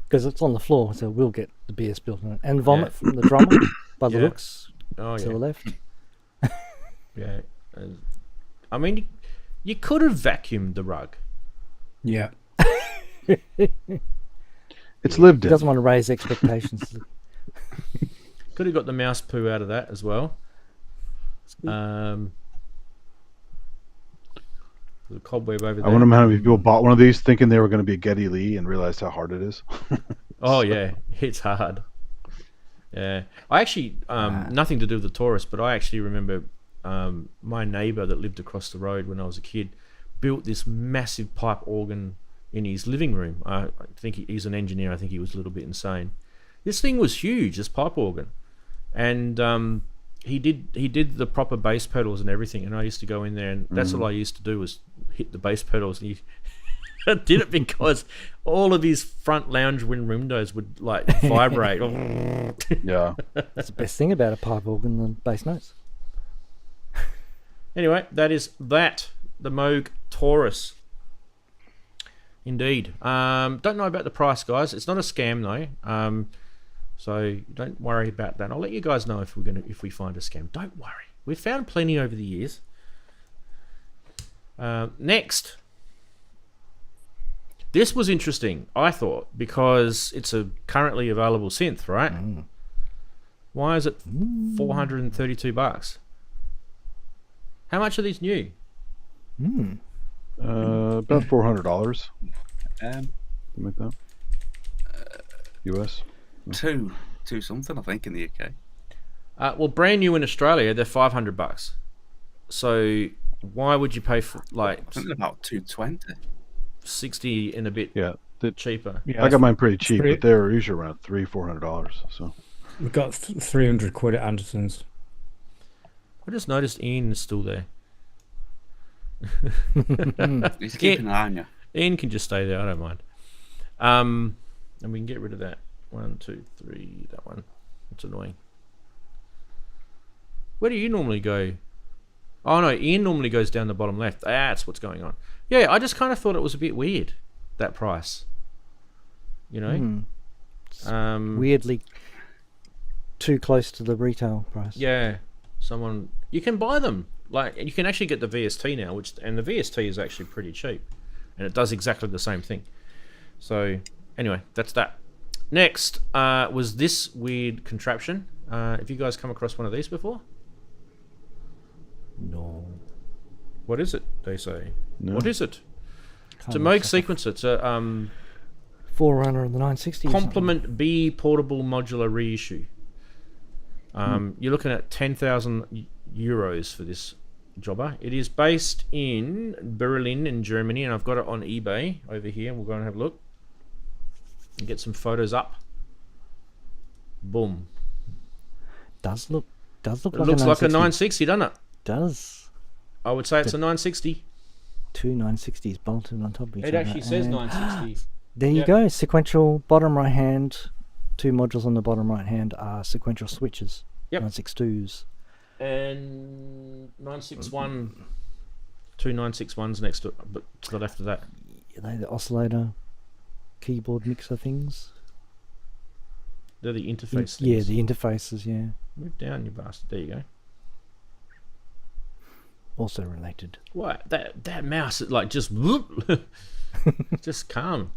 Because it's on the floor, so we'll get the beer spilled on it. And vomit from the drummer, by the looks, to the left. Yeah. I mean, you could have vacuumed the rug. Yeah. It's lived in. He doesn't want to raise expectations. Could have got the mouse poo out of that as well. The cobweb over there. I wonder how many people bought one of these thinking they were going to be a Geddy Lee and realized how hard it is. Oh yeah, it's hard. Yeah, I actually nothing to do with the Taurus, but I actually remember my neighbour that lived across the road when I was a kid built this massive pipe organ in his living room. I think he's an engineer. I think he was a little bit insane. This thing was huge, this pipe organ, and he did the proper bass pedals and everything. And I used to go in there, and that's all I used to do was hit the bass pedals. And he did it because all of his front lounge windows would like vibrate. Yeah, that's the best thing about a pipe organ, the bass notes. Anyway, that is the Moog Taurus. Indeed. Don't know about the price, guys. It's not a scam though. So don't worry about that. I'll let you guys know if we find a scam. Don't worry. We've found plenty over the years. Next. This was interesting, I thought, because it's a currently available synth, right? Why is it $432? How much are these new? About $400. Um, Something like that. US. two something, I think, in the UK. Well, brand new in Australia, they're $500. So why would you pay for like I think they're about 220. 60 and a bit cheaper? I got mine pretty cheap, but they're usually around $300-400. So We've got 300 quid at Anderson's. I just noticed Ian is still there. He's keeping an eye on you. Ian can just stay there, I don't mind. And we can get rid of that. 1, 2, 3, that one. It's annoying. Where do you normally go? Oh no, Ian normally goes down the bottom left. That's what's going on. Yeah, I just kind of thought it was a bit weird, that price. You know? Weirdly too close to the retail price. Yeah. You can buy them. Like, you can actually get the VST now, and the VST is actually pretty cheap. And it does exactly the same thing. So, anyway, that's that. Next was this weird contraption. Have you guys come across one of these before? No. What is it, they say? No. What is it? It's a Moog sequencer. It's a Forerunner of the 960. Complement B portable modular reissue. You're looking at 10,000 euros for this jobber. It is based in Berlin in Germany, and I've got it on eBay over here. We'll go and have a look and get some photos up. Boom. Does look It like looks a 960. like a 960, doesn't it? Does. I would say it's a 960. Two 960s bolted on top of each It other. actually says and 960. There you go. Sequential bottom right hand. Two modules on the bottom right hand are sequential switches. Yep. 962s. And 961. Two 961s next to, but to the left of that. Are they the oscillator keyboard mixer things? They're the interface things. Yeah, the interfaces, yeah. Move down, you bastard. There you go. Also related. What? That mouse is like just whoop. Just calm.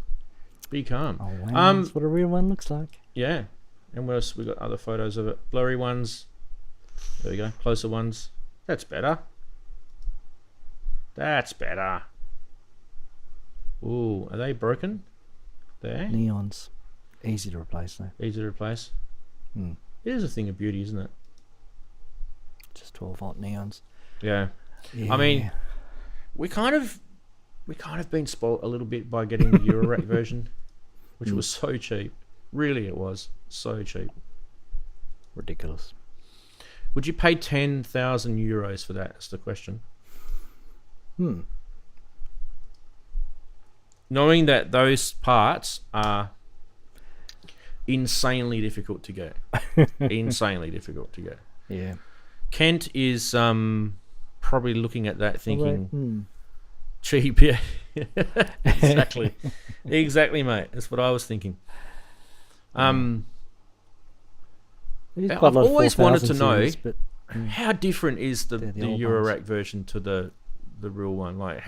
Be calm. Oh wow, that's what a real one looks like. Yeah. And what else? We got other photos of it. Blurry ones. There we go. Closer ones. That's better. That's better. Ooh, are they broken? There. Neons. Easy to replace though. Easy to replace. It is a thing of beauty, isn't it? Just 12-volt neons. Yeah. I mean, we kind of been spoilt a little bit by getting the Eurorack version, which was so cheap. Really, it was so cheap. Ridiculous. Would you pay 10,000 euros for that? That's the question. Knowing that those parts are insanely difficult to get. Insanely difficult to get. Yeah. Kent is probably looking at that thinking, cheap, yeah. Exactly. Exactly, mate. That's what I was thinking. I've always wanted to know how different is the Eurorack version to the real one. Like,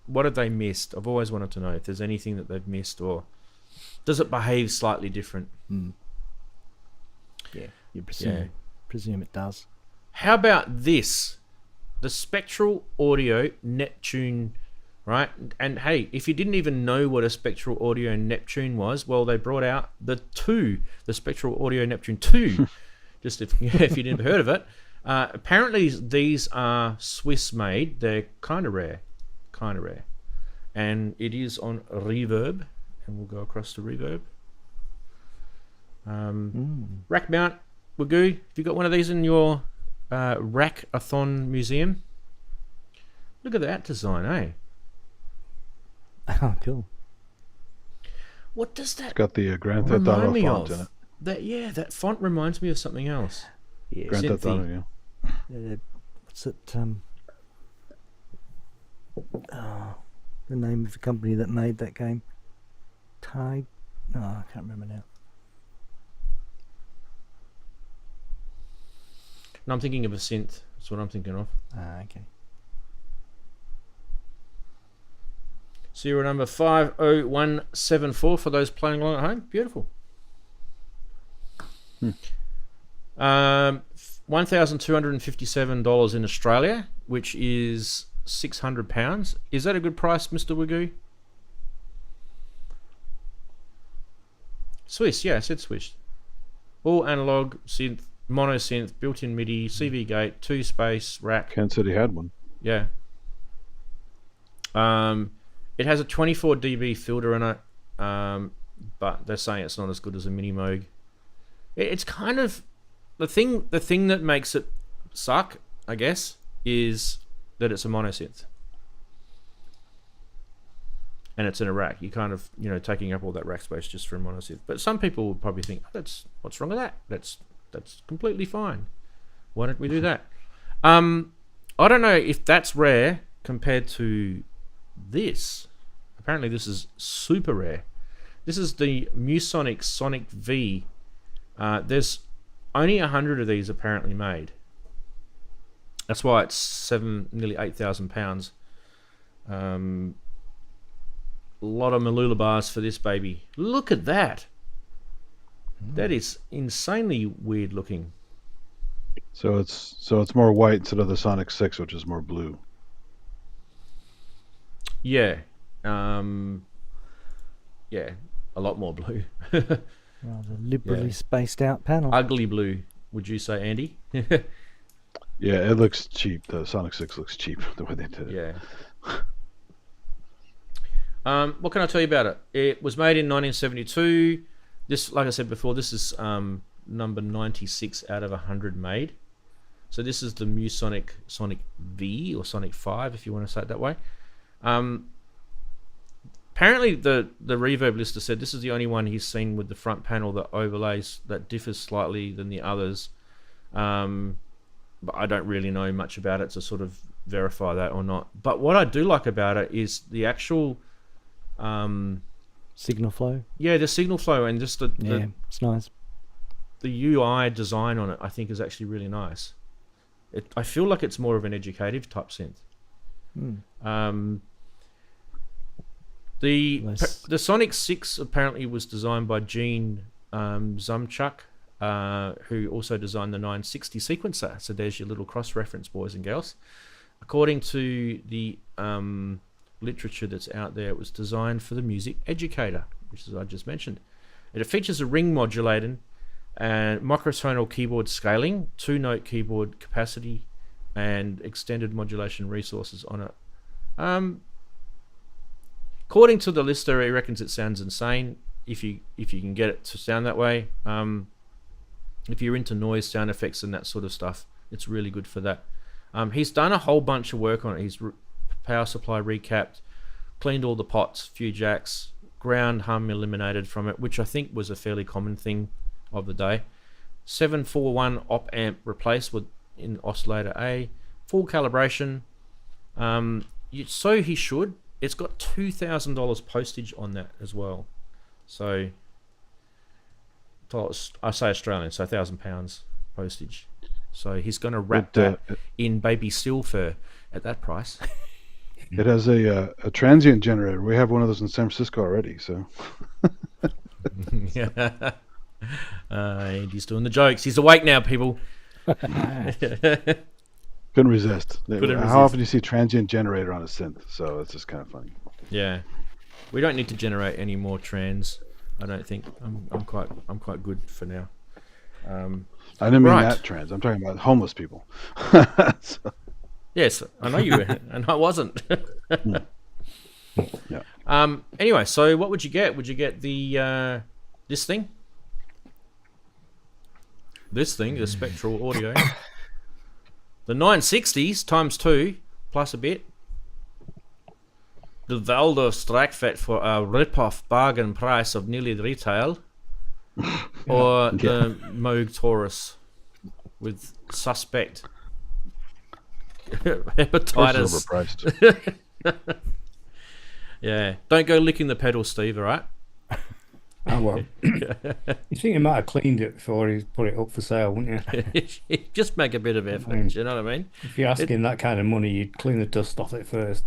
what have they missed? I've always wanted to know if there's anything that they've missed, or does it behave slightly different? Yeah, you presume it does. How about this? The Spectral Audio Neptune, right? And hey, if you didn't even know what a Spectral Audio Neptune was, well, they brought out the Spectral Audio Neptune 2, just if you didn't heard of it. Apparently, these are Swiss-made. They're kind of rare. And it is on Reverb, and we'll go across to Reverb. Rack mount, Wagoo. Have you got one of these in your Rack-a-thon museum? Look at that design, eh? Oh, cool. What does that It's got the Grand Theft remind Auto me font of? in it. That font reminds me of something else. Yeah. Grand Theft Auto, yeah. What's it? The name of the company that made that game? Tide? No, I can't remember now. No, I'm thinking of a synth. That's what I'm thinking of. Okay. Serial number 50174 for those playing along at home. Beautiful. $1,257 in Australia, which is £600. Is that a good price, Mr. Wagoo? Swiss, yeah, I said Swiss. All analog synth, mono synth, built-in MIDI, CV gate, 2-space rack. Ken said he had one. Yeah. It has a 24 dB filter in it, but they're saying it's not as good as a Mini Moog. It's kind of the thing that makes it suck, I guess, is that it's a mono synth. And it's in a rack. You kind of, taking up all that rack space just for a mono synth. But some people would probably think, what's wrong with that? That's completely fine. Why don't we do that? I don't know if that's rare compared to this. Apparently this is super rare. This is the Musonic Sonic V. There's only 100 of these apparently made. That's why it's nearly £8,000. A lot of Malula bars for this baby. Look at that. That is insanely weird looking. So it's more white instead of the Sonic 6, which is more blue. Yeah. Yeah, a lot more blue. Rather liberally spaced out panel. Ugly blue, would you say, Andy? Yeah, it looks cheap. The Sonic 6 looks cheap the way they did it. Yeah. What can I tell you about it? It was made in 1972. This, like I said before, this is number 96 out of 100 made. So this is the Musonic Sonic V or Sonic 5, if you want to say it that way. Apparently, the reverb lister said this is the only one he's seen with the front panel that overlays, that differs slightly than the others. But I don't really know much about it to sort of verify that or not. But what I do like about it is the actual signal flow. Yeah, the signal flow and just it's nice. The UI design on it, I think, is actually really nice. I feel like it's more of an educative type synth. The Sonic 6 apparently was designed by Gene Zumchuk, who also designed the 960 sequencer. So there's your little cross-reference, boys and girls. According to the literature that's out there, it was designed for the music educator, which is I just mentioned. It features a ring modulator and microtonal keyboard scaling, 2-note keyboard capacity, and extended modulation resources on it. According to the lister, he reckons it sounds insane if you can get it to sound that way. If you're into noise, sound effects, and that sort of stuff, it's really good for that. He's done a whole bunch of work on it. He's power supply recapped, cleaned all the pots, few jacks, ground hum eliminated from it, which I think was a fairly common thing of the day. 741 op amp replaced in oscillator A, full calibration. So he should. It's got $2,000 postage on that as well. So I say Australian, so £1,000 postage. So he's going to wrap that in baby steel fur at that price. It has a transient generator. We have one of those in San Francisco already. So yeah. Andy's doing the jokes. He's awake now, people. Couldn't resist. How often do you see transient generator on a synth? So it's just kind of funny. Yeah, we don't need to generate any more trans. I don't think. I'm quite good for now. I didn't mean that trans. I'm talking about homeless people. So. Yes, I know you were, and I wasn't. Yeah. Anyway, so what would you get? Would you get the this thing? This thing, the Spectral Audio. The 960s times 2 plus a bit. The Valdo Strakfet for a rip-off bargain price of nearly the retail. Or the Moog Taurus with suspect hepatitis. Overpriced. Yeah. Don't go licking the pedal, Steve, alright? Oh, well. You think he might have cleaned it before he put it up for sale, wouldn't you? Just make a bit of effort, you know what I mean? If you're asking that kind of money, you'd clean the dust off it first.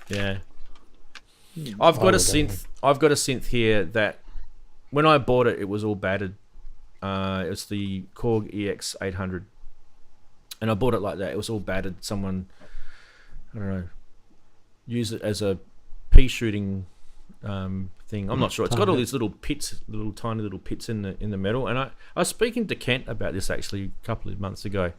Yeah. I've got a synth here that when I bought it, it was all battered. It's the Korg EX800, and I bought it like that. It was all battered. Someone, I don't know, used it as a pea shooting thing. I'm not sure. It's got all these little pits, tiny little pits in the metal. And I was speaking to Kent about this actually a couple of months ago,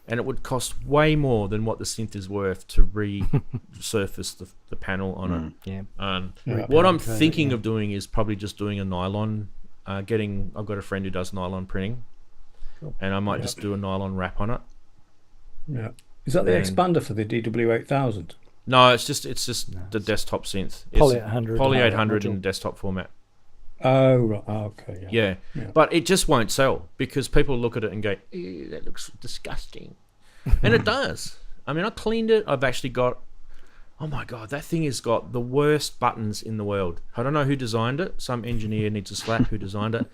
and it would cost way more than what the synth is worth to resurface the panel on it. What I'm thinking of doing is probably just doing a nylon. I've got a friend who does nylon printing, and I might just do a nylon wrap on it. Yeah. Is that the expander for the DW8000? No, it's just the desktop synth. It's Poly 800. Poly 800 in desktop format. Oh, right. Oh, okay. Yeah. But it just won't sell because people look at it and go, ew, that looks disgusting. And it does. I mean, I cleaned it. I've actually got, oh my God, that thing has got the worst buttons in the world. I don't know who designed it. Some engineer needs a slap who designed it.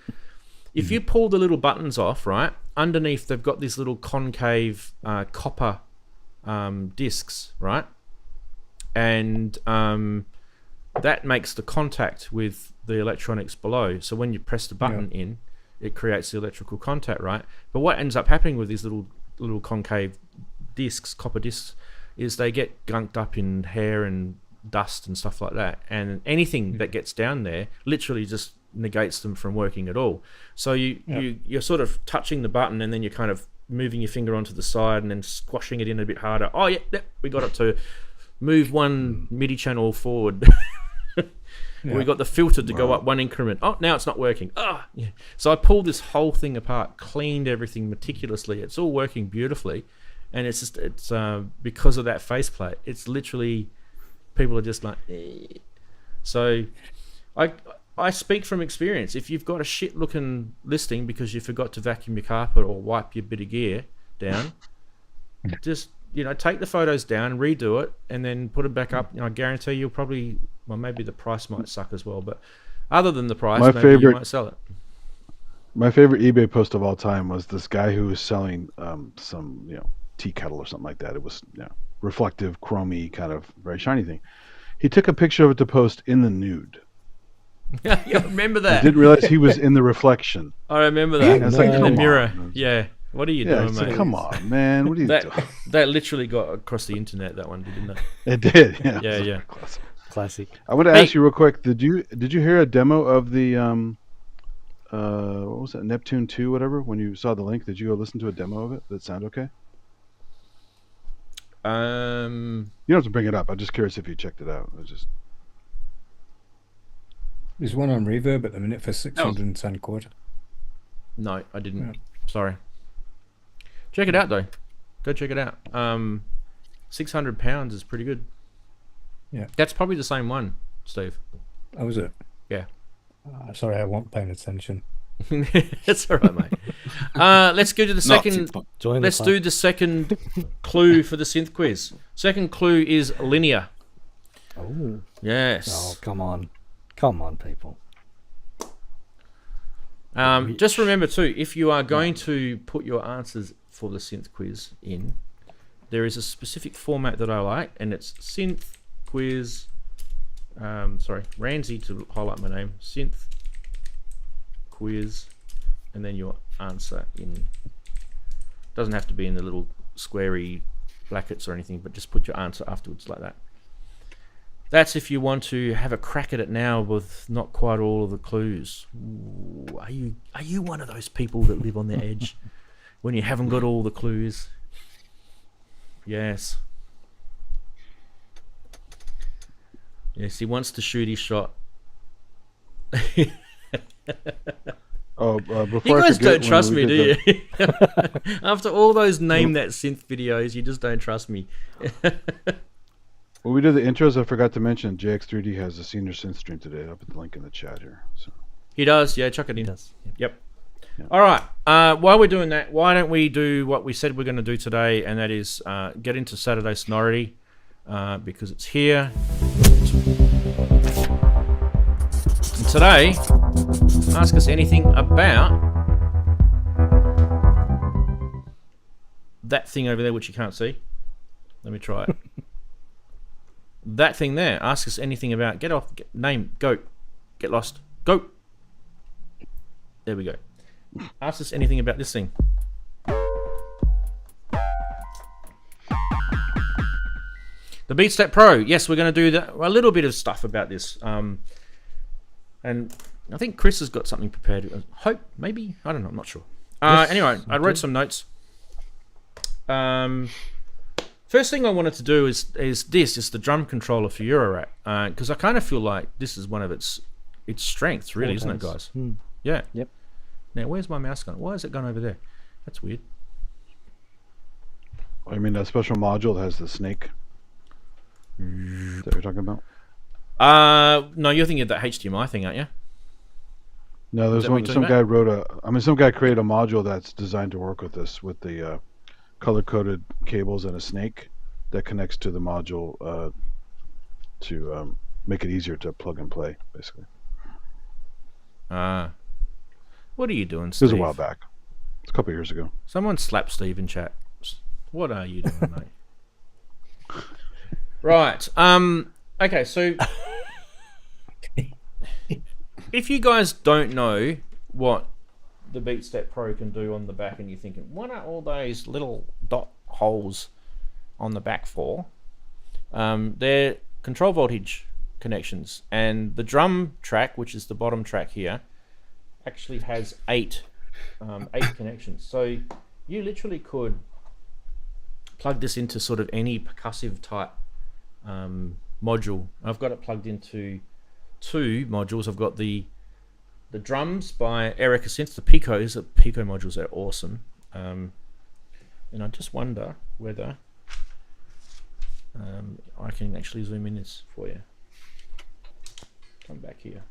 If you pull the little buttons off, right, underneath they've got these little concave copper discs, right? And that makes the contact with the electronics below. So when you press the button in, it creates the electrical contact, right? But what ends up happening with these little concave discs, copper discs, is they get gunked up in hair and dust and stuff like that. And anything that gets down there literally just negates them from working at all. So you're sort of touching the button and then you're kind of moving your finger onto the side and then squashing it in a bit harder. Oh, yeah, we got it to move one MIDI channel forward. We got the filter to go up one increment. Oh, now it's not working. So I pulled this whole thing apart, cleaned everything meticulously. It's all working beautifully, and it's because of that faceplate. It's literally, people are just like, eh. So I speak from experience. If you've got a shit looking listing because you forgot to vacuum your carpet or wipe your bit of gear down, just take the photos down, redo it, and then put it back up. I guarantee you'll probably, maybe the price might suck as well, but other than the price, you might sell it. My favorite eBay post of all time was this guy who was selling some tea kettle or something like that. It was reflective, chromy, kind of very shiny thing. He took a picture of it to post in the nude. Yeah, I remember that. I didn't realize he was in the reflection. I remember that. It's like, in the mirror. Yeah. What are you doing, mate? Like, come on, man. What are you doing? That literally got across the internet, that one, didn't it? It did. Yeah. Classic. I want to ask you real quick. Did you hear a demo of the what was that, Neptune 2, whatever? When you saw the link, did you go listen to a demo of it? Did it sound okay? You don't have to bring it up. I'm just curious if you checked it out. There's one on Reverb at the minute for 610 quid. No, I didn't. Yeah. Sorry. Check it out though. Go check it out. £600 is pretty good. Yeah. That's probably the same one, Steve. Oh, is it? Yeah. Sorry, I wasn't paying attention. That's all right, mate. Let's go to the second. Let's do the second clue for the synth quiz. Second clue is linear. Oh. Yes. Oh, come on. Come on, people. Just remember too, if you are going to put your answers for the synth quiz in, there is a specific format that I like, and it's synth quiz. Ranzee to highlight my name. Synth quiz, and then your answer in. Doesn't have to be in the little squarey brackets or anything, but just put your answer afterwards like that. That's if you want to have a crack at it now with not quite all of the clues. Ooh, are you one of those people that live on the edge when you haven't got all the clues? Yes. Yes, he wants to shoot his shot. Before you guys don't trust me, do you? After all those Name That Synth videos, you just don't trust me. When we did the intros, I forgot to mention JX3D has a senior synth stream today. I'll put the link in the chat here. So. He does, yeah, chuck it in. He does. Yep. All right, while we're doing that, why don't we do what we said we're going to do today, and that is get into Saturday Sonority, because it's here. And today, ask us anything about that thing over there, which you can't see. Let me try it. That thing there. Ask us anything about. Get off. Name. Go. Get lost. Go. There we go. ask us anything about this thing. The BeatStep Pro. Yes, we're going to do a little bit of stuff about this. And I think Chris has got something prepared. Hope, maybe? I don't know. I'm not sure. Yes, anyway, I wrote some notes. First thing I wanted to do is the drum controller for Eurorack. Because I kind of feel like this is one of its strengths, really, isn't it, guys? Yeah. Yep. Now, where's my mouse gone? Why is it gone over there? That's weird. I mean, that special module that has the snake that you're talking about? No, you're thinking of that HDMI thing, aren't you? No, there's one. Some guy created a module that's designed to work with this, with the color-coded cables and a snake that connects to the module to make it easier to plug and play, basically. What are you doing, Steve? It was a while back. It's a couple of years ago. Someone slapped Steve in chat. What are you doing, mate? Right. Okay, so if you guys don't know what the BeatStep Pro can do on the back and you're thinking, what are all those little dot holes on the back for? They're control voltage connections, and the drum track, which is the bottom track here, actually has eight connections. So you literally could plug this into sort of any percussive type module. I've got it plugged into two modules. I've got the drums by Erica Synth, the Picos. The Pico modules are awesome. And I just wonder whether I can actually zoom in this for you. Come back here.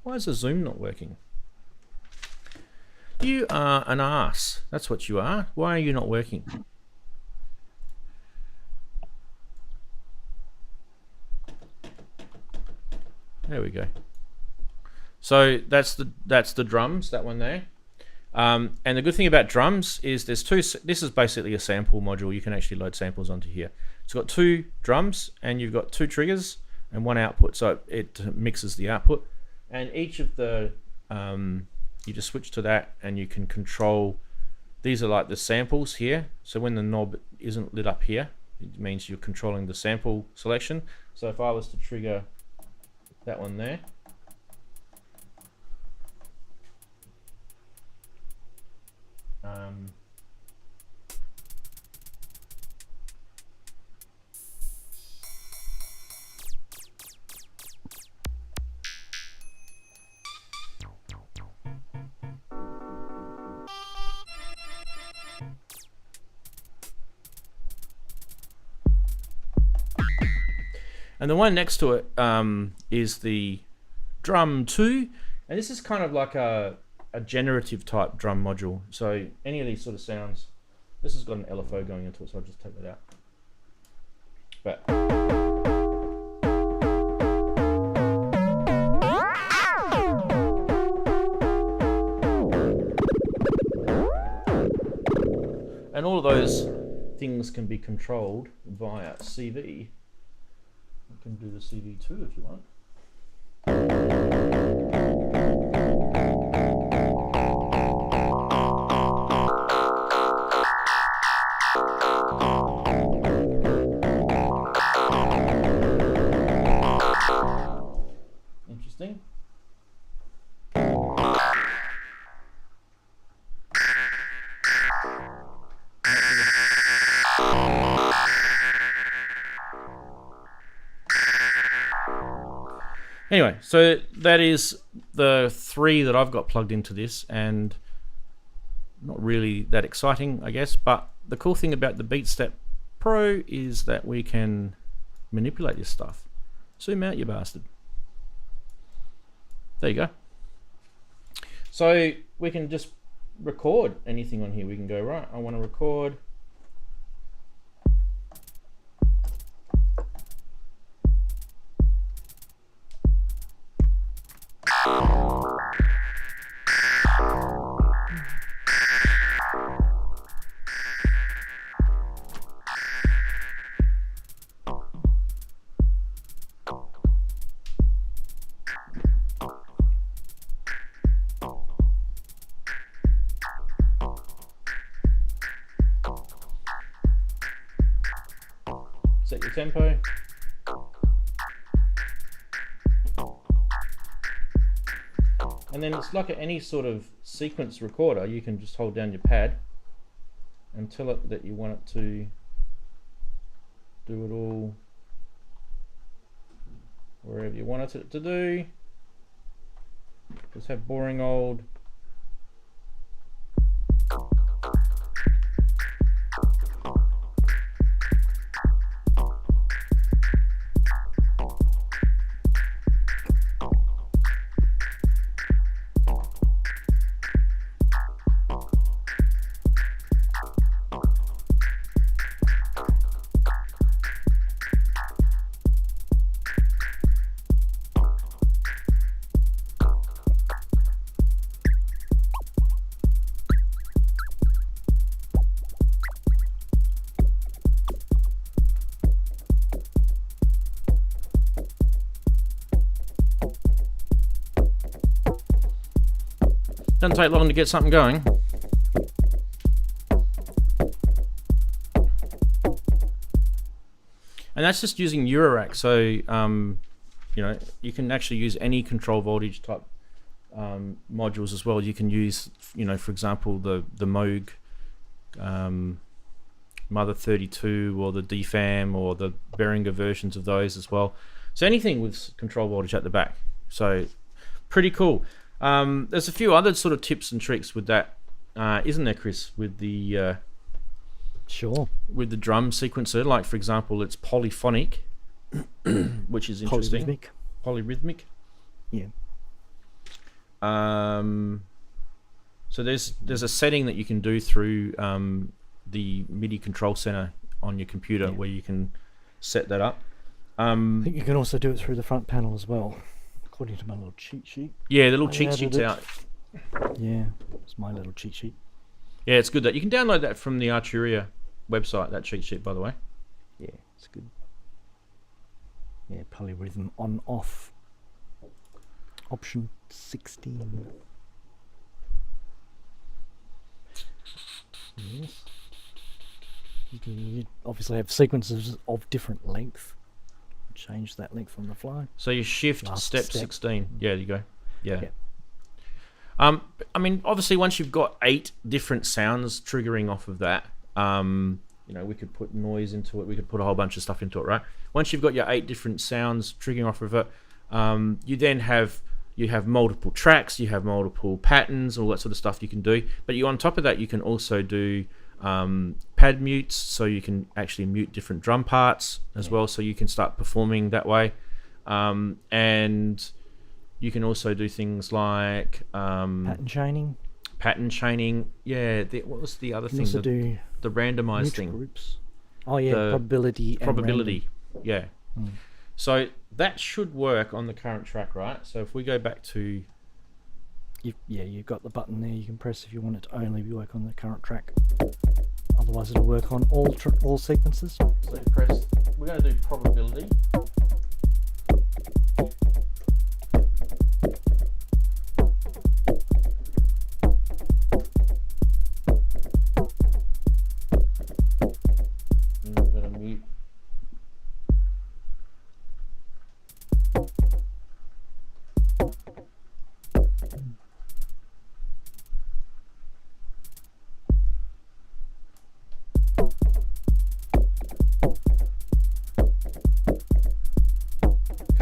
Why is the zoom not working? You are an ass. That's what you are. Why are you not working? There we go. So that's the drums, that one there. And the good thing about drums is there's two. This is basically a sample module. You can actually load samples onto here. It's got two drums, and you've got two triggers and one output. So it mixes the output, and each of the you just switch to that, and you can control. These are like the samples here. So when the knob isn't lit up here, it means you're controlling the sample selection. So if I was to trigger that one there, and the one next to it is the drum 2, and this is kind of like a generative type drum module. So any of these sort of sounds, this has got an LFO going into it, so I'll just take that out. But and all of those things can be controlled via CV. You can do the CV2 if you want. Interesting. Anyway, so that is the 3 that I've got plugged into this, and not really that exciting, I guess, but the cool thing about the BeatStep Pro is that we can manipulate this stuff. Zoom out, you bastard. There you go. So we can just record anything on here. We can go, right, I want to record Set your tempo. And then it's like any sort of sequence recorder. You can just hold down your pad and tell it that you want it to do it all wherever you want it to do. Just have boring old doesn't take long to get something going. And that's just using eurorack. So, you know, you can actually use any control voltage type modules as well. You can use, you know, for example, the Moog Mother 32 or the DFAM or the Behringer versions of those as well. So anything with control voltage at the back. So pretty cool. There's a few other sort of tips and tricks with that, isn't there, Chris? With the sure, with the drum sequencer, like for example, it's polyphonic, which is interesting. Polyrhythmic. Yeah. So there's a setting that you can do through the MIDI control center on your computer where you can set that up. I think you can also do it through the front panel as well, according to my little cheat sheet. Yeah, the little cheat sheet's out. Yeah, it's my little cheat sheet. Yeah, it's good that you can download that from the Arturia website, that cheat sheet, by the way. Yeah, it's good. Yeah, polyrhythm on off. Option 16. Yes. You obviously have sequences of different length. Change that length on the fly. So you shift Last step step. 16. Yeah, there you go. Yeah. Yeah. I mean, obviously, once you've got 8 different sounds triggering off of that, you know, we could put noise into it. We could put a whole bunch of stuff into it, right? Once you've got your 8 different sounds triggering off of it, you then have multiple tracks, you have multiple patterns, all that sort of stuff you can do. But on top of that, you can also do pad mutes, so you can actually mute different drum parts as well, so you can start performing that way. And you can also do things like pattern chaining. Yeah. What was the other thing? Also do the randomized thing. Groups. Oh yeah, probability. Yeah. So that should work on the current track, right? So if we go back to... You've got the button there you can press if you want it to only work on the current track. Otherwise it'll work on all sequences. So press... We're going to do probability. And we're going to mute.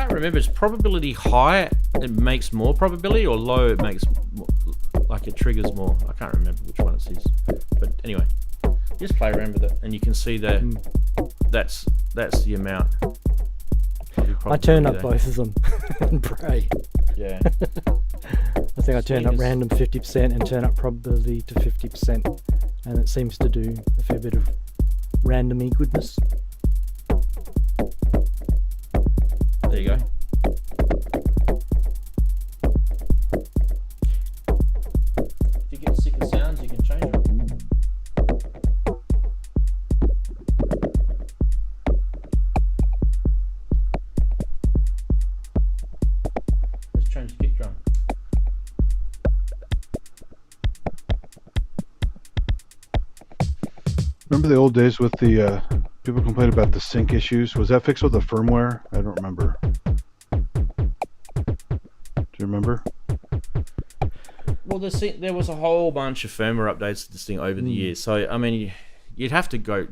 Remember, is probability high it makes more probability, or low it makes more, like it triggers more? I can't remember which one it is, but anyway, just play around with it and you can see that that's the amount. I turn up both of them and pray. Yeah. I think I turn up random 50% and turn up probability to 50%, and it seems to do a fair bit of randomy goodness. There you go. If you get sick of sounds, you can change them. Let's change the kick drum. Remember the old days with the People complain about the sync issues. Was that fixed with the firmware? I don't remember. Do you remember? Well, there was a whole bunch of firmware updates to this thing over the years. So I mean, you'd have to go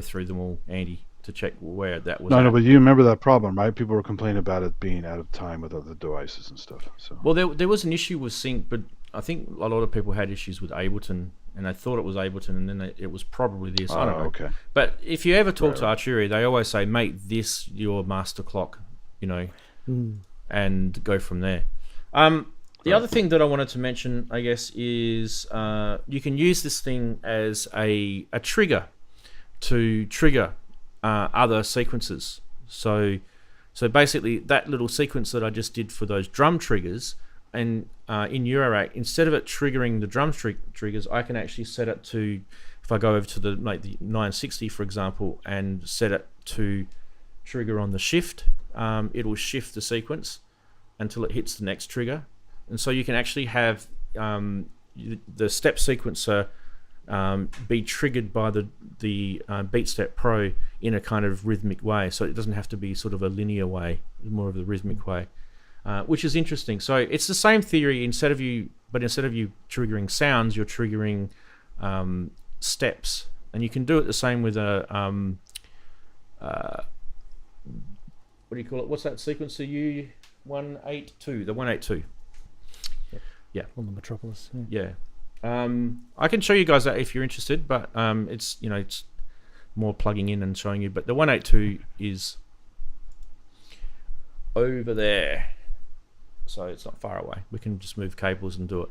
through them all, Andy, to check where that was. No, but you remember that problem, right? People were complaining about it being out of time with other devices and stuff. So. Well, there was an issue with sync, but I think a lot of people had issues with Ableton, and they thought it was Ableton, and then it was probably this. I don't know. Okay. But if you ever talk to Arturia, they always say, make this your master clock, and go from there. The other thing that I wanted to mention, I guess, is you can use this thing as a trigger to trigger other sequences. So basically, that little sequence that I just did for those drum triggers, and in eurorack, instead of it triggering the drum triggers, I can actually set it to, if I go over to the 960, for example, and set it to trigger on the shift, it'll shift the sequence until it hits the next trigger. And so you can actually have the step sequencer be triggered by the BeatStep Pro in a kind of rhythmic way. So it doesn't have to be sort of a linear way, more of the rhythmic way, which is interesting. So it's the same theory. Instead of you triggering sounds, you're triggering steps, and you can do it the same with a what do you call it? What's that sequencer? U182, the 182. Yeah, on the Metropolis. Yeah. I can show you guys that if you're interested, but it's it's more plugging in and showing you. But the 182 is over there, so it's not far away. We can just move cables and do it,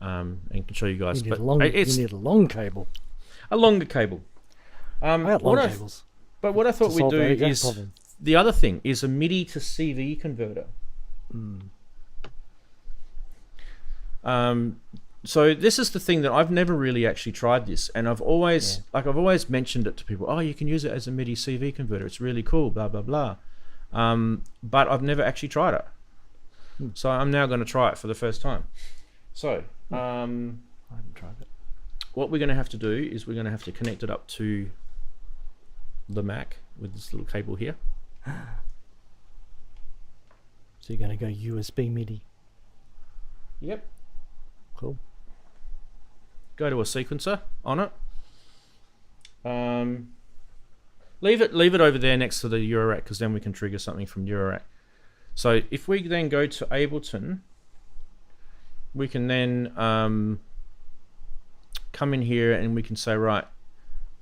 and can show you guys. You need a long cable. A longer cable. I got long cables. But what I thought we'd do is the other thing is a MIDI to CV converter. So this is the thing that I've never really actually tried this, and I've always mentioned it to people. Oh, you can use it as a MIDI CV converter. It's really cool. Blah blah blah. But I've never actually tried it. So I'm now going to try it for the first time. So I haven't tried it. What we're going to have to do is we're going to have to connect it up to the Mac with this little cable here. So you're going to go USB MIDI. Yep. Cool. Go to a sequencer on it. Leave it over there next to the eurorack, because then we can trigger something from eurorack. So if we then go to Ableton, we can then come in here and we can say, right,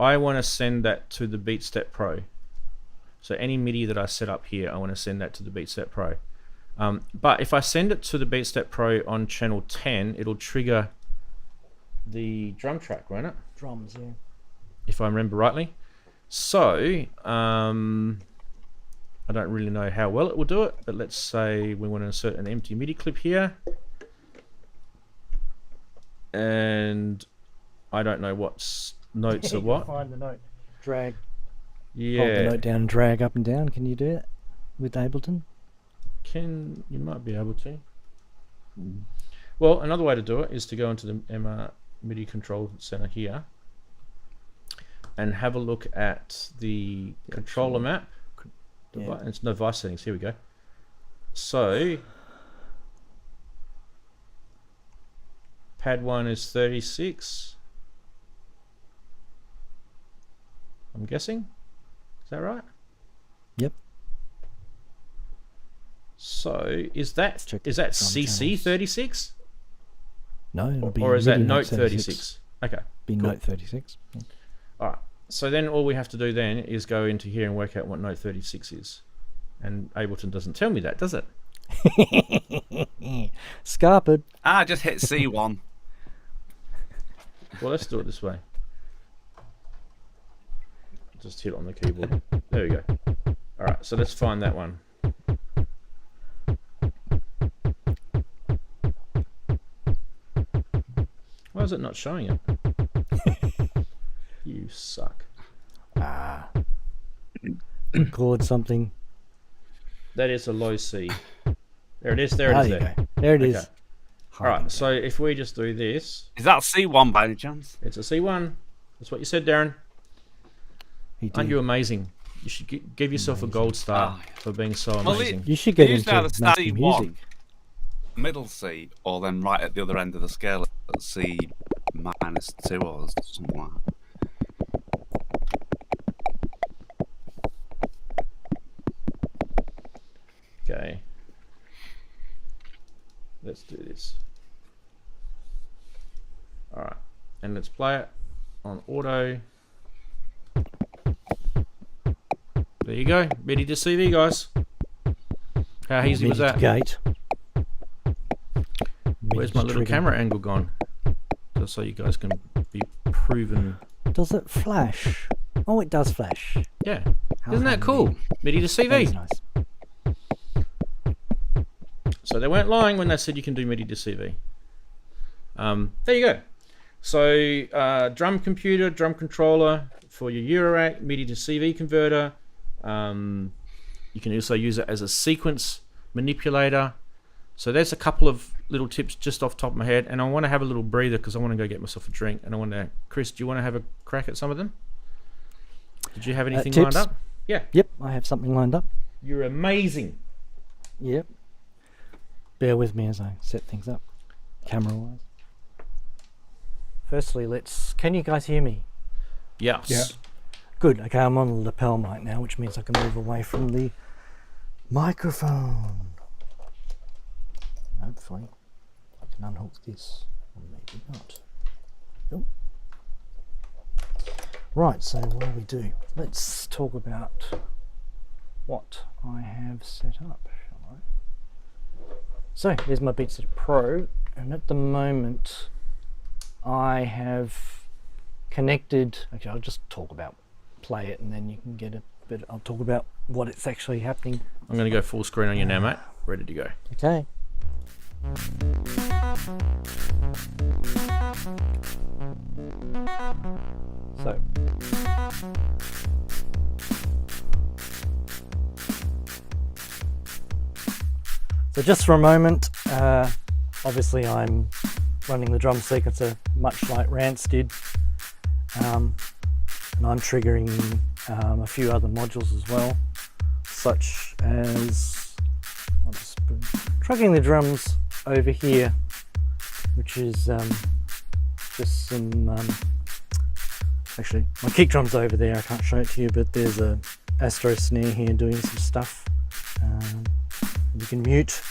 I want to send that to the BeatStep Pro. So any MIDI that I set up here, I want to send that to the BeatStep Pro. But if I send it to the BeatStep Pro on channel 10, it'll trigger the drum track, won't it? Drums, yeah. If I remember rightly. So, I don't really know how well it will do it, but let's say we want to insert an empty MIDI clip here. And I don't know what notes are what. Find the note. Drag. Yeah. Hold the note down and drag up and down. Can you do that with Ableton? You might be able to. Well, another way to do it is to go into the MIDI control center here and have a look at the controller map. It's no device settings. Here we go. So pad 1 is 36. I'm guessing. Is that right? Yep. So is that CC 36? No, it'll be or is that MIDI Note 36? Okay. Be cool. Note 36. Yeah. All right. So then all we have to do then is go into here and work out what Note 36 is. And Ableton doesn't tell me that, does it? Scarpered. Just hit C1. Well, let's do it this way. Just hit on the keyboard. There we go. All right, so let's find that one. Why is it not showing it? You suck. Record something. That is a low C. There it is. There it is. There. There it is. All right. So if we just do this, is that C1 by any chance? It's a C1. That's what you said, Darren. He did. Aren't you amazing? You should give yourself a gold star for being so amazing. You should get into the making C1, music. middle C, or then right at the other end of the scale at C -2 or something like that. Okay. Let's do this. Alright. And let's play it on auto. There you go. Ready to CV, guys. How easy was that? Gate. Where's my little camera angle gone? Just so you guys can be proven. Does it flash? Oh, it does flash. Yeah. How Isn't that handy. cool? MIDI to CV. That is nice. So they weren't lying when they said you can do MIDI to CV. There you go. So drum computer, drum controller for your eurorack, MIDI to CV converter. You can also use it as a sequence manipulator. So there's a couple of little tips just off the top of my head, and I want to have a little breather because I want to go get myself a drink. And I want to, Chris, do you want to have a crack at some of them? Did you have anything lined tips? up? Yeah. Yep, I have something lined up. You're amazing. Yep. Bear with me as I set things up, camera-wise. Firstly, can you guys hear me? Yes. Yeah. Good. Okay, I'm on the lapel mic now, which means I can move away from the microphone. Hopefully, I can unhook this, or maybe not. Oh. Right, so what do we do? Let's talk about what I have set up, shall I? So, there's my BeatStep Pro, and at the moment I have connected, actually I'll just talk about, play it, and then you can get a bit, I'll talk about what it's actually happening. I'm going to go full screen on you now, mate. Ready to go. Okay. So just for a moment, obviously I'm running the drum sequencer much like Rant did, and I'm triggering a few other modules as well, such as I'll just put trucking the drums over here, which is just some actually my kick drum's over there. I can't show it to you, but there's a Astro snare here doing some stuff. You can mute,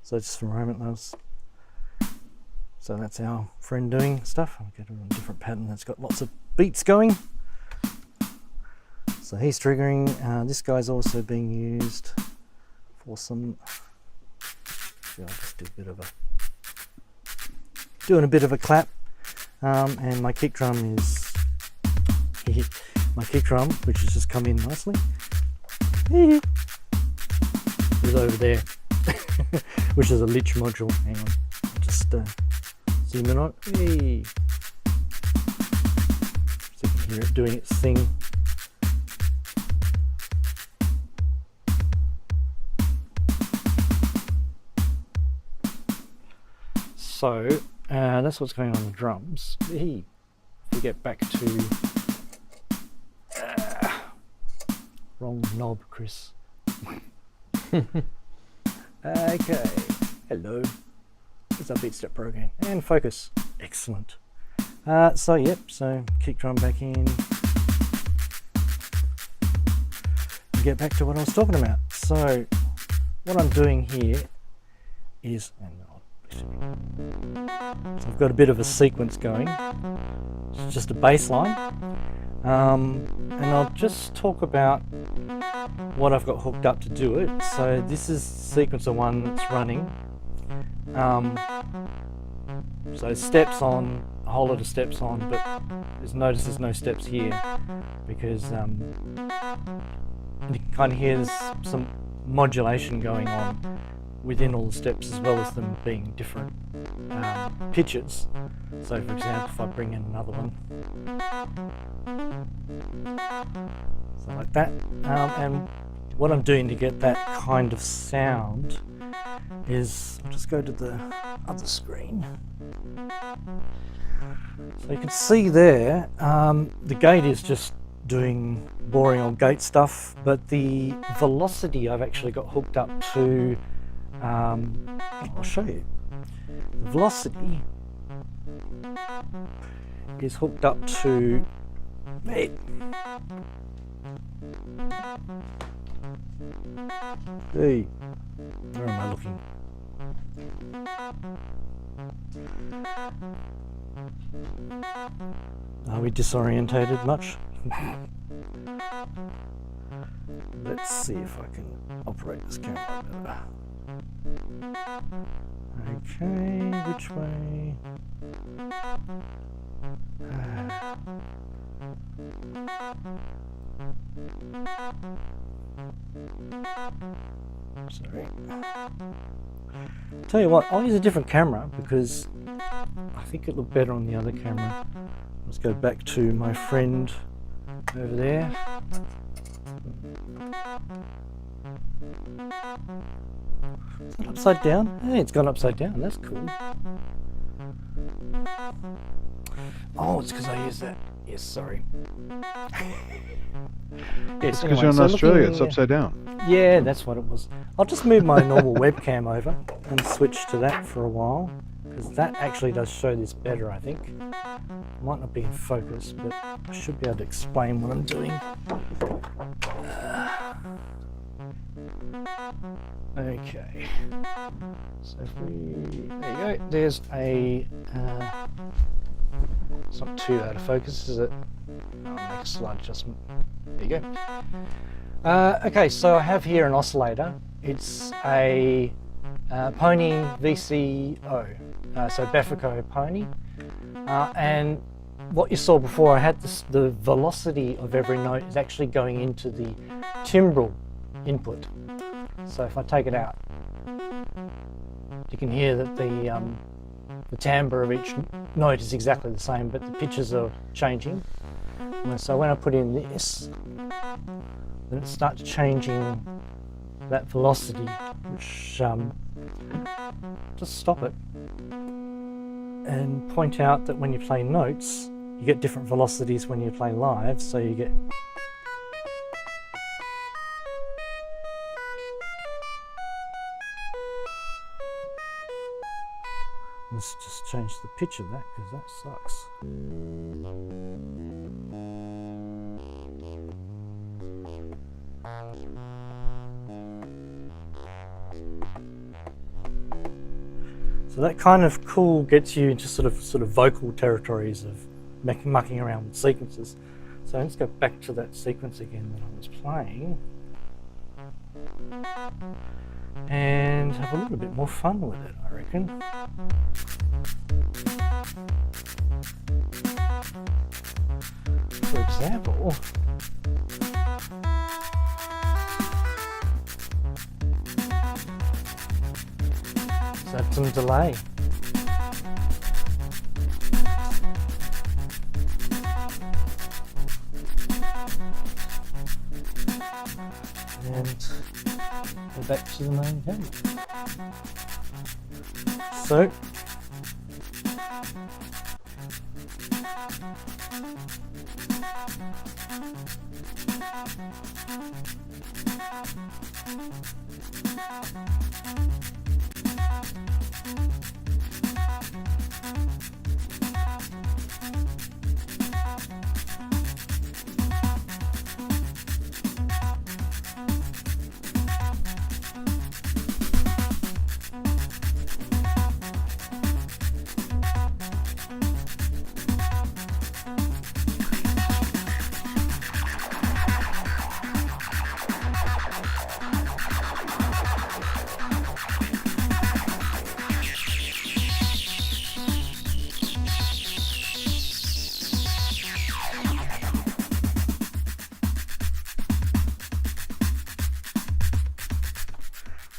so just for a moment so that's our friend doing stuff. I'll get it on a different pattern that's got lots of beats going. So he's triggering. This guy's also being used for some, I'll just do doing a bit of a clap, and my kick drum is which has just come in nicely, is over there, which is a lich module. Hang on, I'll just zoom in on it. Hey. So you can hear it doing its thing. So that's what's going on the drums. If we get back to wrong knob, Chris. Okay, hello. It's our BeatStep Pro again, and focus. Excellent. So kick drum back in. Get back to what I was talking about. So what I'm doing here is, so I've got a bit of a sequence going. It's just a bass line, and I'll just talk about what I've got hooked up to do it. So this is sequencer 1 that's running. So steps on, a whole lot of steps on, but notice there's no steps here because you can kind of hear there's some modulation going on within all the steps, as well as them being different pitches. So for example, if I bring in another one, so like that, and what I'm doing to get that kind of sound is, I'll just go to the other screen. So you can see there, the gate is just doing boring old gate stuff, but the velocity I've actually got hooked up to, I'll show you. The velocity is hooked up to it. Hey, where am I looking? Are we disorientated much? Let's see if I can operate this camera better. Okay, which way? Sorry. Tell you what, I'll use a different camera because I think it looked better on the other camera. Let's go back to my friend over there. Is that upside down? Hey, it's gone upside down. That's cool. Oh, it's because I used that. Yes, sorry. Yes, Because you're in Australia, it's upside down. Yeah, that's what it was. I'll just move my normal webcam over and switch to that for a while, because that actually does show this better, I think. Might not be in focus, but I should be able to explain what I'm doing. Okay. So if we... There you go. There's a... it's not too out of focus, is it? I'll make a slight adjustment. There you go. Okay, so I have here an oscillator. It's a Pony VCO, so Befico Pony. And what you saw before, I had this, the velocity of every note is actually going into the timbral input. So if I take it out, you can hear that the timbre of each note is exactly the same, but the pitches are changing. And so when I put in this, then it starts changing that velocity, which just stop it and point out that when you play notes, you get different velocities when you play live. So you get let's just change the pitch of that because that sucks. So that kind of cool gets you into sort of vocal territories of mucking around with sequences. So let's go back to that sequence again that I was playing and have a little bit more fun with it, I reckon. For example, let's add some delay. And go back to the main camera. So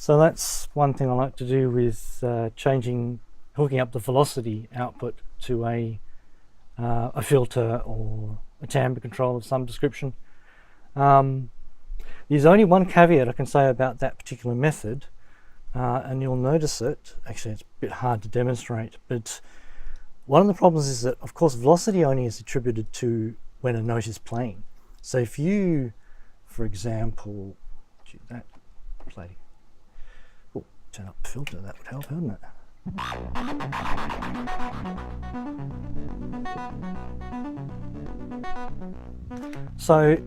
So that's one thing I like to do with hooking up the velocity output to a filter or a timbre control of some description. There's only one caveat I can say about that particular method, and you'll notice it. Actually, it's a bit hard to demonstrate, but one of the problems is that, of course, velocity only is attributed to when a note is playing. So if you, for example, do that, play. Oh, turn up the filter, that would help, wouldn't it? So you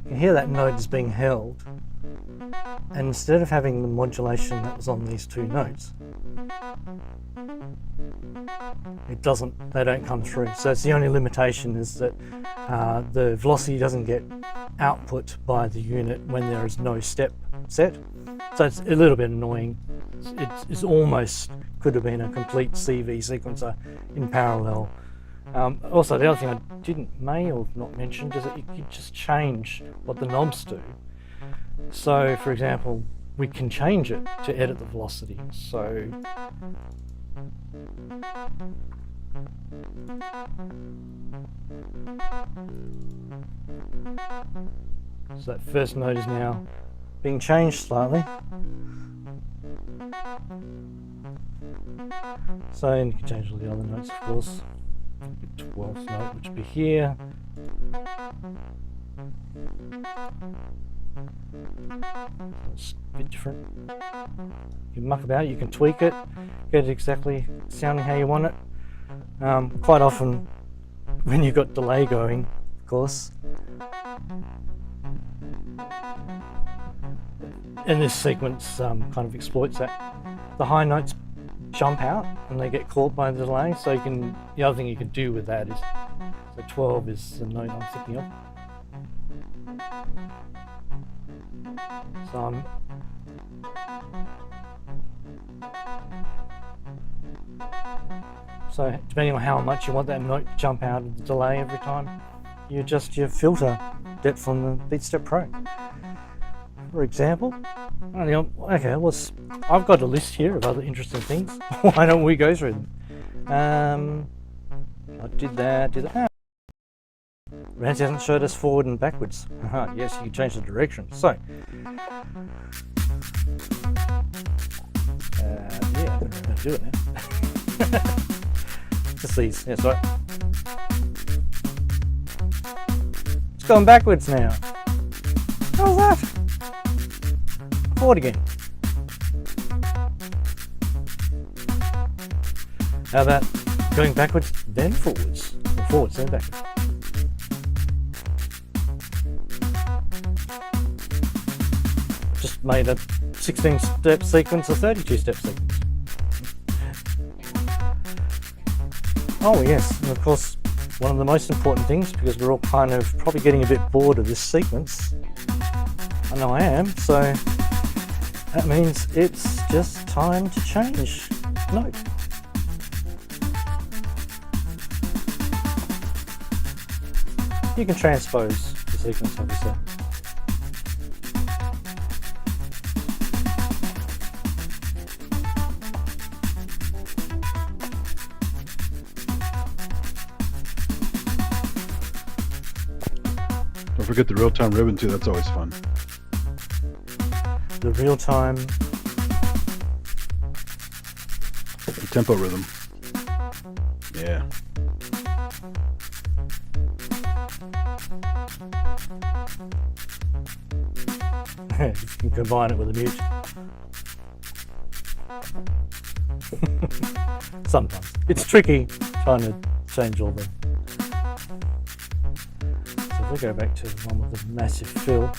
can hear that note is being held, and instead of having the modulation that was on these two notes, they don't come through. So it's the only limitation is that the velocity doesn't get output by the unit when there is no step set. So it's a little bit annoying. It's almost could have been a complete CV sequencer in parallel. Also, the other thing I may or have not mentioned is that you could just change what the knobs do. So, for example, we can change it to edit the velocity. So that first note is now being changed slightly. So, and you can change all the other notes, of course. The 12th note, which would be here. It's a bit different. You can muck about, you can tweak it, get it exactly sounding how you want it. Quite often, when you've got delay going, of course, and this sequence kind of exploits that. The high notes jump out and they get caught by the delay, so you can, the other thing you can do with that is, so 12 is the note I'm thinking of. So so depending on how much you want that note to jump out of the delay every time, you adjust your filter depth on the BeatStep Pro. For example, okay, I've got a list here of other interesting things. Why don't we go through them? I did that. Ranzee hasn't showed us forward and backwards. Yes, you can change the direction. So, yeah, I'm going to do it now. Just these, yeah, sorry. It's going backwards now. How's that? Forward again. How about going backwards, then forwards? Or forwards, then backwards. Just made a 16-step sequence, a 32-step sequence. Oh yes, and of course, one of the most important things, because we're all kind of probably getting a bit bored of this sequence. I know I am, so that means it's just time to change note. You can transpose the sequence, obviously. Don't forget the real-time ribbon too, that's always fun. The real-time... The tempo rhythm. Yeah. You can combine it with a mute. Sometimes. It's tricky trying to change all the... So if we go back to the one with the massive fill.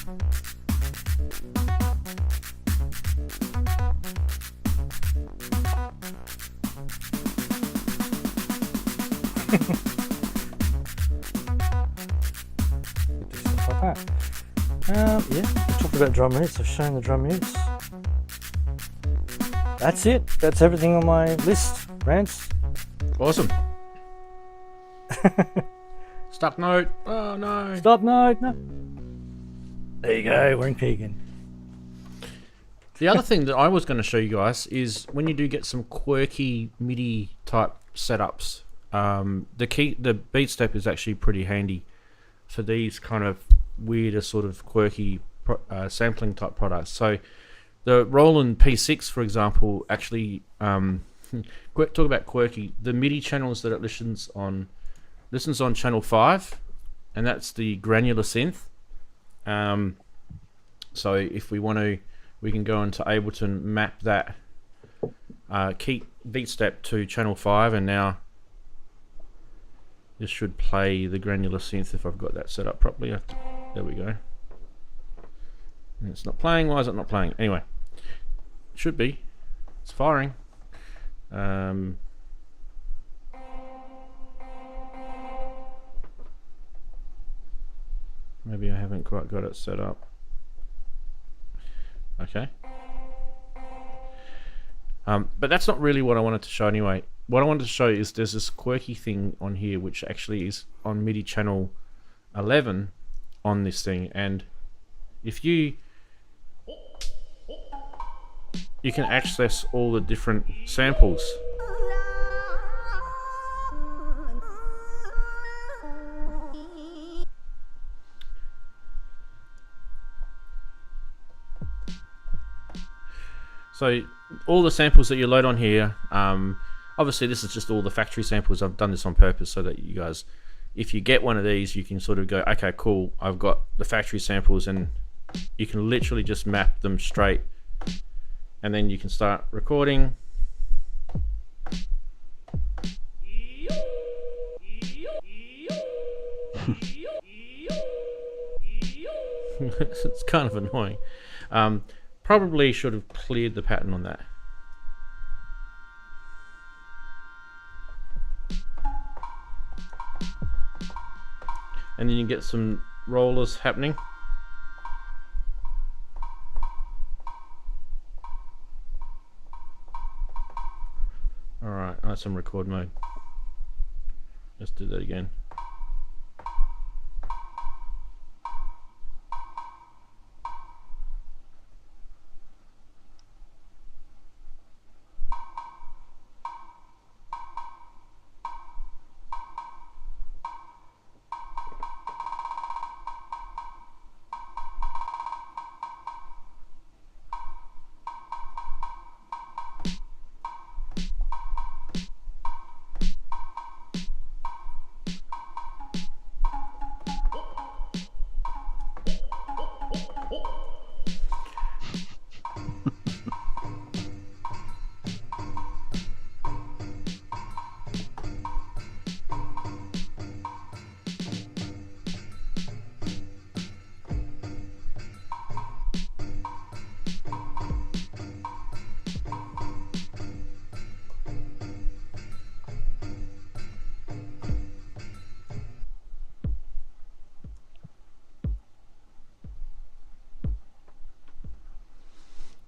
Do stuff like that. Yeah, we talked about drum mutes. I've shown the drum mutes. That's it. That's everything on my list, Rants. Awesome. Stuck note. Oh no. Stop note. No. There you go. We're in key again. The other thing that I was going to show you guys is when you do get some quirky MIDI type setups, the BeatStep is actually pretty handy for these kind of weirder sort of quirky sampling type products. So the Roland P6, for example, actually talk about quirky. The MIDI channels that it listens on This one's on channel 5, and that's the granular synth. So if we want to, we can go into Ableton, map that, keep BeatStep to channel 5, and now this should play the granular synth if I've got that set up properly. There we go. And it's not playing. Why is it not playing? Anyway, it should be. It's firing. Maybe I haven't quite got it set up. Okay. But that's not really what I wanted to show anyway. What I wanted to show is there's this quirky thing on here which actually is on MIDI channel 11 on this thing, and if you can access all the different samples. So all the samples that you load on here, obviously this is just all the factory samples. I've done this on purpose so that you guys, if you get one of these, you can sort of go, okay, cool, I've got the factory samples, and you can literally just map them straight, and then you can start recording. It's kind of annoying. Probably should have cleared the pattern on that. And then you get some rollers happening. Alright, that's on record mode. Let's do that again.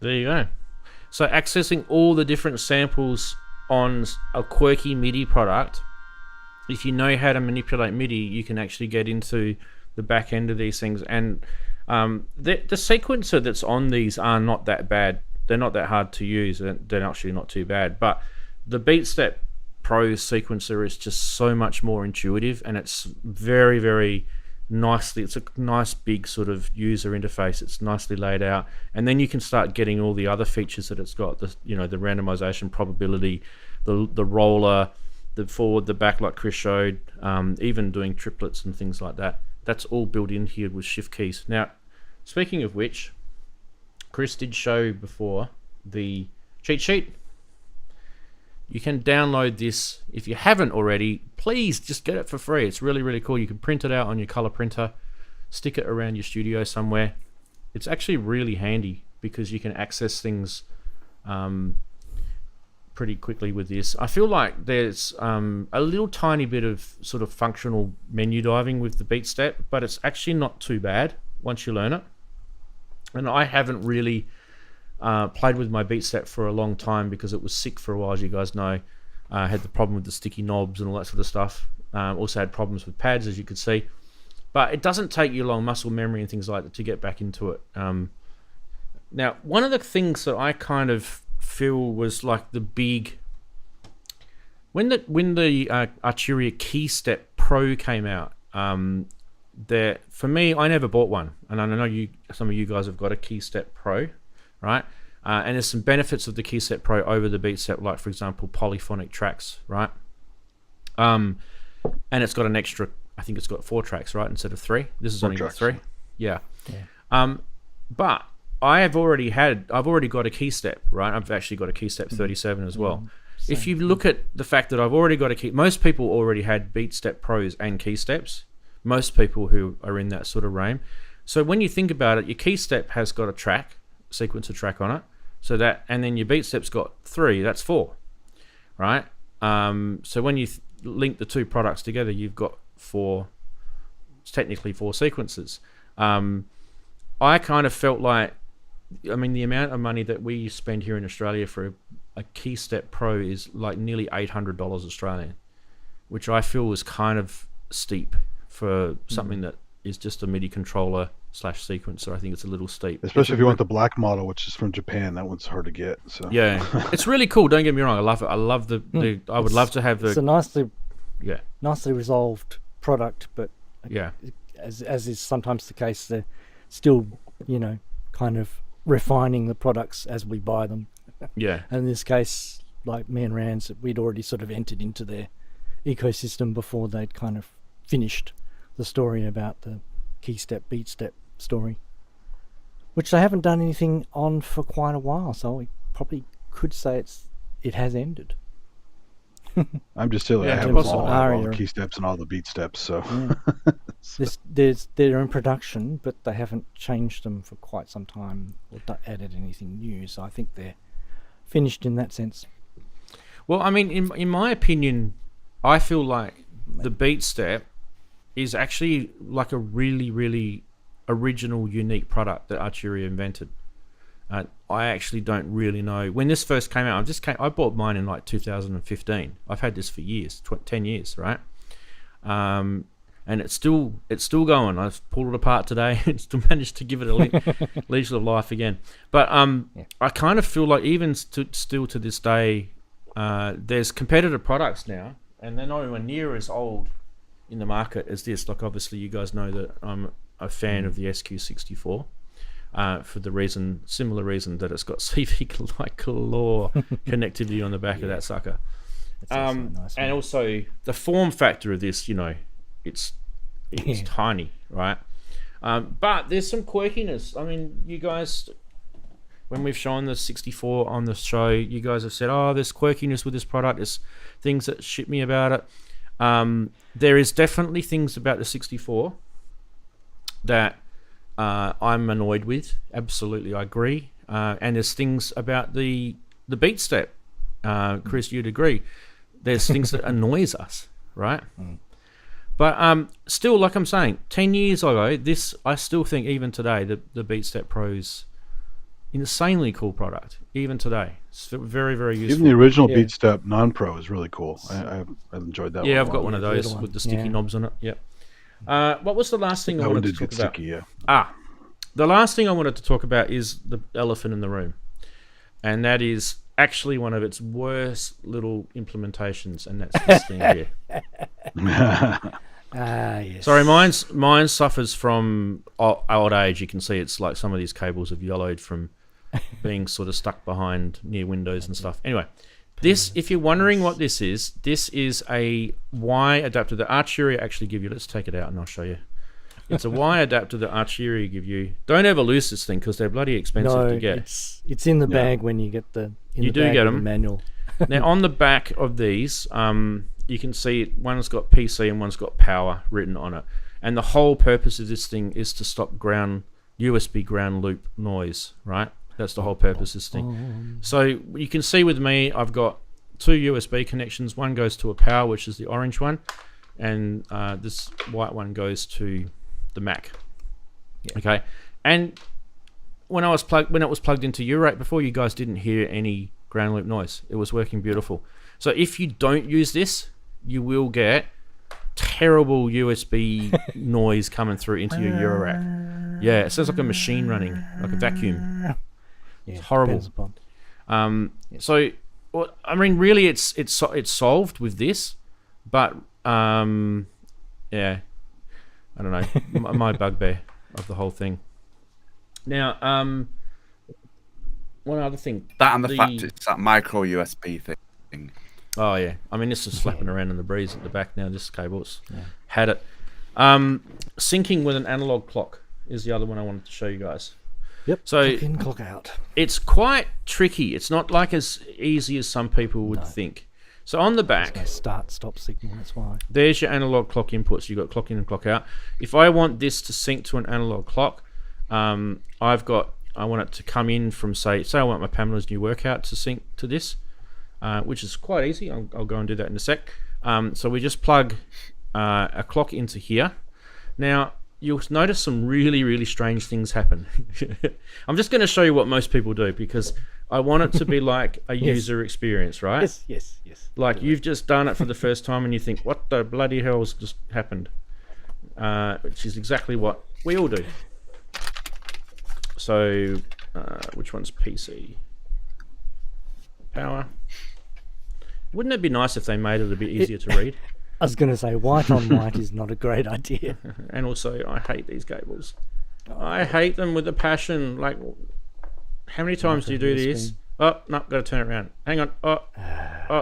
There you go. So accessing all the different samples on a quirky MIDI product, if you know how to manipulate MIDI, you can actually get into the back end of these things. And the sequencer that's on these are not that bad. They're not that hard to use. They're actually not too bad. But the BeatStep Pro sequencer is just so much more intuitive, and it's very, very nicely, it's a nice big sort of user interface. It's nicely laid out, and then you can start getting all the other features that it's got, the, you know, the randomization, probability, the roller, the forward, the back, like Chris showed, even doing triplets and things like that. That's all built in here with shift keys. Now, speaking of which, Chris did show before the cheat sheet. You can download this. If you haven't already, please just get it for free. It's really, really cool. You can print it out on your color printer, stick it around your studio somewhere. It's actually really handy because you can access things pretty quickly with this. I feel like there's a little tiny bit of sort of functional menu diving with the BeatStep, but it's actually not too bad once you learn it. And I haven't really played with my BeatStep for a long time because it was sick for a while, as you guys know. I had the problem with the sticky knobs and all that sort of stuff. Also had problems with pads, as you could see. But it doesn't take you long muscle memory and things like that to get back into it. Now, one of the things that I kind of feel was like the big... When the Arturia KeyStep Pro came out, for me, I never bought one. And I know some of you guys have got a KeyStep Pro, right? And there's some benefits of the KeyStep Pro over the BeatStep, like for example polyphonic tracks, right? and it's got an extra. I think it's got 4 tracks, right, instead of 3. This is 4 only got tracks. 3. Yeah. But I've already got a key step, right? I've actually got a key step 37 as well. If you look at the fact that I've already got a key, most people already had BeatStep Pros and key steps. Most people who are in that sort of realm. So when you think about it, your key step has got a sequencer track on it. So that, and then your BeatStep's got 3. That's 4, right? So when you link the 2 products together, you've got 4. It's technically 4 sequences. I kind of felt like, I mean, the amount of money that we spend here in Australia for a KeyStep Pro is like nearly $800 Australian, which I feel is kind of steep for something that is just a MIDI controller / sequencer. I think it's a little steep. Especially if you want the black model, which is from Japan. That one's hard to get. So yeah, it's really cool. Don't get me wrong. I love it. I love the I would love to have the. It's a nicely resolved product, but as is sometimes the case, they're still, you know, kind of refining the products as we buy them. Yeah. And in this case, like me and Ranzee, we'd already sort of entered into their ecosystem before they'd kind of finished the story about the KeyStep, BeatStep story, which they haven't done anything on for quite a while. So we probably could say it has ended. I'm just silly. I have all the key steps and all the beat steps. So they're in production, but they haven't changed them for quite some time or added anything new. So I think they're finished in that sense. Well, I mean, in my opinion, I feel like the BeatStep is actually like a really, really original, unique product that Arturia invented. I actually don't really know. When this first came out, I bought mine in like 2015. I've had this for years, 10 years, right? And it's still going. I've pulled it apart today and still managed to give it a leash of life again. But I kind of feel like even still to this day, there's competitive products now, and they're not even near as old in the market as this. Like, obviously, you guys know that I'm a fan of the SQ64. For the similar reason that it's got CV like galore connectivity on the back of that sucker. Nice, and also the form factor of this, you know, it's tiny, right? But there's some quirkiness. I mean, you guys, when we've shown the 64 on the show, you guys have said, oh, there's quirkiness with this product. There's things that shit me about it. There is definitely things about the 64 that I'm annoyed with. Absolutely, I agree. And there's things about the BeatStep. Chris, you'd agree. There's things that annoys us, right? But still, like I'm saying, 10 years ago, I still think even today the BeatStep Pro is insanely cool product. Even today, it's very, very useful. Even the original BeatStep non-Pro is really cool. I enjoyed that. Yeah, I've got one of those with the sticky knobs on it. Yep. What was the last thing I wanted to talk about? Sticky, the last thing I wanted to talk about is the elephant in the room, and that is actually one of its worst little implementations, and that's this thing here. Yes. Sorry, mine suffers from old age. You can see it's like some of these cables have yellowed from being sort of stuck behind near windows and stuff. Anyway, this, if you're wondering what this is a Y adapter that Arturia actually give you. Let's take it out and I'll show you. It's a Y adapter that Arturia give you. Don't ever lose this thing because they're bloody expensive to get. It's in the bag when you get the manual. Now on the back of these, you can see one's got PC and one's got power written on it. And the whole purpose of this thing is to stop USB ground loop noise, right? That's the whole purpose of this thing. So you can see with me, I've got 2 USB connections. One goes to a power, which is the orange one, and this white one goes to the Mac. Okay, and when it was plugged into eurorack before, you guys didn't hear any ground loop noise. It was working beautiful. So if you don't use this, you will get terrible USB noise coming through into your eurorack. Yeah, it sounds like a machine running, like a vacuum. It's horrible. So, well, I mean, really, it's solved with this, but yeah, I don't know, my bugbear of the whole thing. Now, one other thing. That and the fact it's that micro USB thing. Oh yeah, I mean this is flapping around in the breeze at the back now. This cable's had it. Syncing with an analog clock is the other one I wanted to show you guys. Yep. So clock in, clock out. It's quite tricky. It's not like as easy as some people would think. So on the back, there's no start-stop signal. That's why. There's your analog clock inputs. You've got clock in and clock out. If I want this to sync to an analog clock, I want it to come in from say I want my Pamela's new workout to sync to this, which is quite easy. I'll go and do that in a sec. So we just plug a clock into here. Now you'll notice some really, really strange things happen. I'm just going to show you what most people do because I want it to be like a user experience, right? Yes. Like you've just done it for the first time and you think, what the bloody hell's just happened? Which is exactly what we all do. So, which one's PC? Power. Wouldn't it be nice if they made it a bit easier to read? I was going to say white on white is not a great idea. And also, I hate these cables. I hate them with a passion. Like, how many times do you do this? Oh, no, got to turn it around. Hang on. Oh,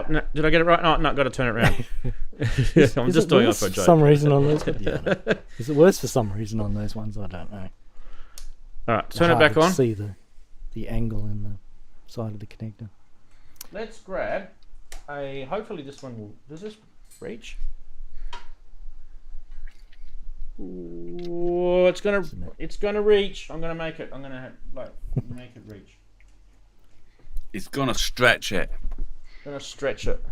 no, did I get it right? Oh, no, got to turn it around. I'm just doing it for a joke. For some reason on those ones? Yeah, no. Is it worse for some reason on those ones? I don't know. All right, turn it back on. See the angle in the side of the connector. Let's grab a. Hopefully, this one will. Does this reach? Ooh, it's gonna reach. I'm gonna make it. I'm gonna make it reach. It's gonna stretch it. Gonna stretch it.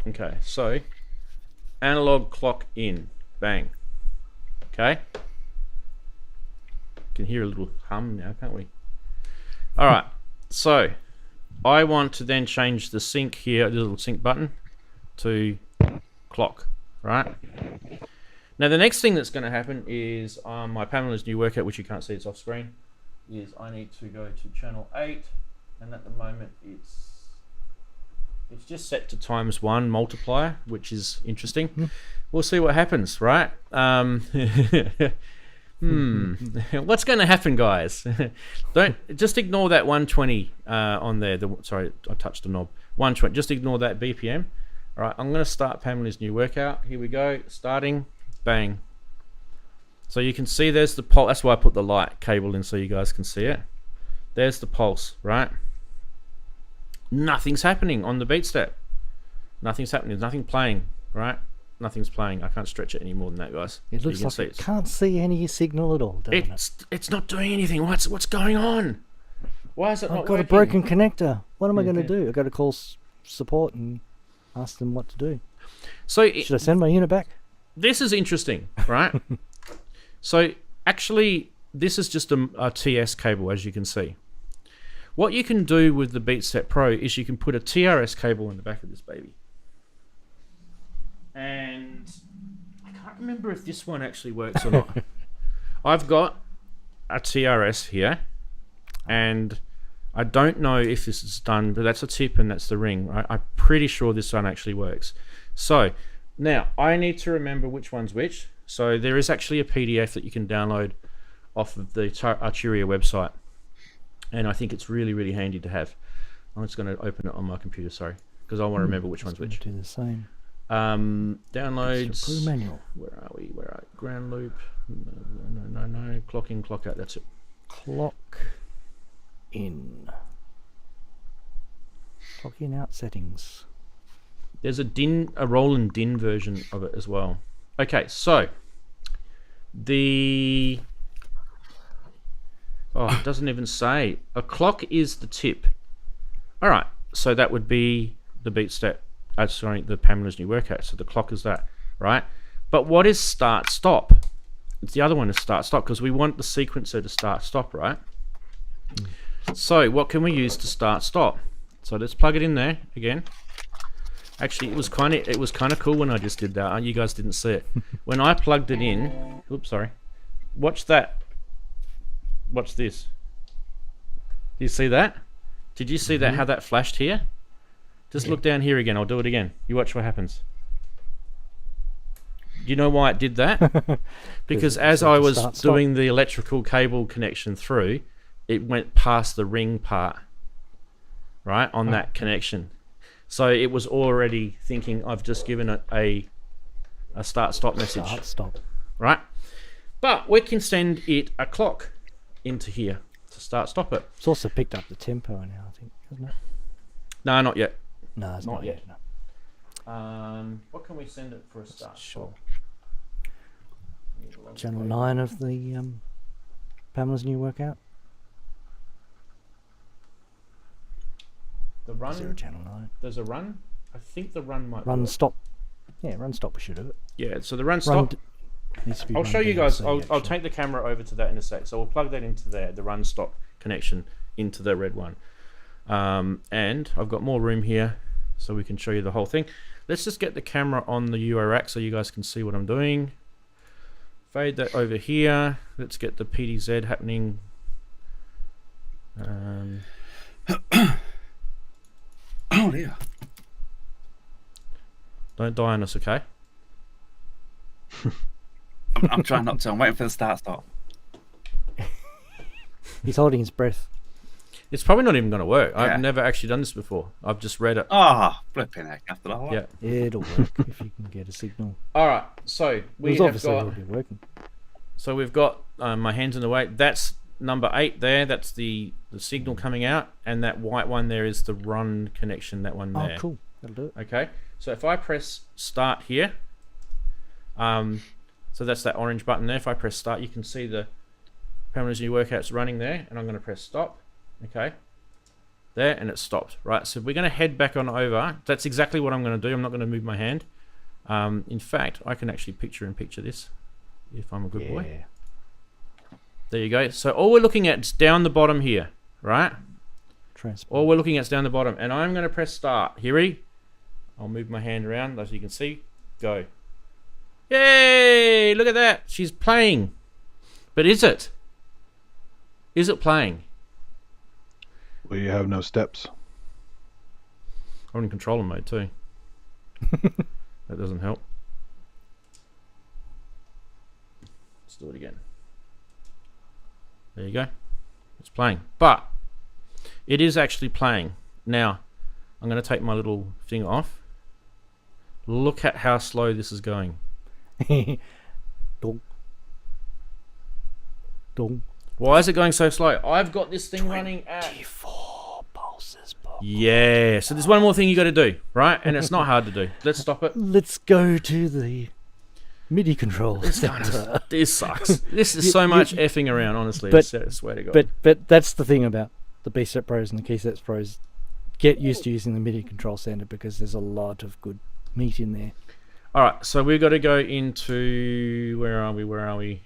Okay, so analog clock in, bang. Okay. Can hear a little hum now, can't we? All right. So I want to then change the sync here, the little sync button, to clock. Right. Now the next thing that's going to happen is on my Pamela's new workout, which you can't see, it's off screen, is I need to go to channel 8, and at the moment it's just set to ×1 multiplier, which is interesting. We'll see what happens, right? What's going to happen, guys? Don't just ignore that 120 on there. Sorry, I touched the knob. 120. Just ignore that BPM. All right, I'm going to start Pamela's new workout. Here we go. Starting. Bang. So you can see there's the pulse. That's why I put the light cable in so you guys can see it. There's the pulse, right? Nothing's happening on the BeatStep. Nothing's happening. There's nothing playing, right? Nothing's playing. I can't stretch it any more than that, guys. It looks like it can't see any signal at all, doesn't it? It's not doing anything. What's going on? Why is it not working? I've got a broken connector. What am I going to do? I've got to call support and ask them what to do. So should I send my unit back? This is interesting, right? So actually, this is just a TS cable, as you can see. What you can do with the BeatStep Pro is you can put a TRS cable in the back of this baby. And I can't remember if this one actually works or not. I've got a TRS here, and I don't know if this is done, but that's a tip and that's the ring. Right? I'm pretty sure this one actually works. So now I need to remember which one's which. So there is actually a PDF that you can download off of the Arturia website, and I think it's really, really handy to have. I'm just going to open it on my computer, sorry, because I want to remember which one's which. Do the same. Downloads. Manual. Where are we? Ground loop. No. Clock in, clock out. That's it. Clock in. Clock in, out settings. There's a Roland DIN version of it as well. Okay, so it doesn't even say. A clock is the tip. All right, so that would be the BeatStep. The Pamela's new workout. So the clock is that, right? But what is start stop? It's the other one is start stop because we want the sequencer to start stop, right? So what can we use to start stop? So let's plug it in there again. Actually, it was kind of cool when I just did that. You guys didn't see it. When I plugged it in, oops, sorry. Watch that. Watch this. Do you see that? Did you see that? How that flashed here? Just look down here again. I'll do it again. You watch what happens. You know why it did that? Because as I was doing the electrical cable connection through, it went past the ring part, right, on that connection. So it was already thinking I've just given it a start-stop message. Start-stop. Right? But we can send it a clock into here to start-stop it. It's also picked up the tempo now, I think, hasn't it? No, not yet. No, it's not yet. No. What can we send it for a start? Sure. Channel 9 of the Pamela's new workout. The run. Zero channel 9. There's a run. I think the run might. Run work. stop. Yeah, run stop. We should do it. Yeah. So the run stop. Needs to be I'll run show you down, guys. so I'll take the camera over to that in a sec. So we'll plug that into there. The run stop connection into the red one. And I've got more room here, so we can show you the whole thing. Let's just get the camera on the eurorack so you guys can see what I'm doing. Fade that over here. Let's get the PDZ happening. Oh dear. Don't die on us, okay? I'm trying not to. I'm waiting for the start-stop. He's holding his breath. It's probably not even going to work. Yeah. I've never actually done this before. I've just read it. Ah, flipping heck after that one. Yeah. It'll work if you can get a signal. All right. So we It's have obviously got. already working. So we've got my hands in the way. That's number 8 there. That's the signal coming out, and that white one there is the run connection. That one there. Oh, cool. That'll do it. Okay. So if I press start here, so that's that orange button there. If I press start, you can see the Pamela's new workouts running there, and I'm going to press stop. Okay. There, and it stopped. Right. So we're going to head back on over. That's exactly what I'm going to do. I'm not going to move my hand. In fact, I can actually picture this if I'm a good boy. There you go. So all we're looking at is down the bottom here, right? All we're looking at is down the bottom, and I'm going to press start. Here, I'll move my hand around as you can see. Go. Yay! Look at that. She's playing. But is it? Is it playing? Well, you have no steps. I'm in controller mode too. That doesn't help. Let's do it again. There you go. It's playing. But it is actually playing. Now, I'm going to take my little thing off. Look at how slow this is going. Dong. Dong. Why is it going so slow? I've got this thing running at 24 pulses per Yeah, so there's one more thing you got to do, right? And it's not hard to do. Let's stop it. Let's go to the MIDI control. This sucks. This is so much effing around, honestly. But, I swear to God. But that's the thing about the BeatStep Pros and the KeySets Pros. Get used to using the MIDI control center because there's a lot of good meat in there. All right, so we've got to go into where are we?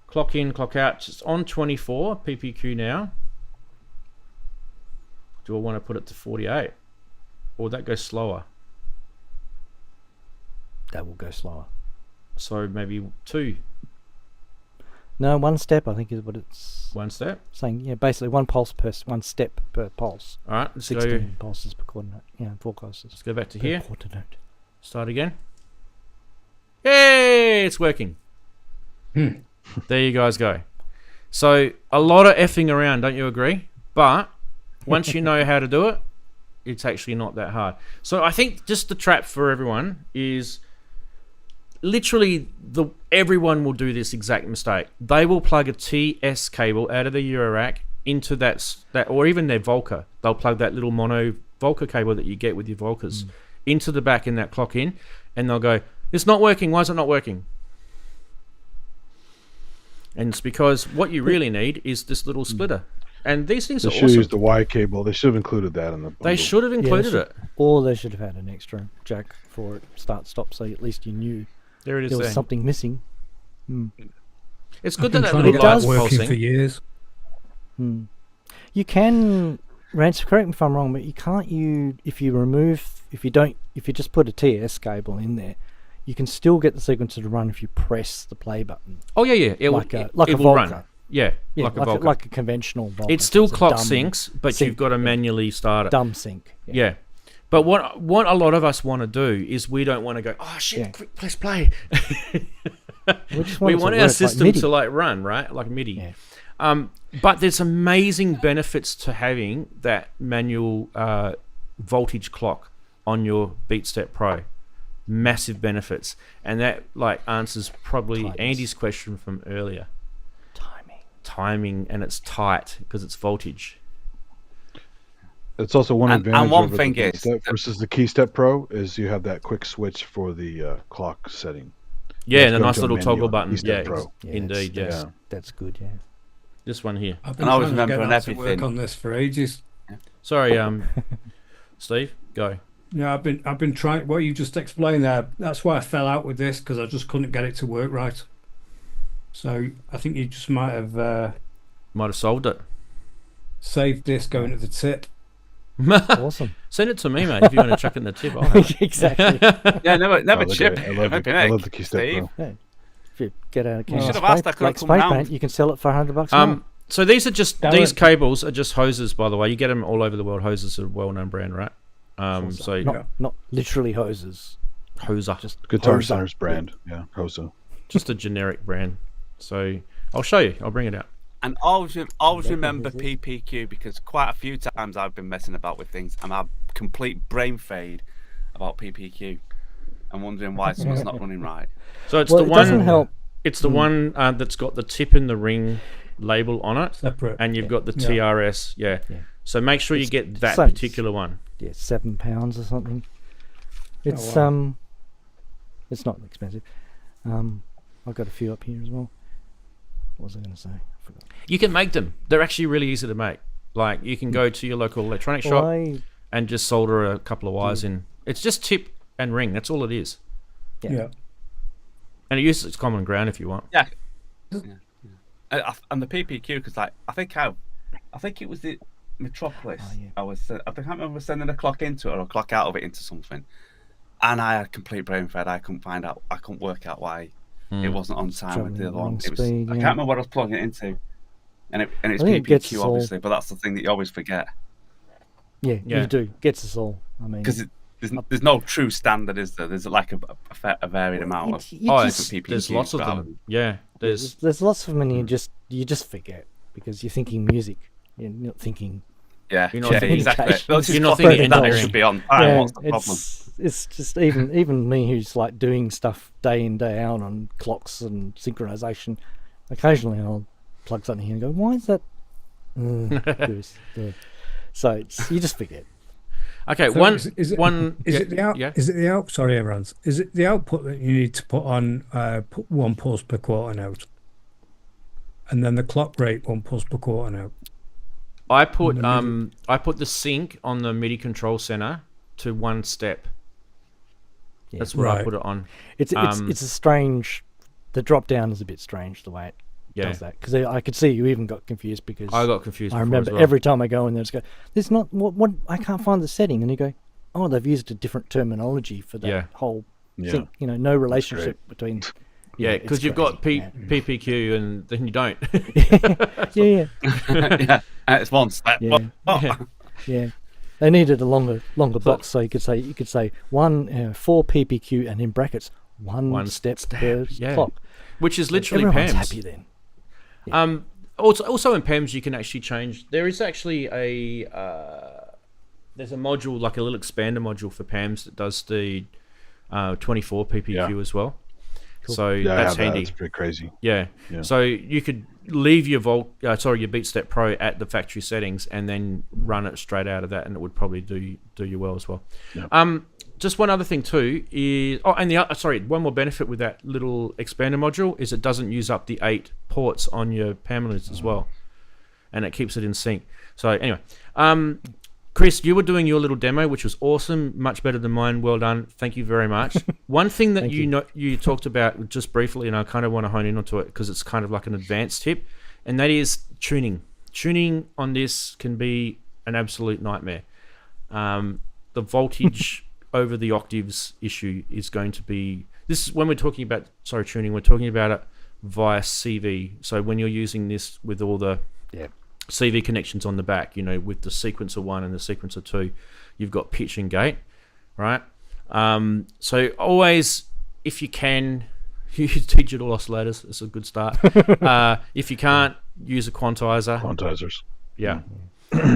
Clock in, clock out. It's on 24 PPQ now. Do I want to put it to 48, or would that go slower? That will go slower. So maybe 2. No, 1 step. I think is what it's 1 step. saying. Yeah, basically 1 pulse per 1 step per pulse. All right, let's 16 pulses per quarter note. Yeah, 4 pulses. Let's go back to per here. Quarter note. Start again. Hey, it's working. There you guys go. So a lot of effing around, don't you agree? But once you know how to do it, it's actually not that hard. So I think just the trap for everyone is literally everyone will do this exact mistake. They will plug a TS cable out of the Eurorack into that or even their Volca. They'll plug that little mono Volca cable that you get with your Volcas into the back in that clock in, and they'll go, "It's not working. Why is it not working?" And it's because what you really need is this little splitter. And these things They are should awesome. use the Y cable. They should have included that in the bundle. They should have included it. Or they should have had an extra jack for it, start-stop, so at least you knew There it is there was there. something missing. It's good that that Trying little to get light's that working pulsing. for years. You can, Rance, correct me if I'm wrong, but you can't if you just put a TS cable in there, you can still get the sequencer to run if you press the play button. Oh yeah. It like will, a it Volca. will run. Yeah, like a Volca. like a conventional Volca. It still It's a clock dumb syncs, but sync. you've got to manually start it. Dumb sync. Yeah. But what a lot of us want to do is we don't want to go, oh shit, quick, press play. We want our system to like run, right? Like MIDI. Yeah. But there's amazing benefits to having that manual voltage clock on your BeatStep Pro. Massive benefits, and that like answers probably Andy's question from earlier. Timing, and it's tight because it's voltage. It's also one advantage and one over thing the is BeatStep versus the KeyStep Pro is you have that quick switch for the clock setting. Yeah, and a go nice to a little menu toggle on button. KeyStep Yeah, Pro. indeed, yes. That's good, yeah. This one here. I've been And I always trying to remember get on that to everything. work on this for ages. Sorry, Steve, go. Yeah, I've been trying what you just explained there. That's why I fell out with this, because I just couldn't get it to work right. So I think you just might have solved it. Saved this going to the tip. Awesome. Send it to me, mate, if you want to chuck it in the tip. I'll have it. Exactly. Yeah, never Oh, chip. I love the KeyStep Steve. Pro. Yeah. If you get a can should of have asked, I spray, could have like come spray round. paint, you can sell it for $100 more. So these are just Darren. these cables are just hoses, by the way. You get them all over the world. Hoses are a well-known brand, right? So Not literally hoses. Hoser, Just Guitar Hoser. Center's brand. Yeah, Hosa. just a generic brand. So I'll show you. I'll bring it out. And always remember PPQ, because quite a few times I've been messing about with things and I've complete brain fade about PPQ and wondering why something's not running right. So it's Well, the it doesn't one. help. It's the one that's got the tip in the ring label on it, Separate. and you've got the Yeah. TRS. Yeah. Yeah. So make sure you It's get that same. particular one. Yeah, £7 or something. It's wow. it's not expensive. I've got a few up here as well. What was I going to say? I forgot. You can make them. They're actually really easy to make. Like you can go to your local electronic shop and just solder a couple of wires in. It's just tip and ring. That's all it is. Yeah. And it uses its common ground if you want. Yeah. And the PPQ, because like I think it was the Metropolis. I can't remember sending a clock into it or a clock out of it into something, and I had complete brain fade. I couldn't work out why it wasn't on time with the other one. It was, I can't remember what I was plugging it into, and it's PPQ obviously, but that's the thing that you always forget. Yeah, you do. Gets us all. I mean, because there's no true standard, is there? There's like a varied amount of different PPQs. There's lots of them. Yeah, there's lots of them, and you just forget because you're thinking music. You're not thinking. Yeah, you're not thinking exactly. You're not thinking that should be on time. Yeah, What's the problem? It's just even me who's like doing stuff day in day out on clocks and synchronization. Occasionally I'll plug something in and go, "Why is that?" So you just forget. Okay, So is it the out? Yeah. Is it the out? Sorry, everyone's. Is it the output that you need to put on? Put 1 pulse per quarter note, and then the clock rate 1 pulse per quarter note. I put the sync on the MIDI control center to 1 step. Yeah. That's what I put it on. It's a strange. The drop down is a bit strange the way it does that, because I could see you even got confused because I got confused. I remember every time I go in there, it's go, "There's not what I can't find the setting," and you go, "Oh, they've used a different terminology for that whole thing." You know, no relationship between. Yeah, because you've got PPQ and then you don't. Yeah. It's one step. Yeah. They needed a longer box, so you could say 4 PPQ and in brackets 1 step per clock, which is literally everyone's PAMS. happy then. Also in PAMS you can actually change. There is actually there's a module, like a little expander module for PAMS that does the 24 PPQ as well. Cool. So that's handy. That's pretty crazy. Yeah. So you could leave your your BeatStep Pro at the factory settings and then run it straight out of that, and it would probably do you well as well. Yeah. Just one other thing too is one more benefit with that little expander module is it doesn't use up the 8 ports on your PAMs as well, and it keeps it in sync. So anyway, Chris, you were doing your little demo, which was awesome, much better than mine. Well done, thank you very much. One thing that you talked about just briefly, and I kind of want to hone in onto it because it's kind of like an advanced tip, and that is tuning. Tuning on this can be an absolute nightmare. The voltage over the octaves issue is going to be, this is when we're talking about tuning, we're talking about it via CV. So when you're using this with all the CV connections on the back, with the sequencer 1 and the sequencer 2, you've got pitch and gate, right? So always, if you can, use digital oscillators. It's a good start. If you can't, use a quantizer. Quantizers. Yeah.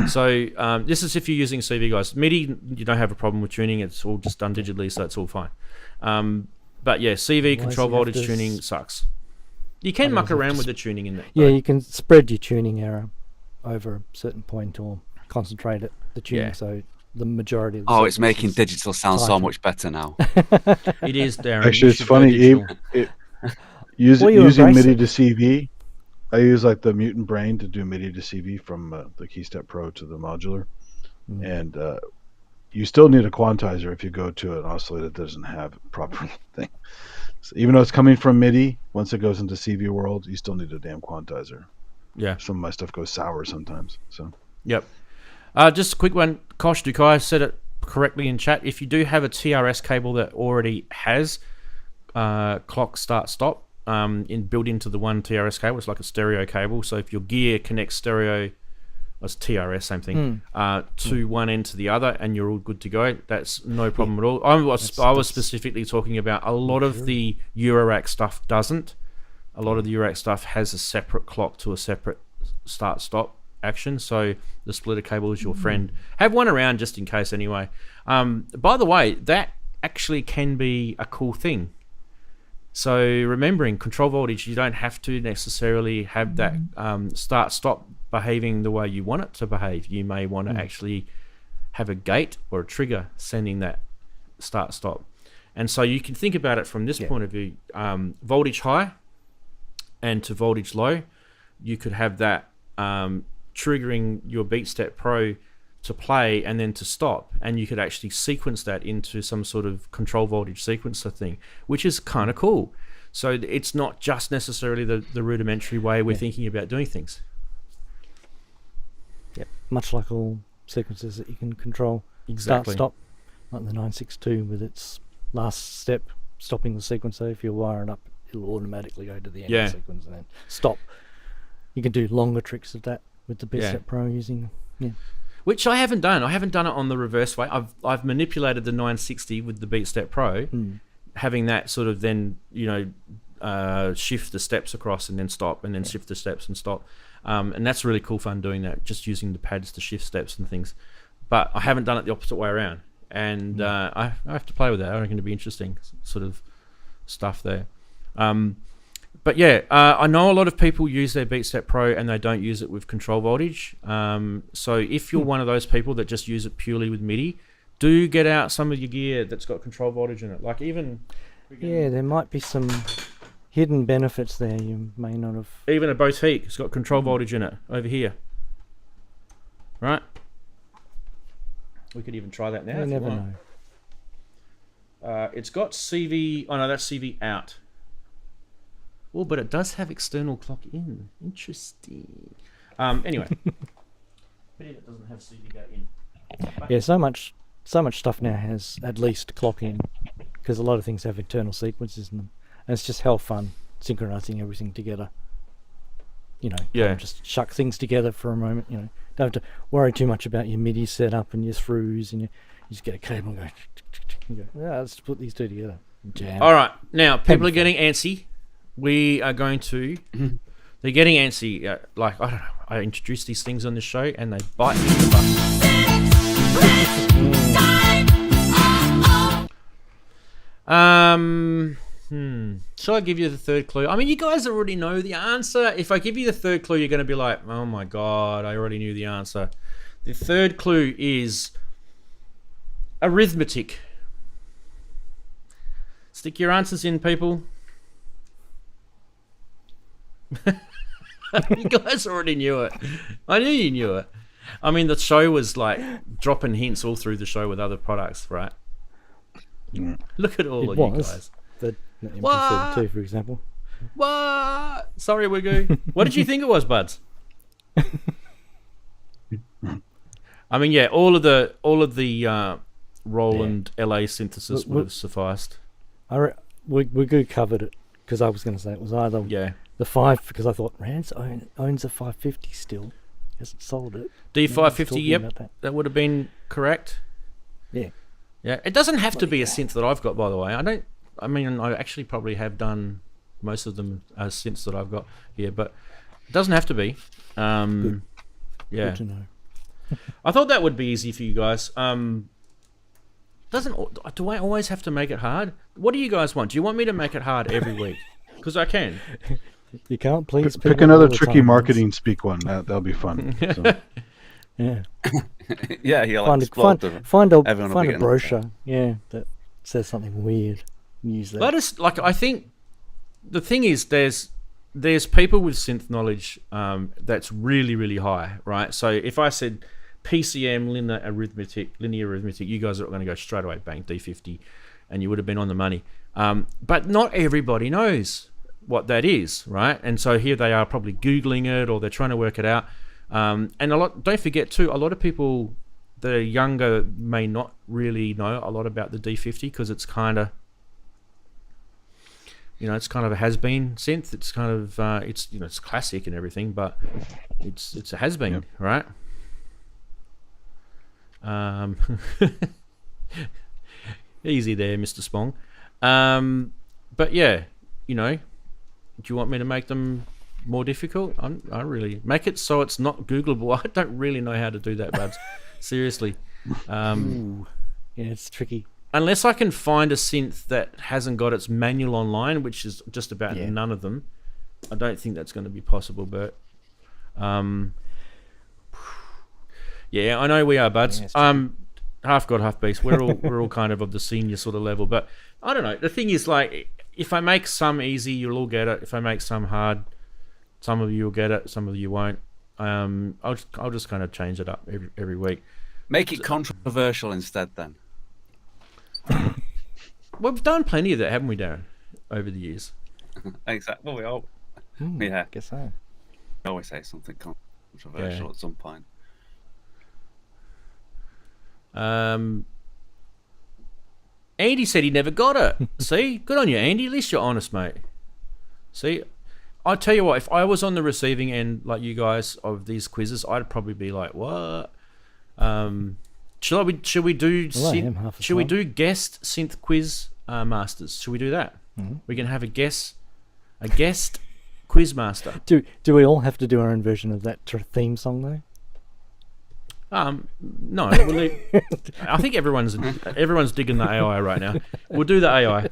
So this is if you're using CV, guys. MIDI, you don't have a problem with tuning. It's all just done digitally, so it's all fine. But yeah, CV control voltage tuning sucks. You can muck around with the tuning in there. Yeah, you can spread your tuning error over a certain point or concentrate the tuning so the majority of the it's making digital sound so much better now. It is, Darren. Actually, it's funny. Using MIDI to CV, I use like the Mutant Brain to do MIDI to CV from the BeatStep Pro to the modular. And you still need a quantizer if you go to an oscillator that doesn't have a proper thing. So even though it's coming from MIDI, once it goes into CV world, you still need a damn quantizer. Yeah. Some of my stuff goes sour sometimes. So. Yep. Just a quick one. Kosh Dukai said it correctly in chat. If you do have a TRS cable that already has clock start stop built into the one TRS cable, it's like a stereo cable. So if your gear connects stereo, it's TRS, same thing, to one end to the other, and you're all good to go. That's no problem at all. I was specifically talking about a lot of the Eurorack stuff doesn't. A lot of the Eurorack stuff has a separate clock to a separate start-stop action, so the splitter cable is your friend. Have one around just in case anyway. By the way, that actually can be a cool thing. So remembering control voltage, you don't have to necessarily have that start-stop behaving the way you want it to behave. You may want to actually have a gate or a trigger sending that start-stop. And so you can think about it from this point of view. Voltage high and to voltage low, you could have that triggering your BeatStep Pro to play and then to stop, and you could actually sequence that into some sort of control voltage sequencer thing, which is kind of cool. So it's not just necessarily the rudimentary way we're thinking about doing things. Yep, much like all sequences that you can control. Exactly. Start, stop, like the 962 with its last step, stopping the sequencer. If you wire it up, it'll automatically go to the end of the sequence and then stop. You can do longer tricks of that with the BeatStep Pro using... Which I haven't done. I haven't done it on the reverse way. I've manipulated the 960 with the BeatStep Pro, having that sort of then, shift the steps across and then stop, and then shift the steps and stop. And that's really cool fun doing that, just using the pads to shift steps and things. But I haven't done it the opposite way around. And I have to play with that. I reckon it'd be interesting sort of stuff there. But yeah, I know a lot of people use their BeatStep Pro and they don't use it with control voltage. So if you're one of those people that just use it purely with MIDI, do get out some of your gear that's got control voltage in it. Like even... Yeah, there might be some hidden benefits there you may not have... Even a Boutique, it's got control voltage in it, over here. Right? We could even try that now. You never know. It's got CV... Oh no, that's CV out. Oh, but it does have external clock in. Interesting. Anyway. It doesn't have CV go in. Yeah, so much stuff now has at least clock in, because a lot of things have internal sequences in them. And it's just hell fun synchronizing everything together. Just shuck things together for a moment. Don't have to worry too much about your MIDI setup and your throughs, and you just get a cable and go, let's put these two together. Jam. All right, now people are getting antsy. We are going to... They're getting antsy. I don't know. I introduce these things on the show and they bite me in the butt. Shall I give you the third clue? I mean, you guys already know the answer. If I give you the third clue, you're going to be like, oh my God, I already knew the answer. The third clue is arithmetic. Stick your answers in, people. You guys already knew it. I knew you knew it. I mean, the show was like dropping hints all through the show with other products, right? Look at all of you guys. The MP32, for example. What? Sorry, Wigoo. What did you think it was, Buds? I mean, yeah, all of the Roland LA synthesis would have sufficed. Wigoo covered it, because I was going to say it was either the 5, because I thought Ranzee owns a 550 still. He hasn't sold it. D550, yep, that would have been correct. Yeah. Yeah, it doesn't have to be a synth that I've got, by the way. I actually probably have done most of them as synths that I've got here, but it doesn't have to be. Good. Yeah. Good to know. I thought that would be easy for you guys. Do I always have to make it hard? What do you guys want? Do you want me to make it hard every week? Because I can. You can't please Pick people another all the tricky time, marketing speak one. That'll be fun. So. Yeah. Yeah, he'll Find explode a, find a, everyone will find be a getting brochure. Yeah, that says something weird. Use that. Let us, like, I think the thing is there's people with synth knowledge that's really, really high, right? So if I said PCM, linear arithmetic, you guys are going to go straight away, bang, D50, and you would have been on the money. But not everybody knows what that is, right? And so here they are probably Googling it, or they're trying to work it out. And don't forget too, a lot of people that are younger may not really know a lot about the D50 because it's kind of, it's kind of a has-been synth. It's kind of it's classic and everything, but it's a has-been, yep. Right? Easy there, Mr. Spong. But yeah, do you want me to make them more difficult? I really make it so it's not Googleable. I don't really know how to do that, Babs. Seriously. Yeah, it's tricky. Unless I can find a synth that hasn't got its manual online, which is just about none of them, I don't think that's going to be possible, Bert. Yeah, I know we are, buds. Half god, half beast. We're all kind of the senior sort of level, but I don't know. The thing is, like, if I make some easy, you'll all get it. If I make some hard, some of you will get it, some of you won't. I'll just kind of change it up every week. Make it controversial instead, then. We've done plenty of that, haven't we, Darren, over the years? Exactly. Well, we all. I guess so. I always say something controversial at some point. Andy said he never got it. See? Good on you, Andy. At least you're honest, mate. See? I'll tell you what, if I was on the receiving end, like you guys, of these quizzes, I'd probably be like, what? Should we do guest synth quiz masters? Should we do that? Mm-hmm. We can have a guest quiz master. Do we all have to do our own version of that theme song though? No. I think everyone's digging the AI right now. We'll do the AI.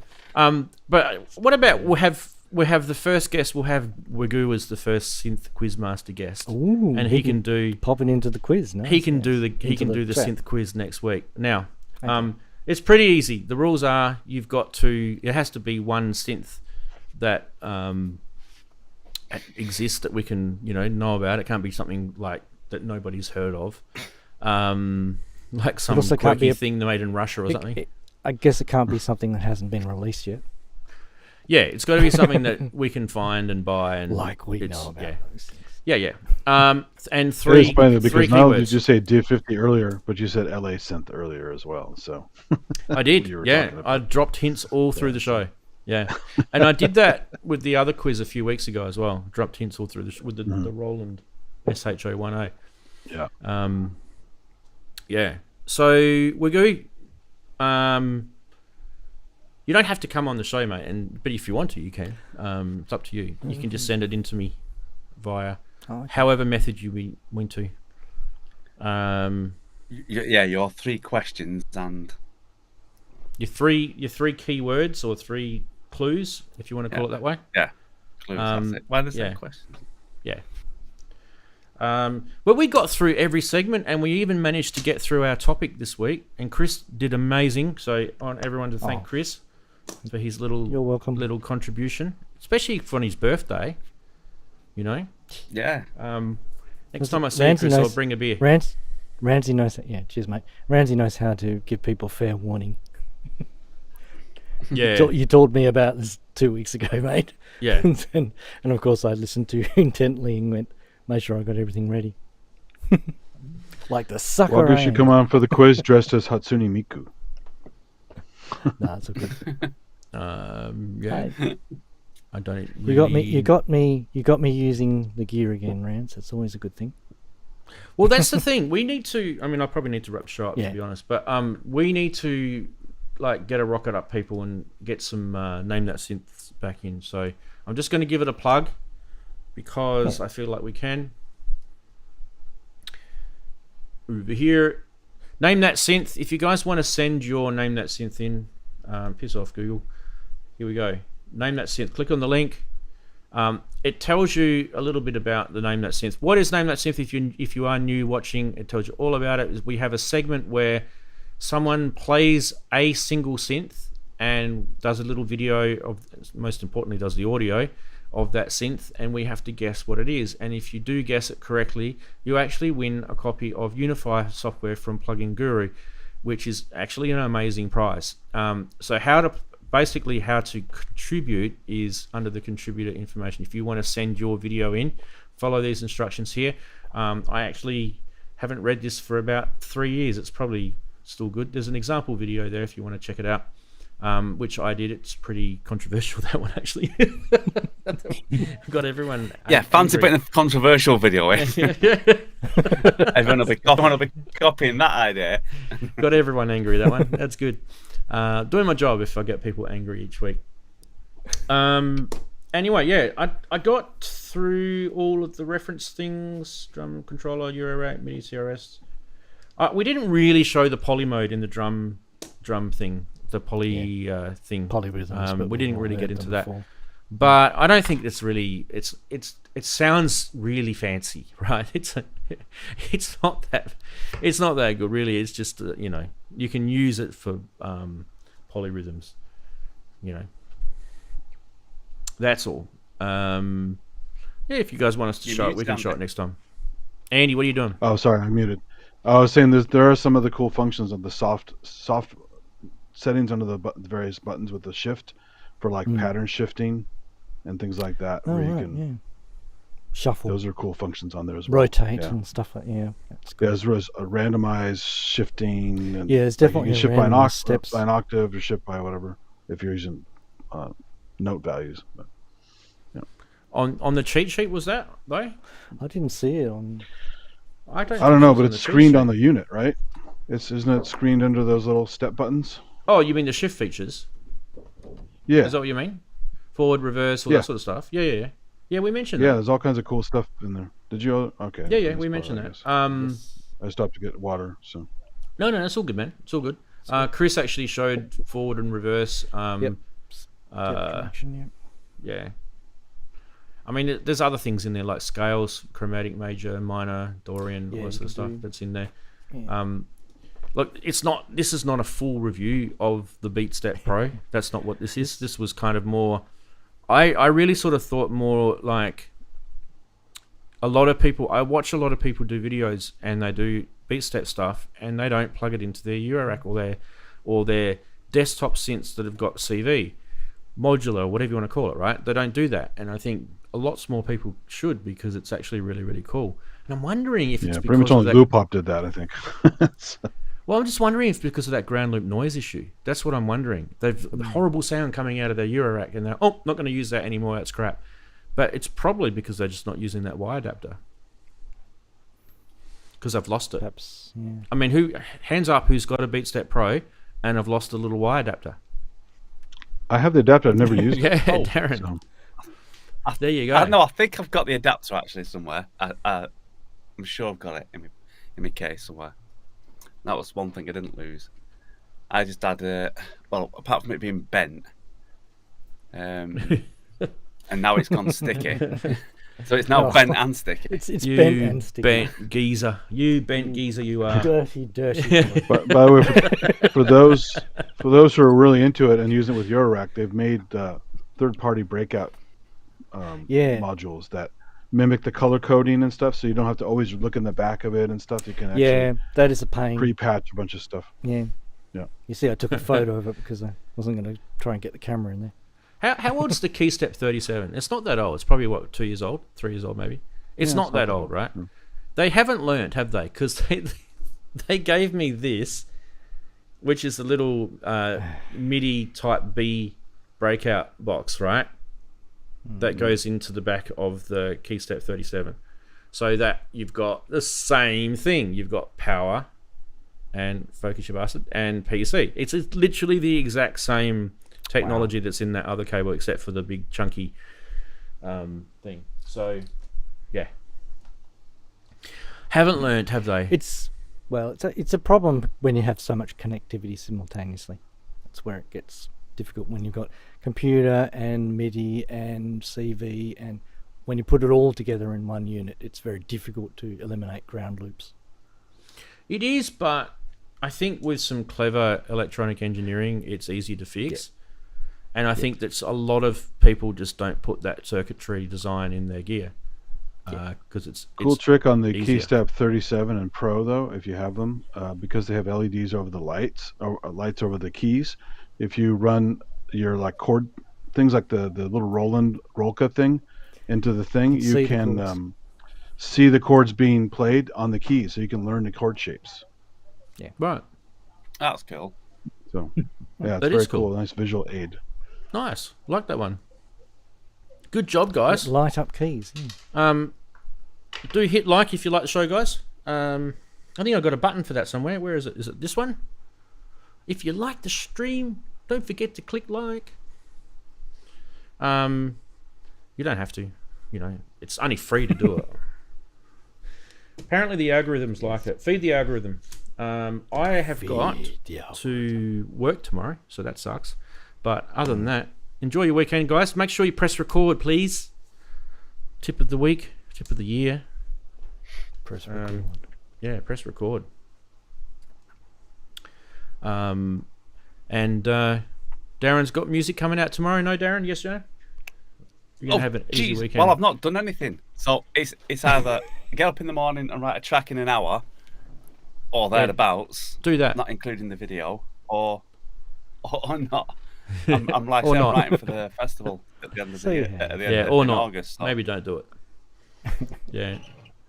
But what about we'll have the first guest. We'll have Wagoo as the first synth quiz master guest. Ooh, and he can do popping into the quiz. Nice. He can do the synth quiz next week. Now, it's pretty easy. The rules are it has to be one synth that exists that we can know about. It can't be something like that nobody's heard of, like some quirky thing made in Russia or something. I guess it can't be something that hasn't been released yet. Yeah, it's got to be something that we can find and buy, and like we know about those things. Yeah. And three. It's funny because not only keywords. did you say D50 earlier, but you said LA Synth earlier as well. So I did. Yeah, I dropped hints all through the show. Yeah, and I did that with the other quiz a few weeks ago as well. Dropped hints all through with the Roland SHO10. Yeah. Yeah. So we go. You don't have to come on the show, mate. But if you want to, you can. It's up to you. You can just send it in to me via however method you want to. Your 3 questions and your three keywords or 3 clues, if you want to call it that way. Yeah, clues. That's it. Why the same questions? Yeah. But we got through every segment, and we even managed to get through our topic this week. And Chris did amazing. So I want everyone to thank Chris for his little contribution, especially for his birthday. Yeah. Next time I see Chris, I'll bring a beer. Ranzee knows. Yeah, cheers, mate. Ranzee knows how to give people fair warning. Yeah. You told me about this 2 weeks ago, mate. Yeah. and of course I listened to you intently and went, made sure I got everything ready. Like the sucker. Wagyu should come on for the quiz dressed as Hatsune Miku. Nah, it's okay. Yeah. Hey. I don't. You got me using the gear again, Rance. It's always a good thing. Well, that's the thing. We need to. I mean, I probably need to wrap the show up to be honest, but we need to get a rocket up, people, and get some name that synths back in. So I'm just going to give it a plug because I feel like we can. over here. Name that synth. If you guys want to send your name that synth in, piss off Google. Here we go. Name that synth. Click on the link. It tells you a little bit about the name that synth. What is name that synth? If you are new watching, it tells you all about it. We have a segment where someone plays a single synth and does a little video of, most importantly, does the audio of that synth, and we have to guess what it is. And if you do guess it correctly, you actually win a copy of Unify software from Plugin Guru, which is actually an amazing prize. So how to contribute is under the contributor information. If you want to send your video in, follow these instructions here. I actually haven't read this for about 3 years. It's probably still good. There's an example video there if you want to check it out, which I did. It's pretty controversial, that one, actually. Got everyone fancy putting a controversial video in. Everyone will be copying that idea. Got everyone angry, that one. That's good. Doing my job if I get people angry each week. Anyway, yeah, I got through all of the reference things: drum controller, Eurorack, MIDI, CRS. We didn't really show the poly mode in the drum thing, the poly thing. Polyrhythms, we didn't really get into that. Before. But I don't think it's really. It sounds really fancy, right? It's not that good, really. It's just you can use it for polyrhythms, That's all. If you guys want us to show it, we can show it next time. Andy, what are you doing? Oh, sorry, I'm muted. I was saying there are some of the cool functions of the soft settings under the various buttons with the shift for pattern shifting and things like that. Oh, where you right, can shuffle. Those are cool functions on there as well. Rotate and stuff like that's cool. There's a randomized shifting. And there's definitely you can shift by an octave or shift by whatever if you're using note values. But, On the cheat sheet, was that though? I didn't see it on. I don't know, but it's screened on the unit, right? Isn't it screened under those little step buttons? Oh, you mean the shift features? Yeah. Is that what you mean? Forward, reverse, all that sort of stuff. Yeah. Yeah, we mentioned that. Yeah, there's all kinds of cool stuff in there. Did you? Okay. Yeah, we mentioned that. I stopped to get water, so. No, it's all good, man. It's all good. Chris actually showed forward and reverse. Yeah. I mean, there's other things in there like scales, chromatic, major, minor, Dorian, all that sort of stuff that's in there. Yeah. Look, this is not a full review of the BeatStep Pro. That's not what this is. This was kind of more. I really sort of thought more like a lot of people. I watch a lot of people do videos and they do BeatStep stuff and they don't plug it into their Eurorack or their desktop synths that have got CV, modular, whatever you want to call it. Right? They don't do that, and I think a lot more people should because it's actually really, really cool. And I'm wondering if it's because pretty much only Loopop did that, I think. Well, I'm just wondering if because of that ground loop noise issue. That's what I'm wondering. They've the horrible sound coming out of their Eurorack, and they're not going to use that anymore. That's crap. But it's probably because they're just not using that Y adapter because I've lost it. Perhaps, yeah. I mean, hands up who's got a BeatStep Pro and I've lost a little Y adapter? I have the adapter. I've never used it. Yeah, Darren. So. There you go. I think I've got the adapter actually somewhere. I'm sure I've got it in my case somewhere. That was one thing I didn't lose. I just had apart from it being bent, and now it's gone sticky. So it's now bent and sticky. It's bent and sticky. Bent geezer. You bent geezer. You are dirty. By the way, for those who are really into it and using it with Eurorack, they've made third-party breakout modules that mimic the color coding and stuff, so you don't have to always look in the back of it and stuff. You can actually that is a pain. Pre-patch a bunch of stuff. Yeah. You see, I took a photo of it because I wasn't going to try and get the camera in there. How old is the KeyStep 37? It's not that old. It's probably 2 years old, 3 years old maybe. It's not that old, right? Mm. They haven't learned, have they? Because they gave me this, which is a little MIDI Type B breakout box, right? That goes into the back of the KeyStep 37, so that you've got the same thing. You've got power and focus your bastard and PC. It's literally the exact same technology that's in that other cable, except for the big chunky thing. So, yeah, haven't learned, have they? Well, it's a problem when you have so much connectivity simultaneously. That's where it gets difficult, when you've got computer and MIDI and CV, and when you put it all together in one unit, it's very difficult to eliminate ground loops. It is, but I think with some clever electronic engineering, it's easy to fix. Yeah. And I think that a lot of people just don't put that circuitry design in their gear. Because it's cool trick on the easier. KeyStep 37 and Pro, though, if you have them, because they have LEDs over the lights, or lights over the keys. If you run your like chord things, like the little Roland Rolka thing into the thing, you can see the chords being played on the keys, so you can learn the chord shapes. Yeah, right. That's cool. So yeah, it's that very is cool. Nice visual aid. Nice, like that one. Good job, guys. Light up keys. Yeah. Do hit like if you like the show, guys. I think I've got a button for that somewhere. Where is it? Is it this one? If you like the stream, don't forget to click like. You don't have to. You know, it's only free to do it. Apparently the algorithms like it. Feed the algorithm. I have got to work tomorrow, so that sucks. But other than that, enjoy your weekend, guys. Make sure you press record, please. Tip of the week, tip of the year. Press record. Yeah, press record. And Darren's got music coming out tomorrow. No, Darren? Yes, Joe? You're going to have an easy weekend. Well, I've not done anything. So it's either get up in the morning and write a track in an hour, or thereabouts. Do that. Not including the video, or not. I'm like I'm writing for the festival at the end of the year, at the end of August. So. Maybe don't do it. Yeah.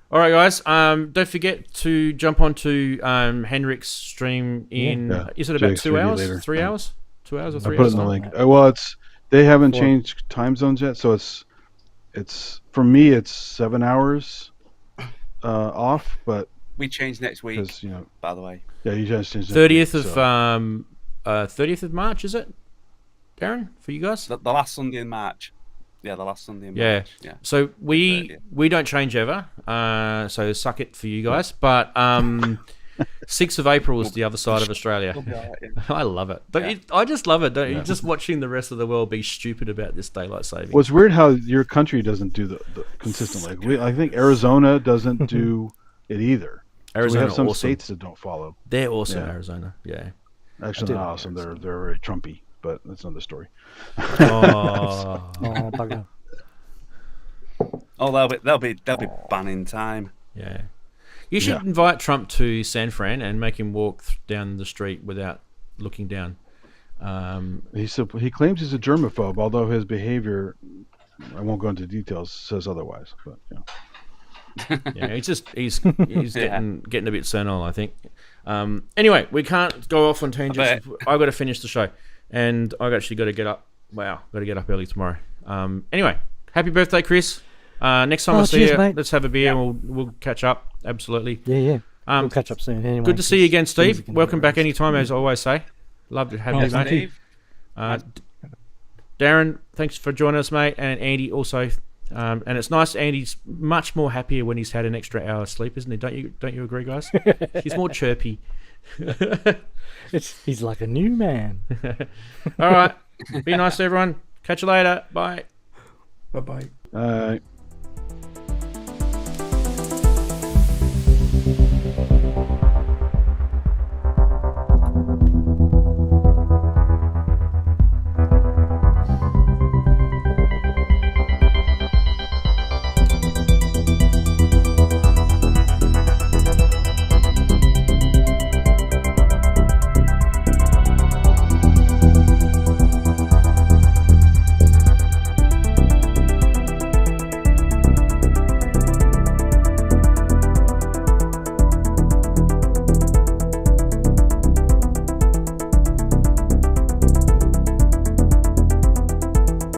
All right, guys. Don't forget to jump onto Henrik's stream in. Yeah. Is it about 2 hours? Later. 3 hours? 2 hours or 3 hours? I put it in the link. Well, they haven't changed time zones yet, so it's for me it's 7 hours off, but we change next week. You know, by the way. Yeah, you guys change. 30th of 30th of March, is it, Darren, for you guys? The last Sunday in March. Yeah, the last Sunday in March. Yeah. So we don't change ever. So suck it for you guys. But 6th of April is the other side of Australia. I love it. I just love it. Don't you? Just watching the rest of the world be stupid about this daylight saving. Well, it's weird how your country doesn't do the consistently. I think Arizona doesn't do it either. Arizona, so we have some states that don't follow. They're awesome, Arizona. Yeah. Actually, not awesome. They're very Trumpy. But that's another story. Bugger. Oh, they'll be banning time. Yeah, you should invite Trump to San Fran and make him walk down the street without looking down. He claims he's a germaphobe, although his behavior, I won't go into details, says otherwise. But yeah, he's getting a bit senile, I think. Anyway, we can't go off on tangents. I've got to finish the show. And I've actually got to get up. Wow, got to get up early tomorrow. Anyway, happy birthday, Chris. Next time I see you, let's have a beer and we'll catch up. Absolutely. Yeah. We'll catch up soon anyway. Good to see you again, Steve. Welcome back anytime, as I always say. Love to have you, mate. Darren, thanks for joining us, mate. And Andy also. And it's nice. Andy's much more happier when he's had an extra hour of sleep, isn't he? Don't you agree, guys? He's more chirpy. He's like a new man. All right. Be nice to everyone. Catch you later. Bye. Bye-bye. Bye.